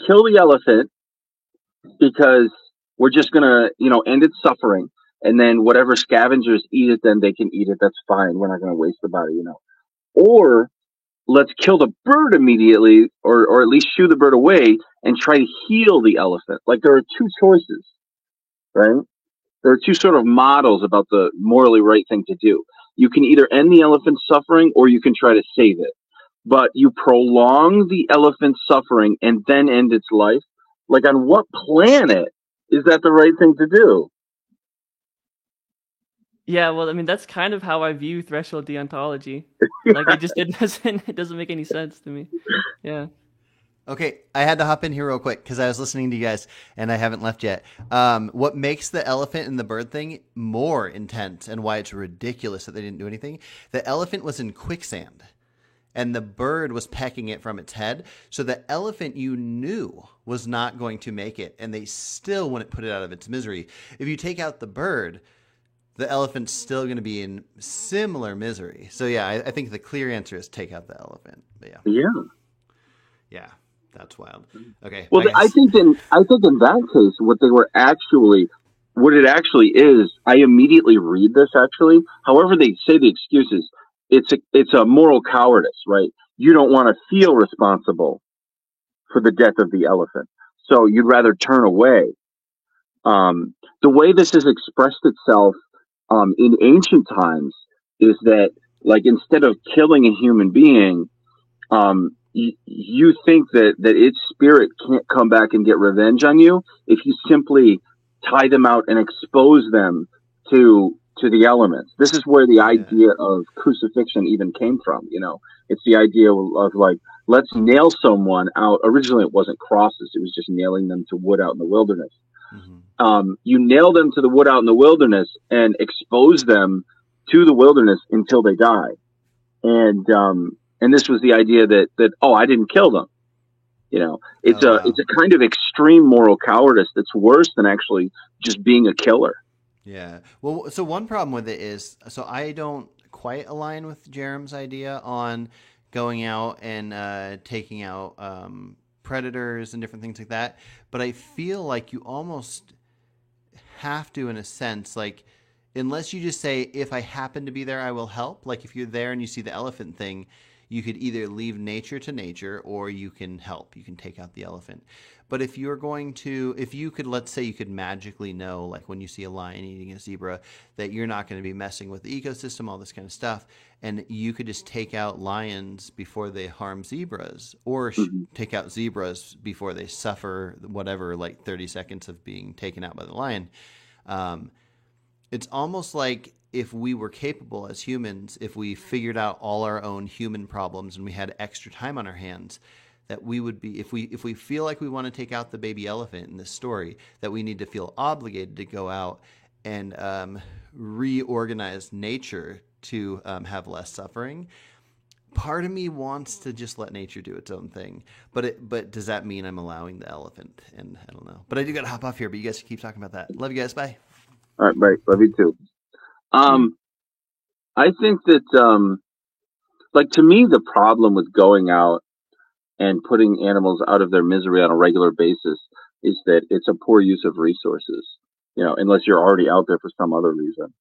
kill the elephant because we're just going to, end its suffering. And then whatever scavengers eat it, then they can eat it. That's fine. We're not going to waste the body, Or let's kill the bird immediately or at least shoo the bird away and try to heal the elephant. Like, there are two choices, right? There are two sort of models about the morally right thing to do. You can either end the elephant's suffering or you can try to save it. But you prolong the elephant's suffering and then end its life. Like, on what planet is that the right thing to do? Yeah, well, I mean, that's kind of how I view threshold deontology. Like, it doesn't make any sense to me. Yeah. Okay, I had to hop in here real quick because I was listening to you guys and I haven't left yet. What makes the elephant and the bird thing more intense and why it's ridiculous that they didn't do anything, the elephant was in quicksand and the bird was pecking it from its head. So the elephant you knew was not going to make it, and they still wouldn't put it out of its misery. If you take out the bird, the elephant's still going to be in similar misery. So yeah, I think the clear answer is take out the elephant. But yeah. That's wild. Okay. Well, I think in that case, what it actually is, I immediately read this actually. However they say the excuses, it's a moral cowardice, right? You don't want to feel responsible for the death of the elephant, so you'd rather turn away. The way this has expressed itself in ancient times is that, like, instead of killing a human being, you think that its spirit can't come back and get revenge on you if you simply tie them out and expose them to the elements. This is where the idea of crucifixion even came from. It's the idea of like, let's nail someone out. Originally, it wasn't crosses; it was just nailing them to wood out in the wilderness. Mm-hmm. You nail them to the wood out in the wilderness and expose them to the wilderness until they die. And this was the idea that I didn't kill them. It's a kind of extreme moral cowardice that's worse than actually just being a killer. Yeah. Well, so one problem with it is, so I don't quite align with Jerem's idea on going out and taking out predators and different things like that. But I feel like you almost have to, in a sense, like, unless you just say, if I happen to be there, I will help. Like, if you're there and you see the elephant thing, you could either leave nature to nature or you can help. You can take out the elephant. But if you could, let's say you could magically know, like when you see a lion eating a zebra, that you're not going to be messing with the ecosystem, all this kind of stuff, and you could just take out lions before they harm zebras, or take out zebras before they suffer whatever, like 30 seconds of being taken out by the lion. It's almost like if we were capable as humans, if we figured out all our own human problems and we had extra time on our hands, that we would be, if we feel like we want to take out the baby elephant in this story, that we need to feel obligated to go out and reorganize nature to have less suffering. Part of me wants to just let nature do its own thing, but does that mean I'm allowing the elephant? And I don't know. But I do got to hop off here. But you guys keep talking about that. Love you guys. Bye. All right, bye. Love you too. I think that, like, to me, the problem with going out and putting animals out of their misery on a regular basis is that it's a poor use of resources, unless you're already out there for some other reason.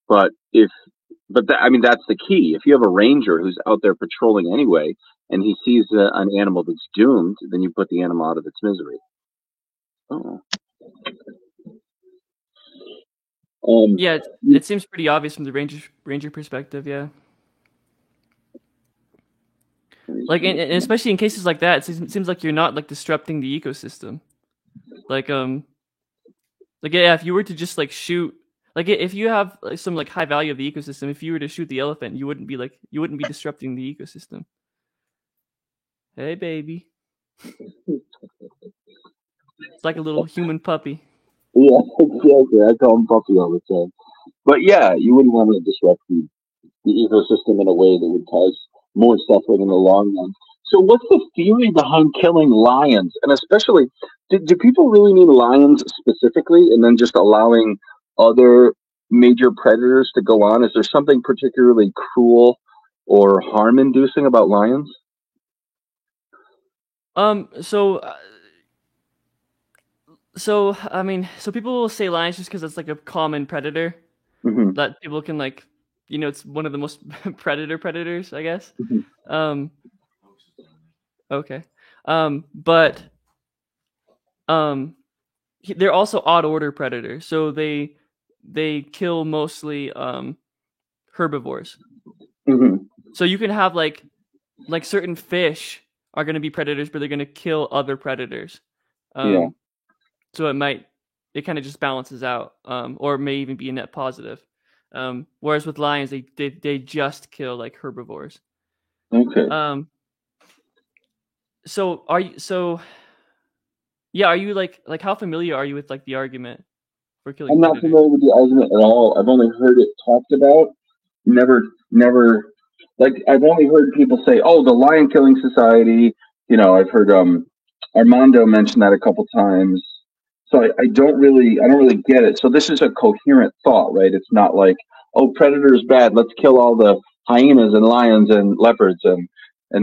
But that's the key. If you have a ranger who's out there patrolling anyway, and he sees an animal that's doomed, then you put the animal out of its misery. Oh. Yeah, it seems pretty obvious from the ranger perspective. Yeah, like, and especially in cases like that, it seems like you're not like disrupting the ecosystem. Like Like, yeah, if you were to just like shoot, like if you have like, some like high value of the ecosystem, if you were to shoot the elephant, you wouldn't be disrupting the ecosystem. Hey, baby. It's like a little human puppy. Yeah, exactly. I call him Puppy all the time. But yeah, you wouldn't want to disrupt the ecosystem in a way that would cause more suffering in the long run. So, what's the theory behind killing lions? And especially, do people really mean lions specifically, and then just allowing other major predators to go on? Is there something particularly cruel or harm-inducing about lions? So I mean, so people will say lions just because it's like a common predator Hmm. that people can like, it's one of the most predators, I guess. Hmm. Um, okay. But they're also odd order predators, so they kill mostly herbivores. Hmm. So you can have like certain fish are going to be predators, but they're going to kill other predators. Yeah. So it kind of just balances out, or may even be a net positive. Whereas with lions, they just kill like herbivores. Okay. So are you like how familiar are you with like the argument for killing I'm not predators? familiar with the argument at all. I've only heard it talked about. Never. Like I've only heard people say, "Oh, the lion killing society." I've heard Armando mention that a couple times. So I don't really get it. So this is a coherent thought, right? It's not like, "Oh, predator is bad. Let's kill all the hyenas and lions and leopards," and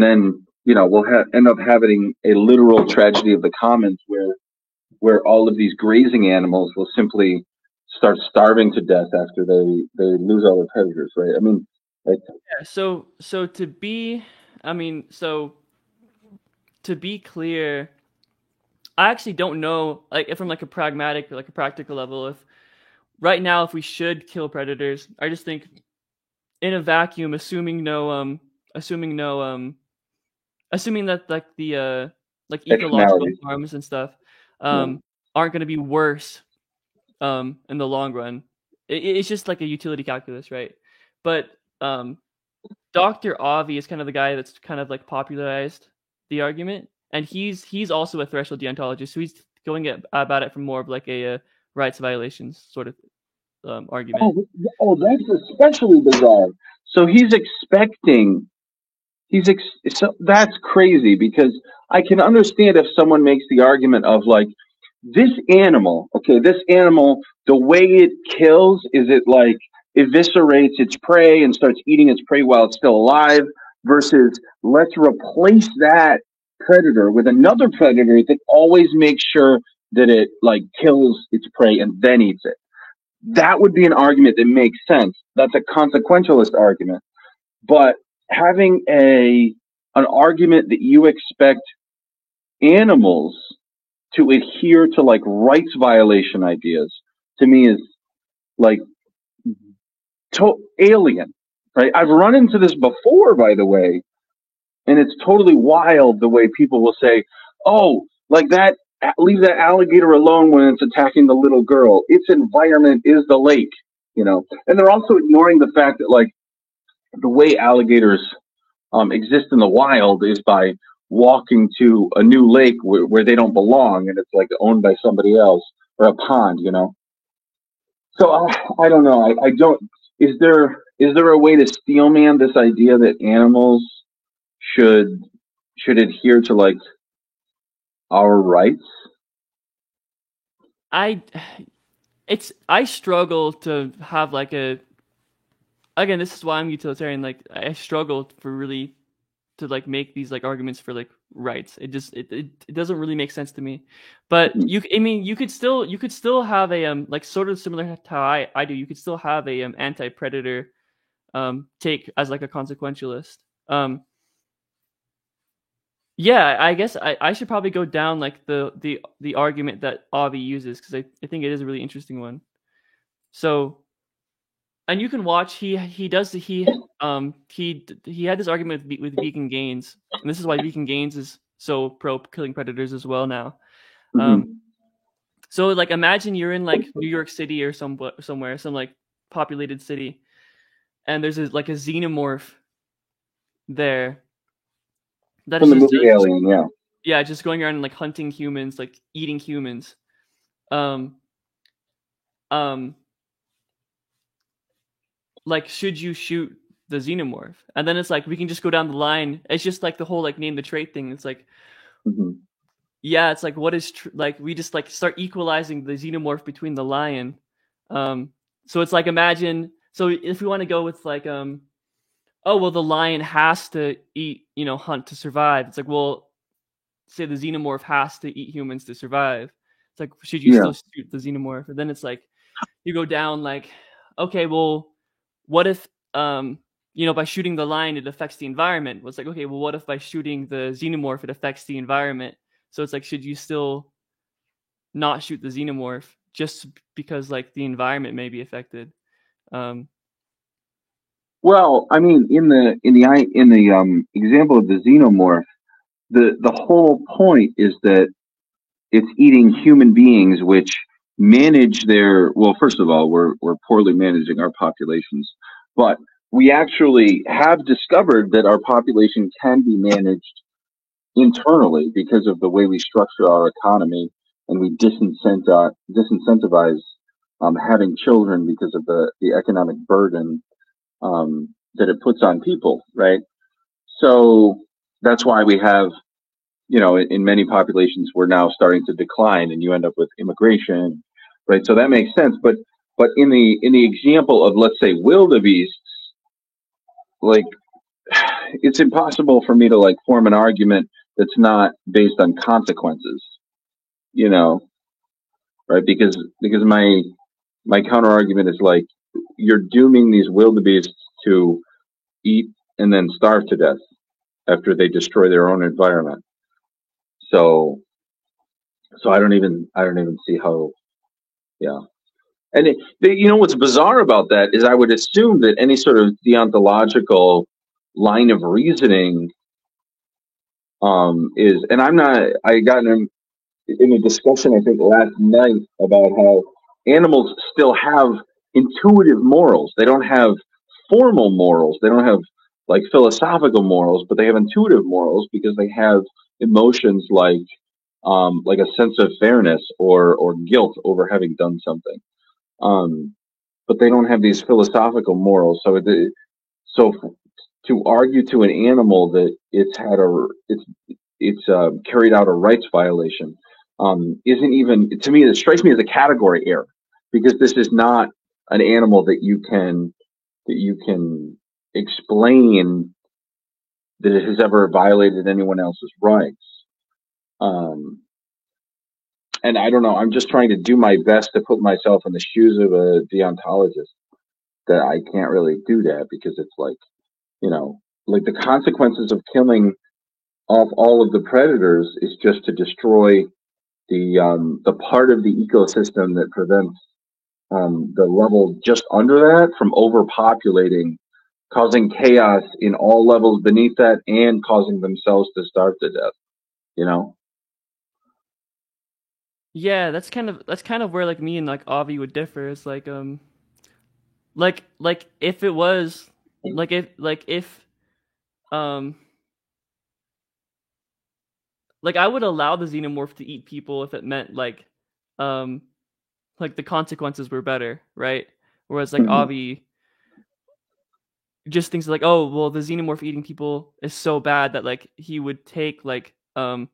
then we'll end up having a literal tragedy of the commons where all of these grazing animals will simply start starving to death after they lose all their predators, right? I mean, like, Yeah. So to be clear, I actually don't know, like from like a pragmatic or like a practical level, if right now if we should kill predators. I just think in a vacuum, assuming no assuming that like the like ecological externalities. harms and stuff Yeah. aren't going to be worse in the long run. It's just like a utility calculus, right? But Dr. Avi is kind of the guy that's kind of like popularized the argument, and he's also a threshold deontologist, so he's going about it from more of like a rights violations sort of argument. That's especially bizarre. So so that's crazy because I can understand if someone makes the argument of like this animal, the way it kills is it like eviscerates its prey and starts eating its prey while it's still alive versus let's replace that predator with another predator that always makes sure that it like kills its prey and then eats it. That would be an argument that makes sense. That's a consequentialist argument. But having an argument that you expect animals to adhere to like rights violation ideas to me is like alien, right? I've run into this before, by the way, and it's totally wild the way people will say, "Oh, like that, leave that alligator alone when it's attacking the little girl. Its environment is the lake," and they're also ignoring the fact that like the way alligators exist in the wild is by walking to a new lake where they don't belong and it's like owned by somebody else or a pond. So I don't know. I don't. Is there a way to steelman this idea that animals should adhere to like our rights? I struggle to have like again, this is why I'm utilitarian. Like I struggle for really to like make these like arguments for like rights. It doesn't really make sense to me. But you could still have a like sort of similar to how I do. You could still have a anti-predator take as like a consequentialist. Yeah, I guess I should probably go down like the argument that Avi uses because I think it is a really interesting one. So, and you can watch he had this argument with Vegan Gains, and this is why Vegan Gains is so pro killing predators as well now. Mm-hmm. So like imagine you're in like New York City or somewhere, some like populated city, and there's like a xenomorph there that From is the just movie Alien, yeah. yeah, just going around and like hunting humans, like eating humans. Um, like should you shoot the xenomorph? And then it's like we can just go down the line. It's just like the whole like name the trait thing. It's like yeah, it's like what is like we just like start equalizing the xenomorph between the lion. So it's like imagine so if we want to go with like oh well the lion has to eat, you know, hunt to survive. It's like well say the xenomorph has to eat humans to survive. It's like should you still shoot the xenomorph? And then it's like you go down like okay, well what if you know by shooting the lion it affects the environment? Well, it's like okay, well what if by shooting the xenomorph it affects the environment? So it's like should you still not shoot the xenomorph just because like the environment may be affected? Well, I mean, in the example of the xenomorph, the whole point is that it's eating human beings, which manage their. Well, first of all, we're poorly managing our populations, but we actually have discovered that our population can be managed internally because of the way we structure our economy, and we disincentivize having children because of the economic burden that it puts on people, right? So that's why we have, you know, in many populations, we're now starting to decline, and you end up with immigration, right? So that makes sense. But in the example of, let's say, wildebeests, like it's impossible for me to like form an argument that's not based on consequences, you know, right? Because my counter argument is like you're dooming these wildebeests to eat and then starve to death after they destroy their own environment. So I don't even see how, yeah. And you know what's bizarre about that is I would assume that any sort of deontological line of reasoning is, and I got in a discussion I think last night about how animals still have intuitive morals. They don't have formal morals. They don't have like philosophical morals, but they have intuitive morals because they have emotions like a sense of fairness or guilt over having done something. But they don't have these philosophical morals. So to argue to an animal that it's carried out a rights violation isn't even, to me, it strikes me as a category error, because this is not an animal that you can explain that it has ever violated anyone else's rights. And I don't know, I'm just trying to do my best to put myself in the shoes of a deontologist, that I can't really do that, because it's like, you know, like the consequences of killing off all of the predators is just to destroy the part of the ecosystem that prevents the level just under that from overpopulating, causing chaos in all levels beneath that, and causing themselves to starve to death, you know? Yeah, that's kind of where like me and like Avi would differ. It's like like if it was if like I would allow the xenomorph to eat people if it meant like the consequences were better, right? Whereas like Avi just thinks like, oh well, the xenomorph eating people is so bad that like he would take like a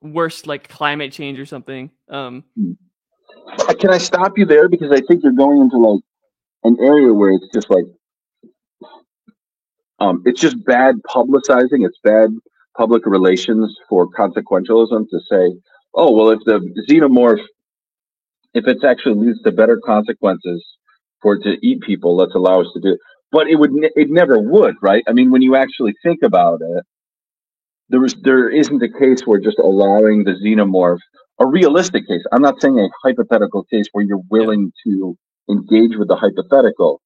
worse like climate change or something. Can I stop you there, because I think you're going into like an area where it's just like it's just bad publicizing. It's bad public relations for consequentialism to say, oh well, if the xenomorph, if it actually leads to better consequences for it to eat people, let's allow us to do it. But it never would, right? I mean, when you actually think about it, there isn't a case where just allowing the xenomorph, a realistic case. I'm not saying a hypothetical case where you're willing to engage with the hypothetical,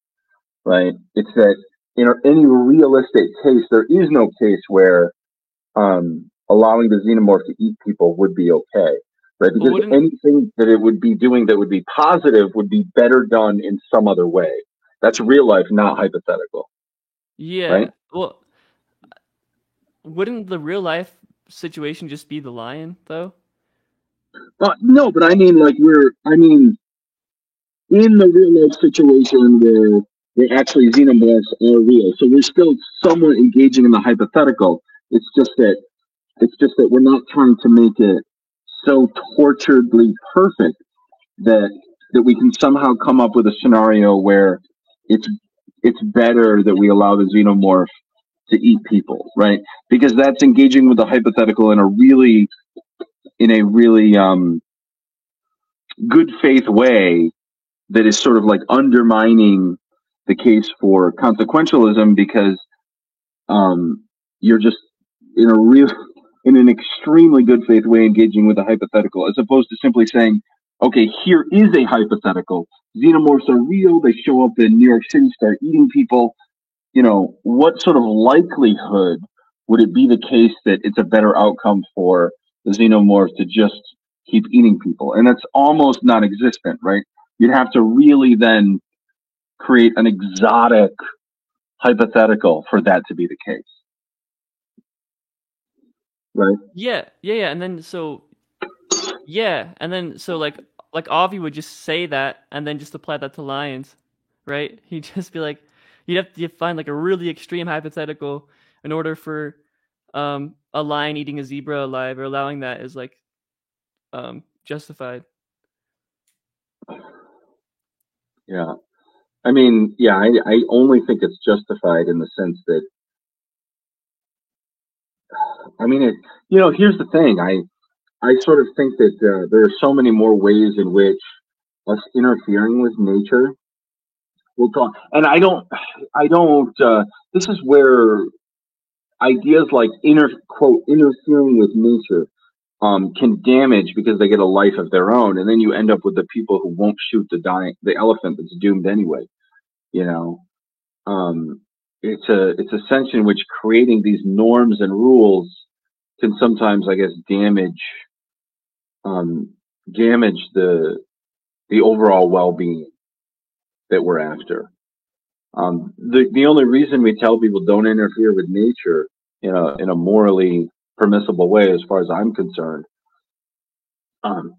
right? It's that in any realistic case, there is no case where allowing the xenomorph to eat people would be okay, right? But Because anything that it would be doing that would be positive would be better done in some other way. That's real life, not hypothetical. yeah, right? well, wouldn't the real life situation just be the lion though? No, but I mean, in the real life situation where actually xenomorphs are real, so we're still somewhat engaging in the hypothetical. It's just that we're not trying to make it so torturedly perfect that we can somehow come up with a scenario where it's better that we allow the xenomorph to eat people, right? Because that's engaging with the hypothetical in a really good faith way that is sort of like undermining the case for consequentialism, because you're just in an extremely good faith way engaging with a hypothetical, as opposed to simply saying, okay, here is a hypothetical. Xenomorphs are real. They show up in New York City, start eating people. What sort of likelihood would it be the case that it's a better outcome for the xenomorph to just keep eating people? And that's almost non-existent, right? You'd have to really then create an exotic hypothetical for that to be the case. Right? Yeah, and then so like Avi would just say that and then just apply that to lions, right? He'd just be like, you'd have to find like a really extreme hypothetical in order for a lion eating a zebra alive, or allowing that is like justified. Yeah. I mean, yeah, I only think it's justified in the sense that, I mean, here's the thing. I sort of think that there are so many more ways in which us interfering with nature will talk. And I don't, this is where ideas like interfering with nature can damage, because they get a life of their own. And then you end up with the people who won't shoot the elephant that's doomed anyway. It's a sense in which creating these norms and rules can sometimes, I guess, damage the overall well-being that we're after. The only reason we tell people don't interfere with nature in a morally permissible way, as far as I'm concerned,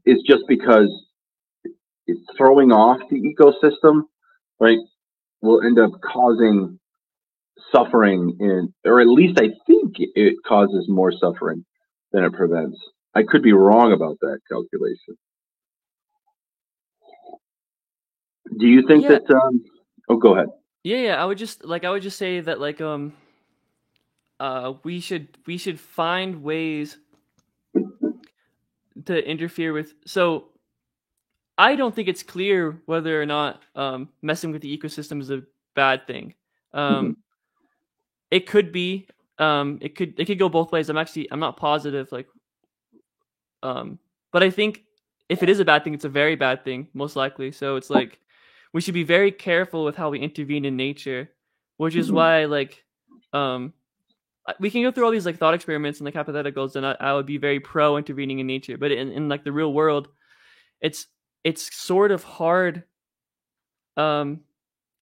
is just because it's throwing off the ecosystem, right? Will end up causing suffering, or at least I think it causes more suffering than it prevents. I could be wrong about that calculation. Do you think that? Oh, go ahead. Yeah. I would just say that we should find ways to interfere with. So I don't think it's clear whether or not messing with the ecosystem is a bad thing. It could be. It could go both ways. I'm not positive. But I think if it is a bad thing, it's a very bad thing, most likely. So it's like we should be very careful with how we intervene in nature, which is why we can go through all these like thought experiments and like hypotheticals, and I would be very pro intervening in nature. But in like the real world, it's sort of hard to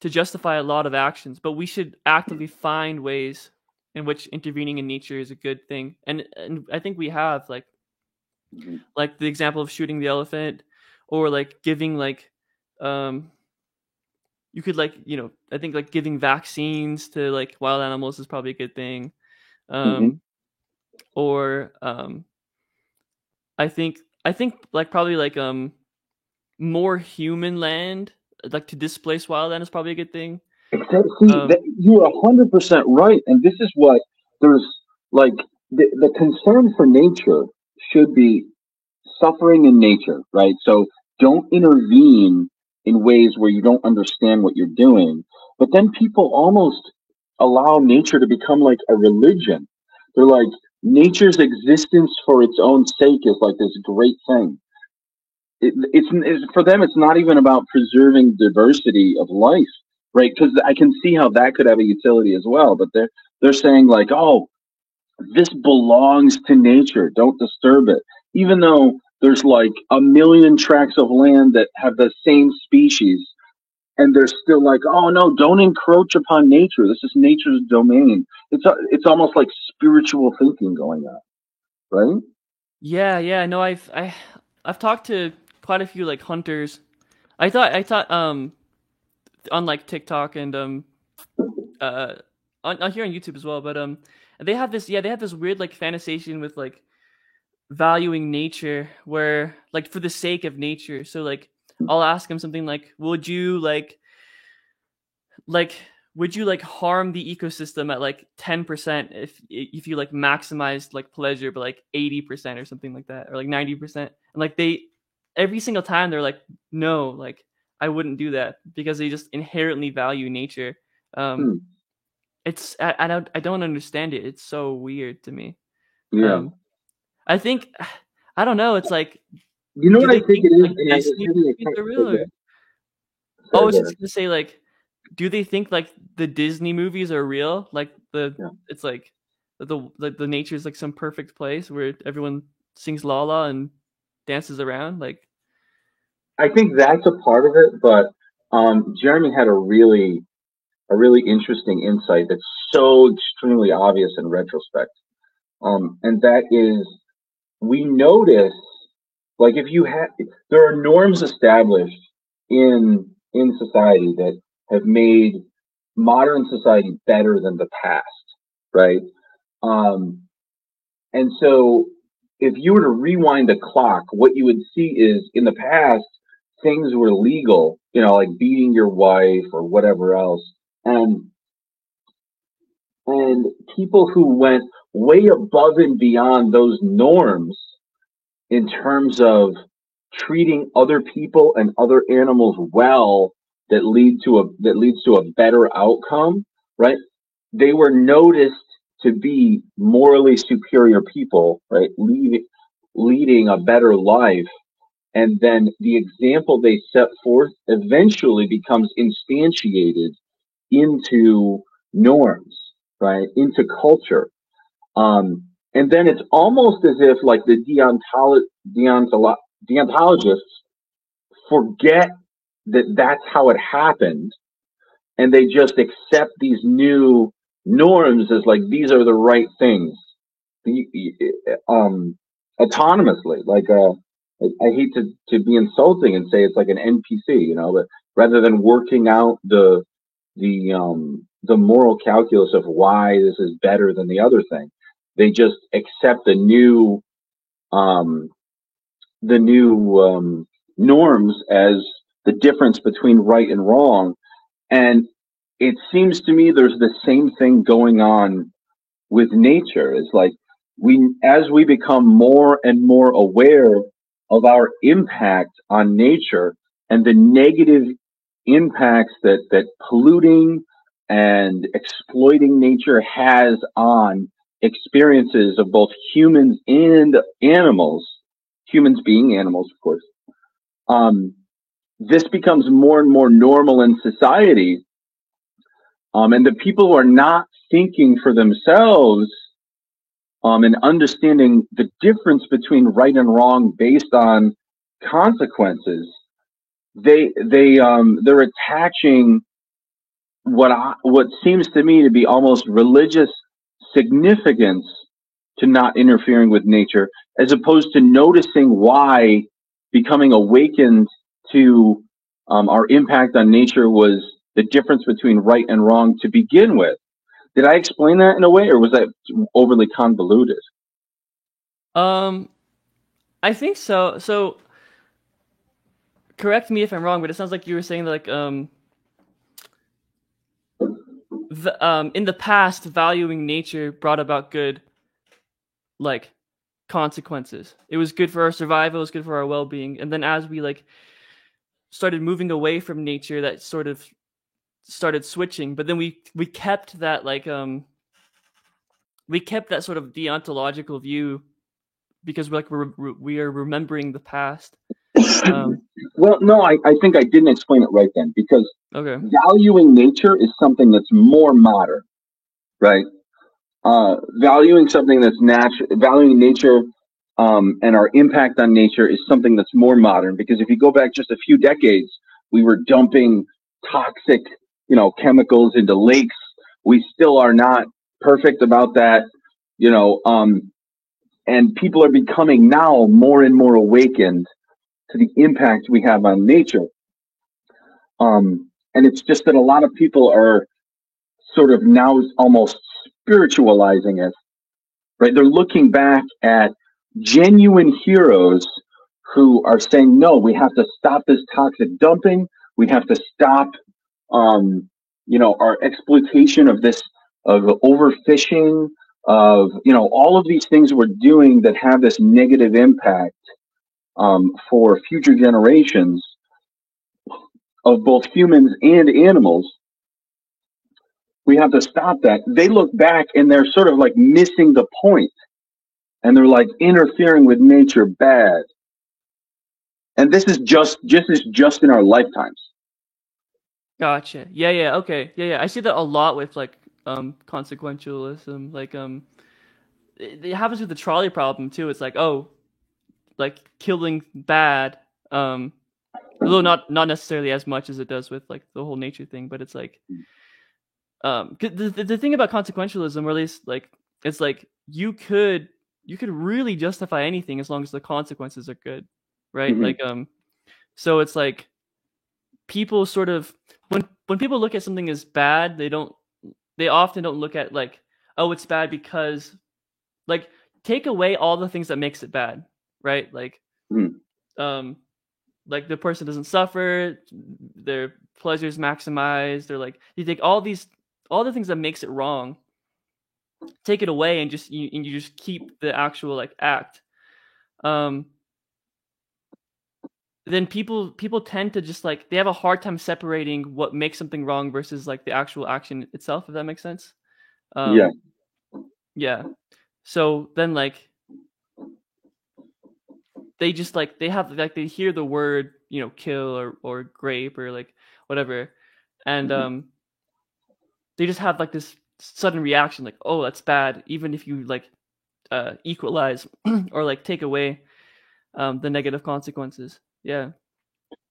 justify a lot of actions, but we should actively find ways in which intervening in nature is a good thing. And I think we have like the example of shooting the elephant, or like giving you could I think like giving vaccines to like wild animals is probably a good thing. Or I think like probably like more human land, like to displace wild land, is probably a good thing. You're 100% right, and this is what there's like the concern for nature should be suffering in nature, right? So don't intervene in ways where you don't understand what you're doing. But then people almost allow nature to become like a religion. They're like, nature's existence for its own sake is like this great thing. It's for them, it's not even about preserving diversity of life, right? Because I can see how that could have a utility as well. But they're saying like, oh, this belongs to nature. Don't disturb it. Even though there's like a million tracts of land that have the same species, and they're still like, oh no, don't encroach upon nature. This is nature's domain. It's almost like spiritual thinking going on, right? Yeah. No, I've talked to quite a few like hunters. I thought on like TikTok and uh on here on YouTube as well, but they have this they have this weird like fantasization with like valuing nature where like for the sake of nature. So like I'll ask them something like, like would you like harm the ecosystem at like 10% if you like maximized like pleasure but like 80% or something like that, or like 90%? And like they every single time they're like, no, like I wouldn't do that because they just inherently value nature. um Hmm. I don't understand it. It's so weird to me. Yeah. um I think I don't know, it's like, You know do what I they think think it is? like And it's Disney maybe movies are say real, or that. I Sorry, was go just ahead. gonna say, like, do they think like the Disney movies are real? Like Yeah. it's like the nature is like some perfect place where everyone sings la la and dances around. Like, I think that's a part of it, but Jeremy had a really interesting insight that's so extremely obvious in retrospect. And that is, we notice, like, if you have, there are norms established in society that have made modern society better than the past, right? Um, and so, if you were to rewind the clock, what you would see is in the past, things were legal, like beating your wife or whatever else. And and people who went way above and beyond those norms in terms of treating other people and other animals well, that leads to a better outcome, right? They were noticed to be morally superior people, right? Leading a better life. And then the example they set forth eventually becomes instantiated into norms, right? Into culture. Um, and then it's almost as if like the deontologists forget that that's how it happened, and they just accept these new norms as like these are the right things, um, autonomously. Like I hate to be insulting and say it's like an NPC, but rather than working out the moral calculus of why this is better than the other thing, they just accept um, the new norms as the difference between right and wrong. And it seems to me there's the same thing going on with nature. It's like as we become more and more aware of our impact on nature and the negative impacts that polluting and exploiting nature has on experiences of both humans and animals, humans being animals, of course. Um, this becomes more and more normal in society. And the people who are not thinking for themselves and understanding the difference between right and wrong based on consequences, they're attaching what seems to me to be almost religious significance to not interfering with nature, as opposed to noticing why becoming awakened to our impact on nature was the difference between right and wrong to begin with. Did I explain that in a way, or was that overly convoluted? um, I think so. So correct me if I'm wrong, but it sounds like you were saying like in the past, valuing nature brought about good like consequences. It was good for our survival. It was good for our well-being. And then as we like started moving away from nature, that sort of started switching. But then we kept that like we kept that sort of deontological view because we are remembering the past. Well, no, I think I didn't explain it right then, because Okay. valuing nature is something that's more modern, right? valuing something that's valuing nature, and our impact on nature is something that's more modern. Because if you go back just a few decades, we were dumping toxic, chemicals into lakes. We still are not perfect about that, and people are becoming now more and more awakened to the impact we have on nature. And it's just that a lot of people are sort of now almost spiritualizing it, right? They're looking back at genuine heroes who are saying, no, we have to stop this toxic dumping. We have to stop, our exploitation of overfishing, of, all of these things we're doing that have this negative impact, for future generations of both humans and animals. We have to stop that. They look back and they're sort of like missing the point, and they're like interfering with nature bad. And this is just in our lifetimes. Gotcha. Yeah. Okay. Yeah. I see that a lot with like consequentialism. Like it happens with the trolley problem too. It's like, oh, like killing bad. Although not necessarily as much as it does with like the whole nature thing, but it's like the thing about consequentialism, or at least like it's like you could really justify anything as long as the consequences are good, right? Mhm. Like so it's like people sort of when people look at something as bad, they often don't look at like, oh, it's bad because like take away all the things that makes it bad, right? Like Mhm. like the person doesn't suffer, their pleasures maximized, they're like you take all the things that makes it wrong, take it away, and you just keep the actual like act. Then people tend to just like they have a hard time separating what makes something wrong versus like the actual action itself, if that makes sense. Yeah. Yeah. So then like they just like they have like they hear the word, kill or grape or like whatever, and they just have like this sudden reaction like, oh, that's bad, even if you like equalize or like take away the negative consequences. Yeah.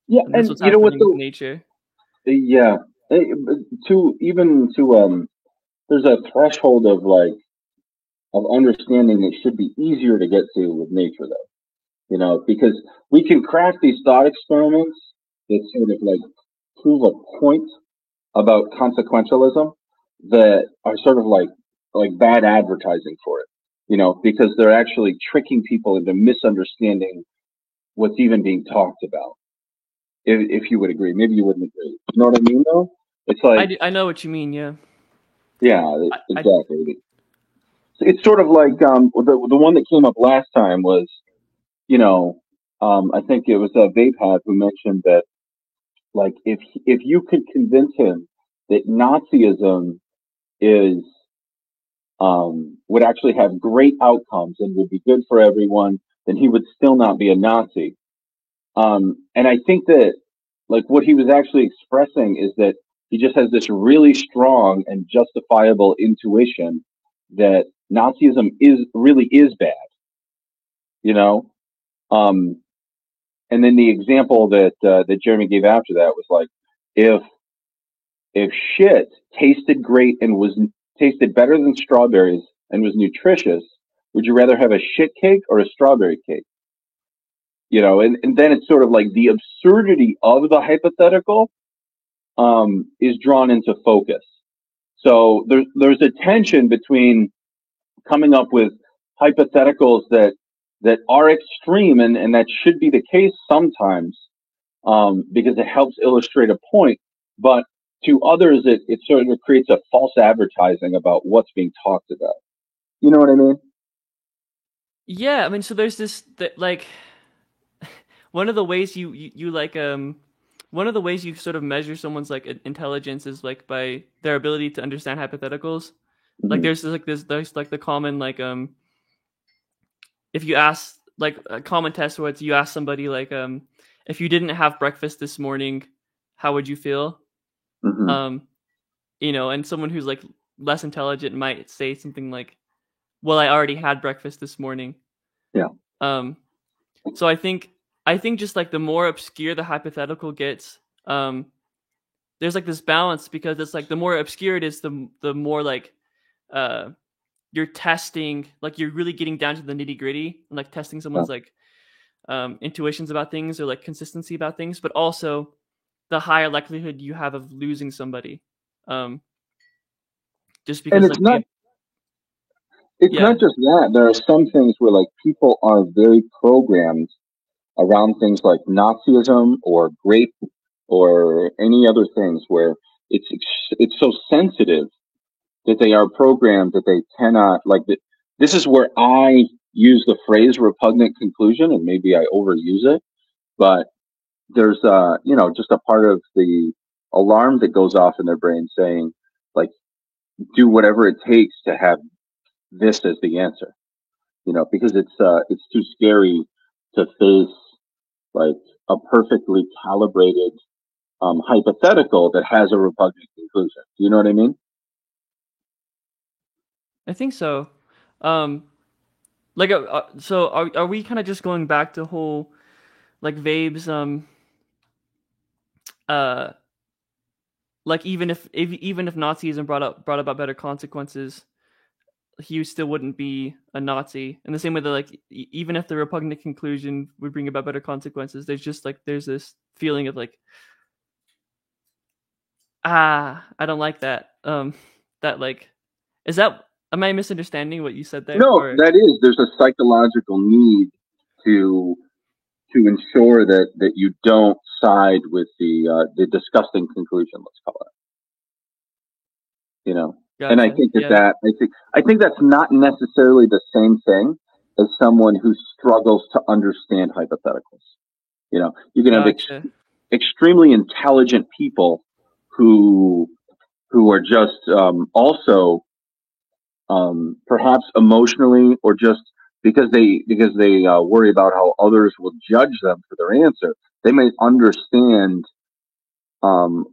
Yeah. And that's And what's you know what happening with though? nature. Yeah. There's a threshold of understanding that should be easier to get to with nature though, because we can craft these thought experiments that sort of like prove a point about consequentialism that are sort of like bad advertising for it, because they're actually tricking people into misunderstanding what's even being talked about. If you would agree, maybe you wouldn't agree. You know what I mean, though? It's like, I know what you mean. Yeah. yeah, I exactly. It's sort of like the one that came up last time was, I think it was Vapad who mentioned that, like, if you could convince him that Nazism is would actually have great outcomes and would be good for everyone, then he would still not be a Nazi. And I think that like what he was actually expressing is that he just has this really strong and justifiable intuition that Nazism really is bad, you know. Um, and then the example that Jeremy gave after that was like, if shit tasted great and tasted better than strawberries and was nutritious, would you rather have a shit cake or a strawberry cake? And then it's sort of like the absurdity of the hypothetical is drawn into focus. So there's a tension between coming up with hypotheticals that are extreme, and that should be the case sometimes, because it helps illustrate a point, but to others it sort of creates a false advertising about what's being talked about. You know what I mean? Yeah, I mean, so there's this like one of the ways you like one of the ways you sort of measure someone's like intelligence is like by their ability to understand hypotheticals. Like Mm-hmm. there's like the common like if you ask like a common test where it's you ask somebody like if you didn't have breakfast this morning, how would you feel? Mm-hmm. Um and someone who's like less intelligent might say something like, "Well, I already had breakfast this morning." Yeah. So I think just like the more obscure the hypothetical gets, there's like this balance, because it's like the more obscure it is, the more like you're testing, like you're really getting down to the nitty gritty and like testing someone's like intuitions about things or like consistency about things, but also the higher likelihood you have of losing somebody. Just And because like it's not just that. There are some things where like people are very programmed around things like Nazism or grape or any other things where it's so sensitive that they are programmed that they cannot like. This is where I use the phrase repugnant conclusion, and maybe I overuse it, but there's just a part of the alarm that goes off in their brain saying like, do whatever it takes to have this as the answer, because it's too scary to face like a perfectly calibrated hypothetical that has a repugnant conclusion. Do you know what I mean? I think so. So are we kind of just going back to whole like Vabe's like even if Nazism brought about better consequences, he still wouldn't be a Nazi. In the same way that like even if the repugnant conclusion would bring about better consequences, there's this feeling of like, I don't like that. That like, am I misunderstanding what you said there? No, there's a psychological need to ensure that you don't side with the disgusting conclusion, let's call it. Gotcha. And I think I think that's not necessarily the same thing as someone who struggles to understand hypotheticals. You can have extremely intelligent people who are just also perhaps emotionally, or just because they worry about how others will judge them for their answer, they may understand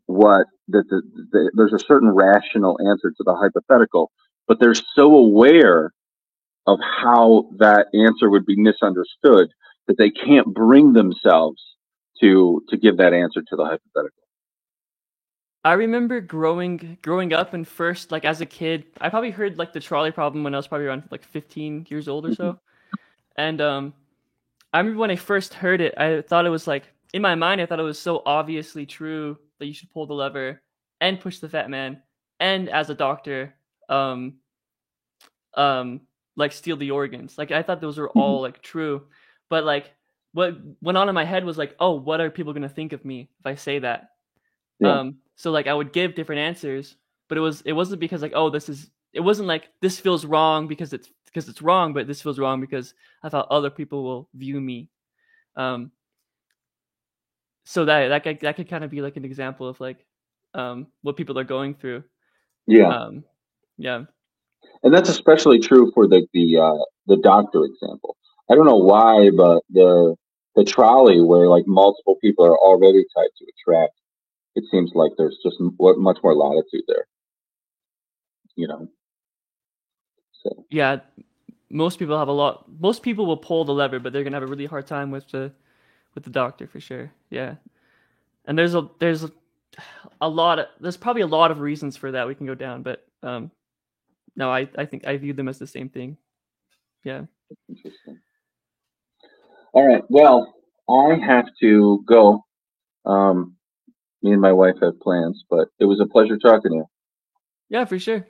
what there's a certain rational answer to the hypothetical, but they're so aware of how that answer would be misunderstood that they can't bring themselves to give that answer to the hypothetical. I remember growing up, and first, like as a kid, I probably heard like the trolley problem when I was probably around like 15 years old or so. And I remember when I first heard it, I thought it was like, in my mind, I thought it was so obviously true that you should pull the lever and push the fat man, and as a doctor, like steal the organs. Like I thought those were all like true, but like what went on in my head was like, oh, what are people gonna think of me if I say that? Yeah. So like I would give different answers, but it wasn't because like, oh, it wasn't like this feels wrong because it's wrong, but this feels wrong because I thought other people will view me. So that could kind of be like an example of like what people are going through. Yeah. Yeah. And that's especially true for the doctor example. I don't know why, but the trolley where like multiple people are already tied to a track, it seems like there's just much more latitude there. So. Yeah, most people will pull the lever, but they're gonna have a really hard time with the doctor for sure. Yeah, and there's probably a lot of reasons for that we can go down, but no, I think I view them as the same thing. Yeah. Interesting. All right. Well, I have to go. Me and my wife have plans, but it was a pleasure talking to you. Yeah, for sure.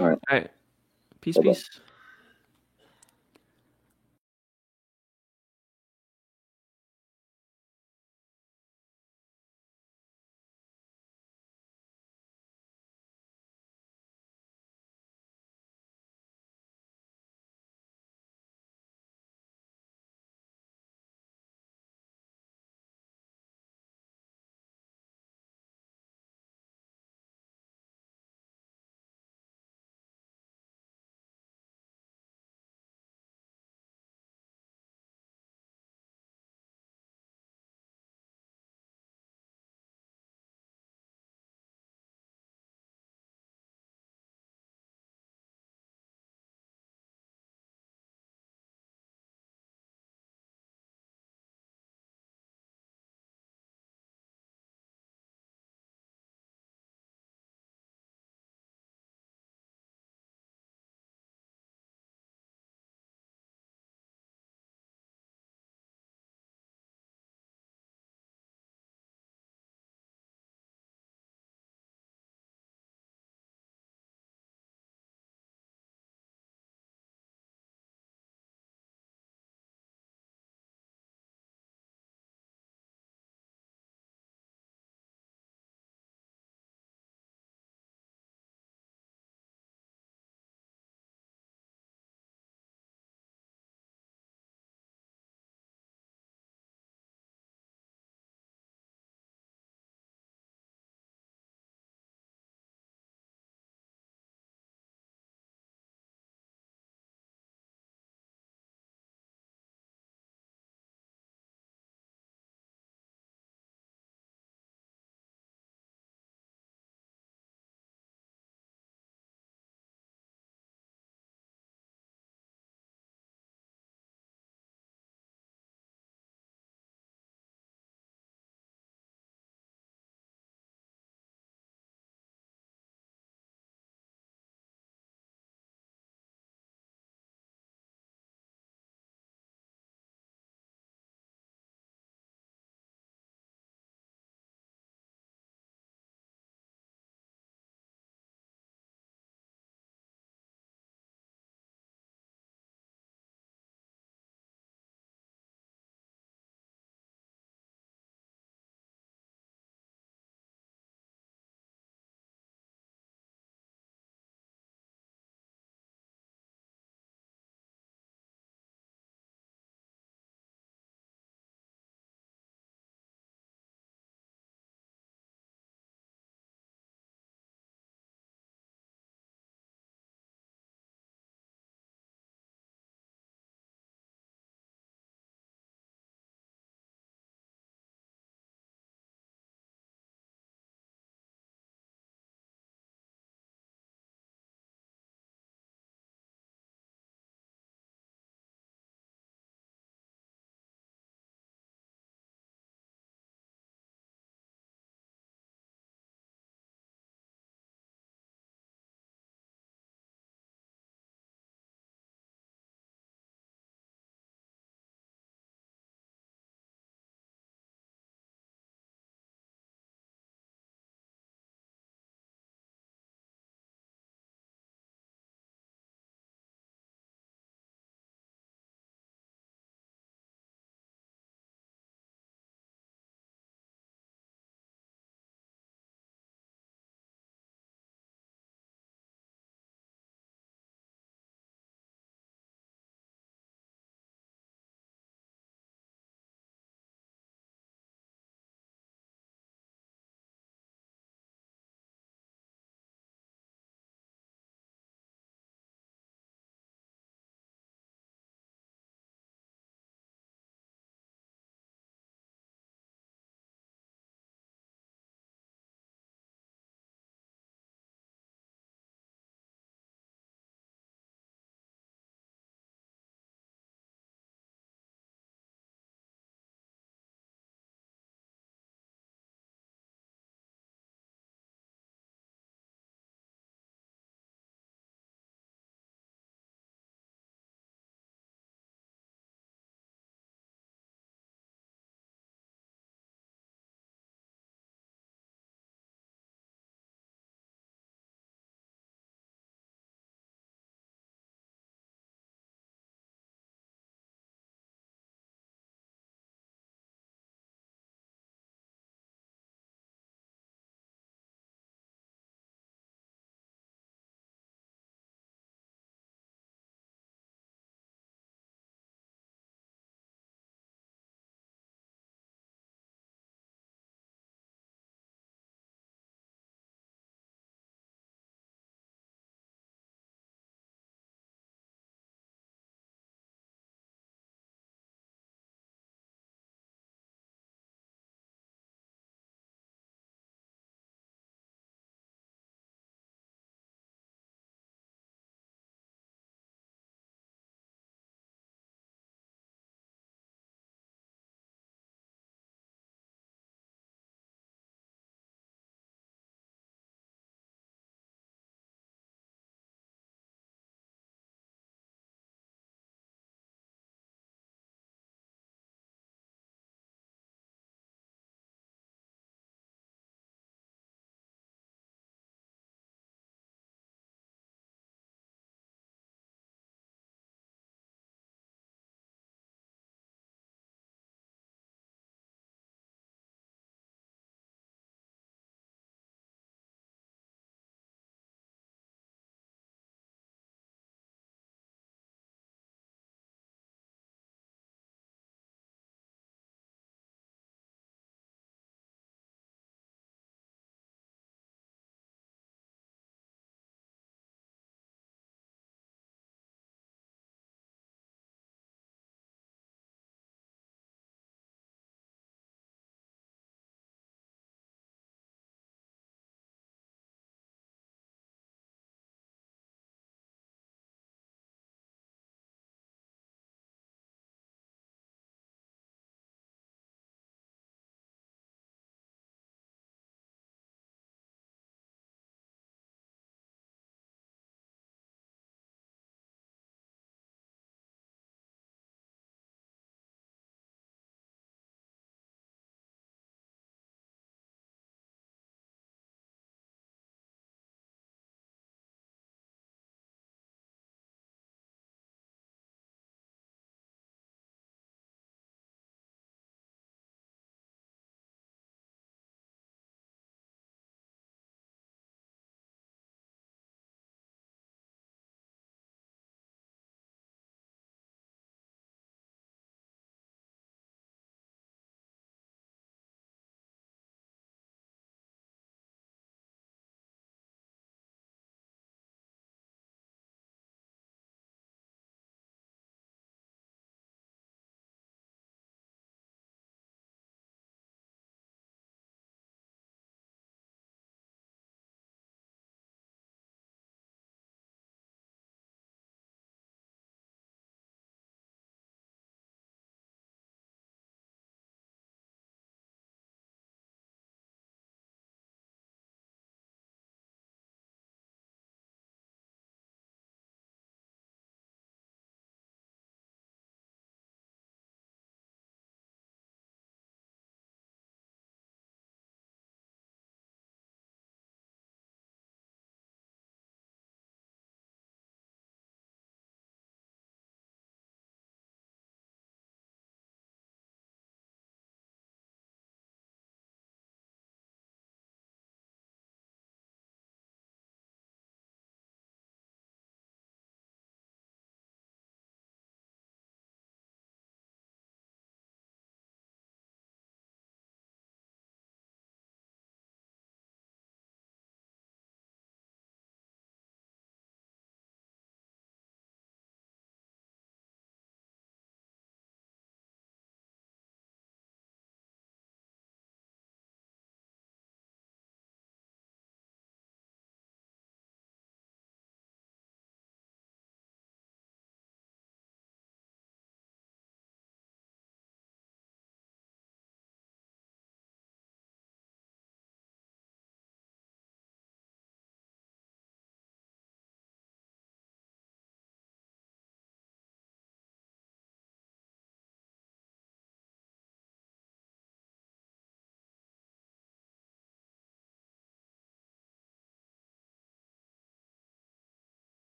All right. All right. Peace, Bye-bye. peace.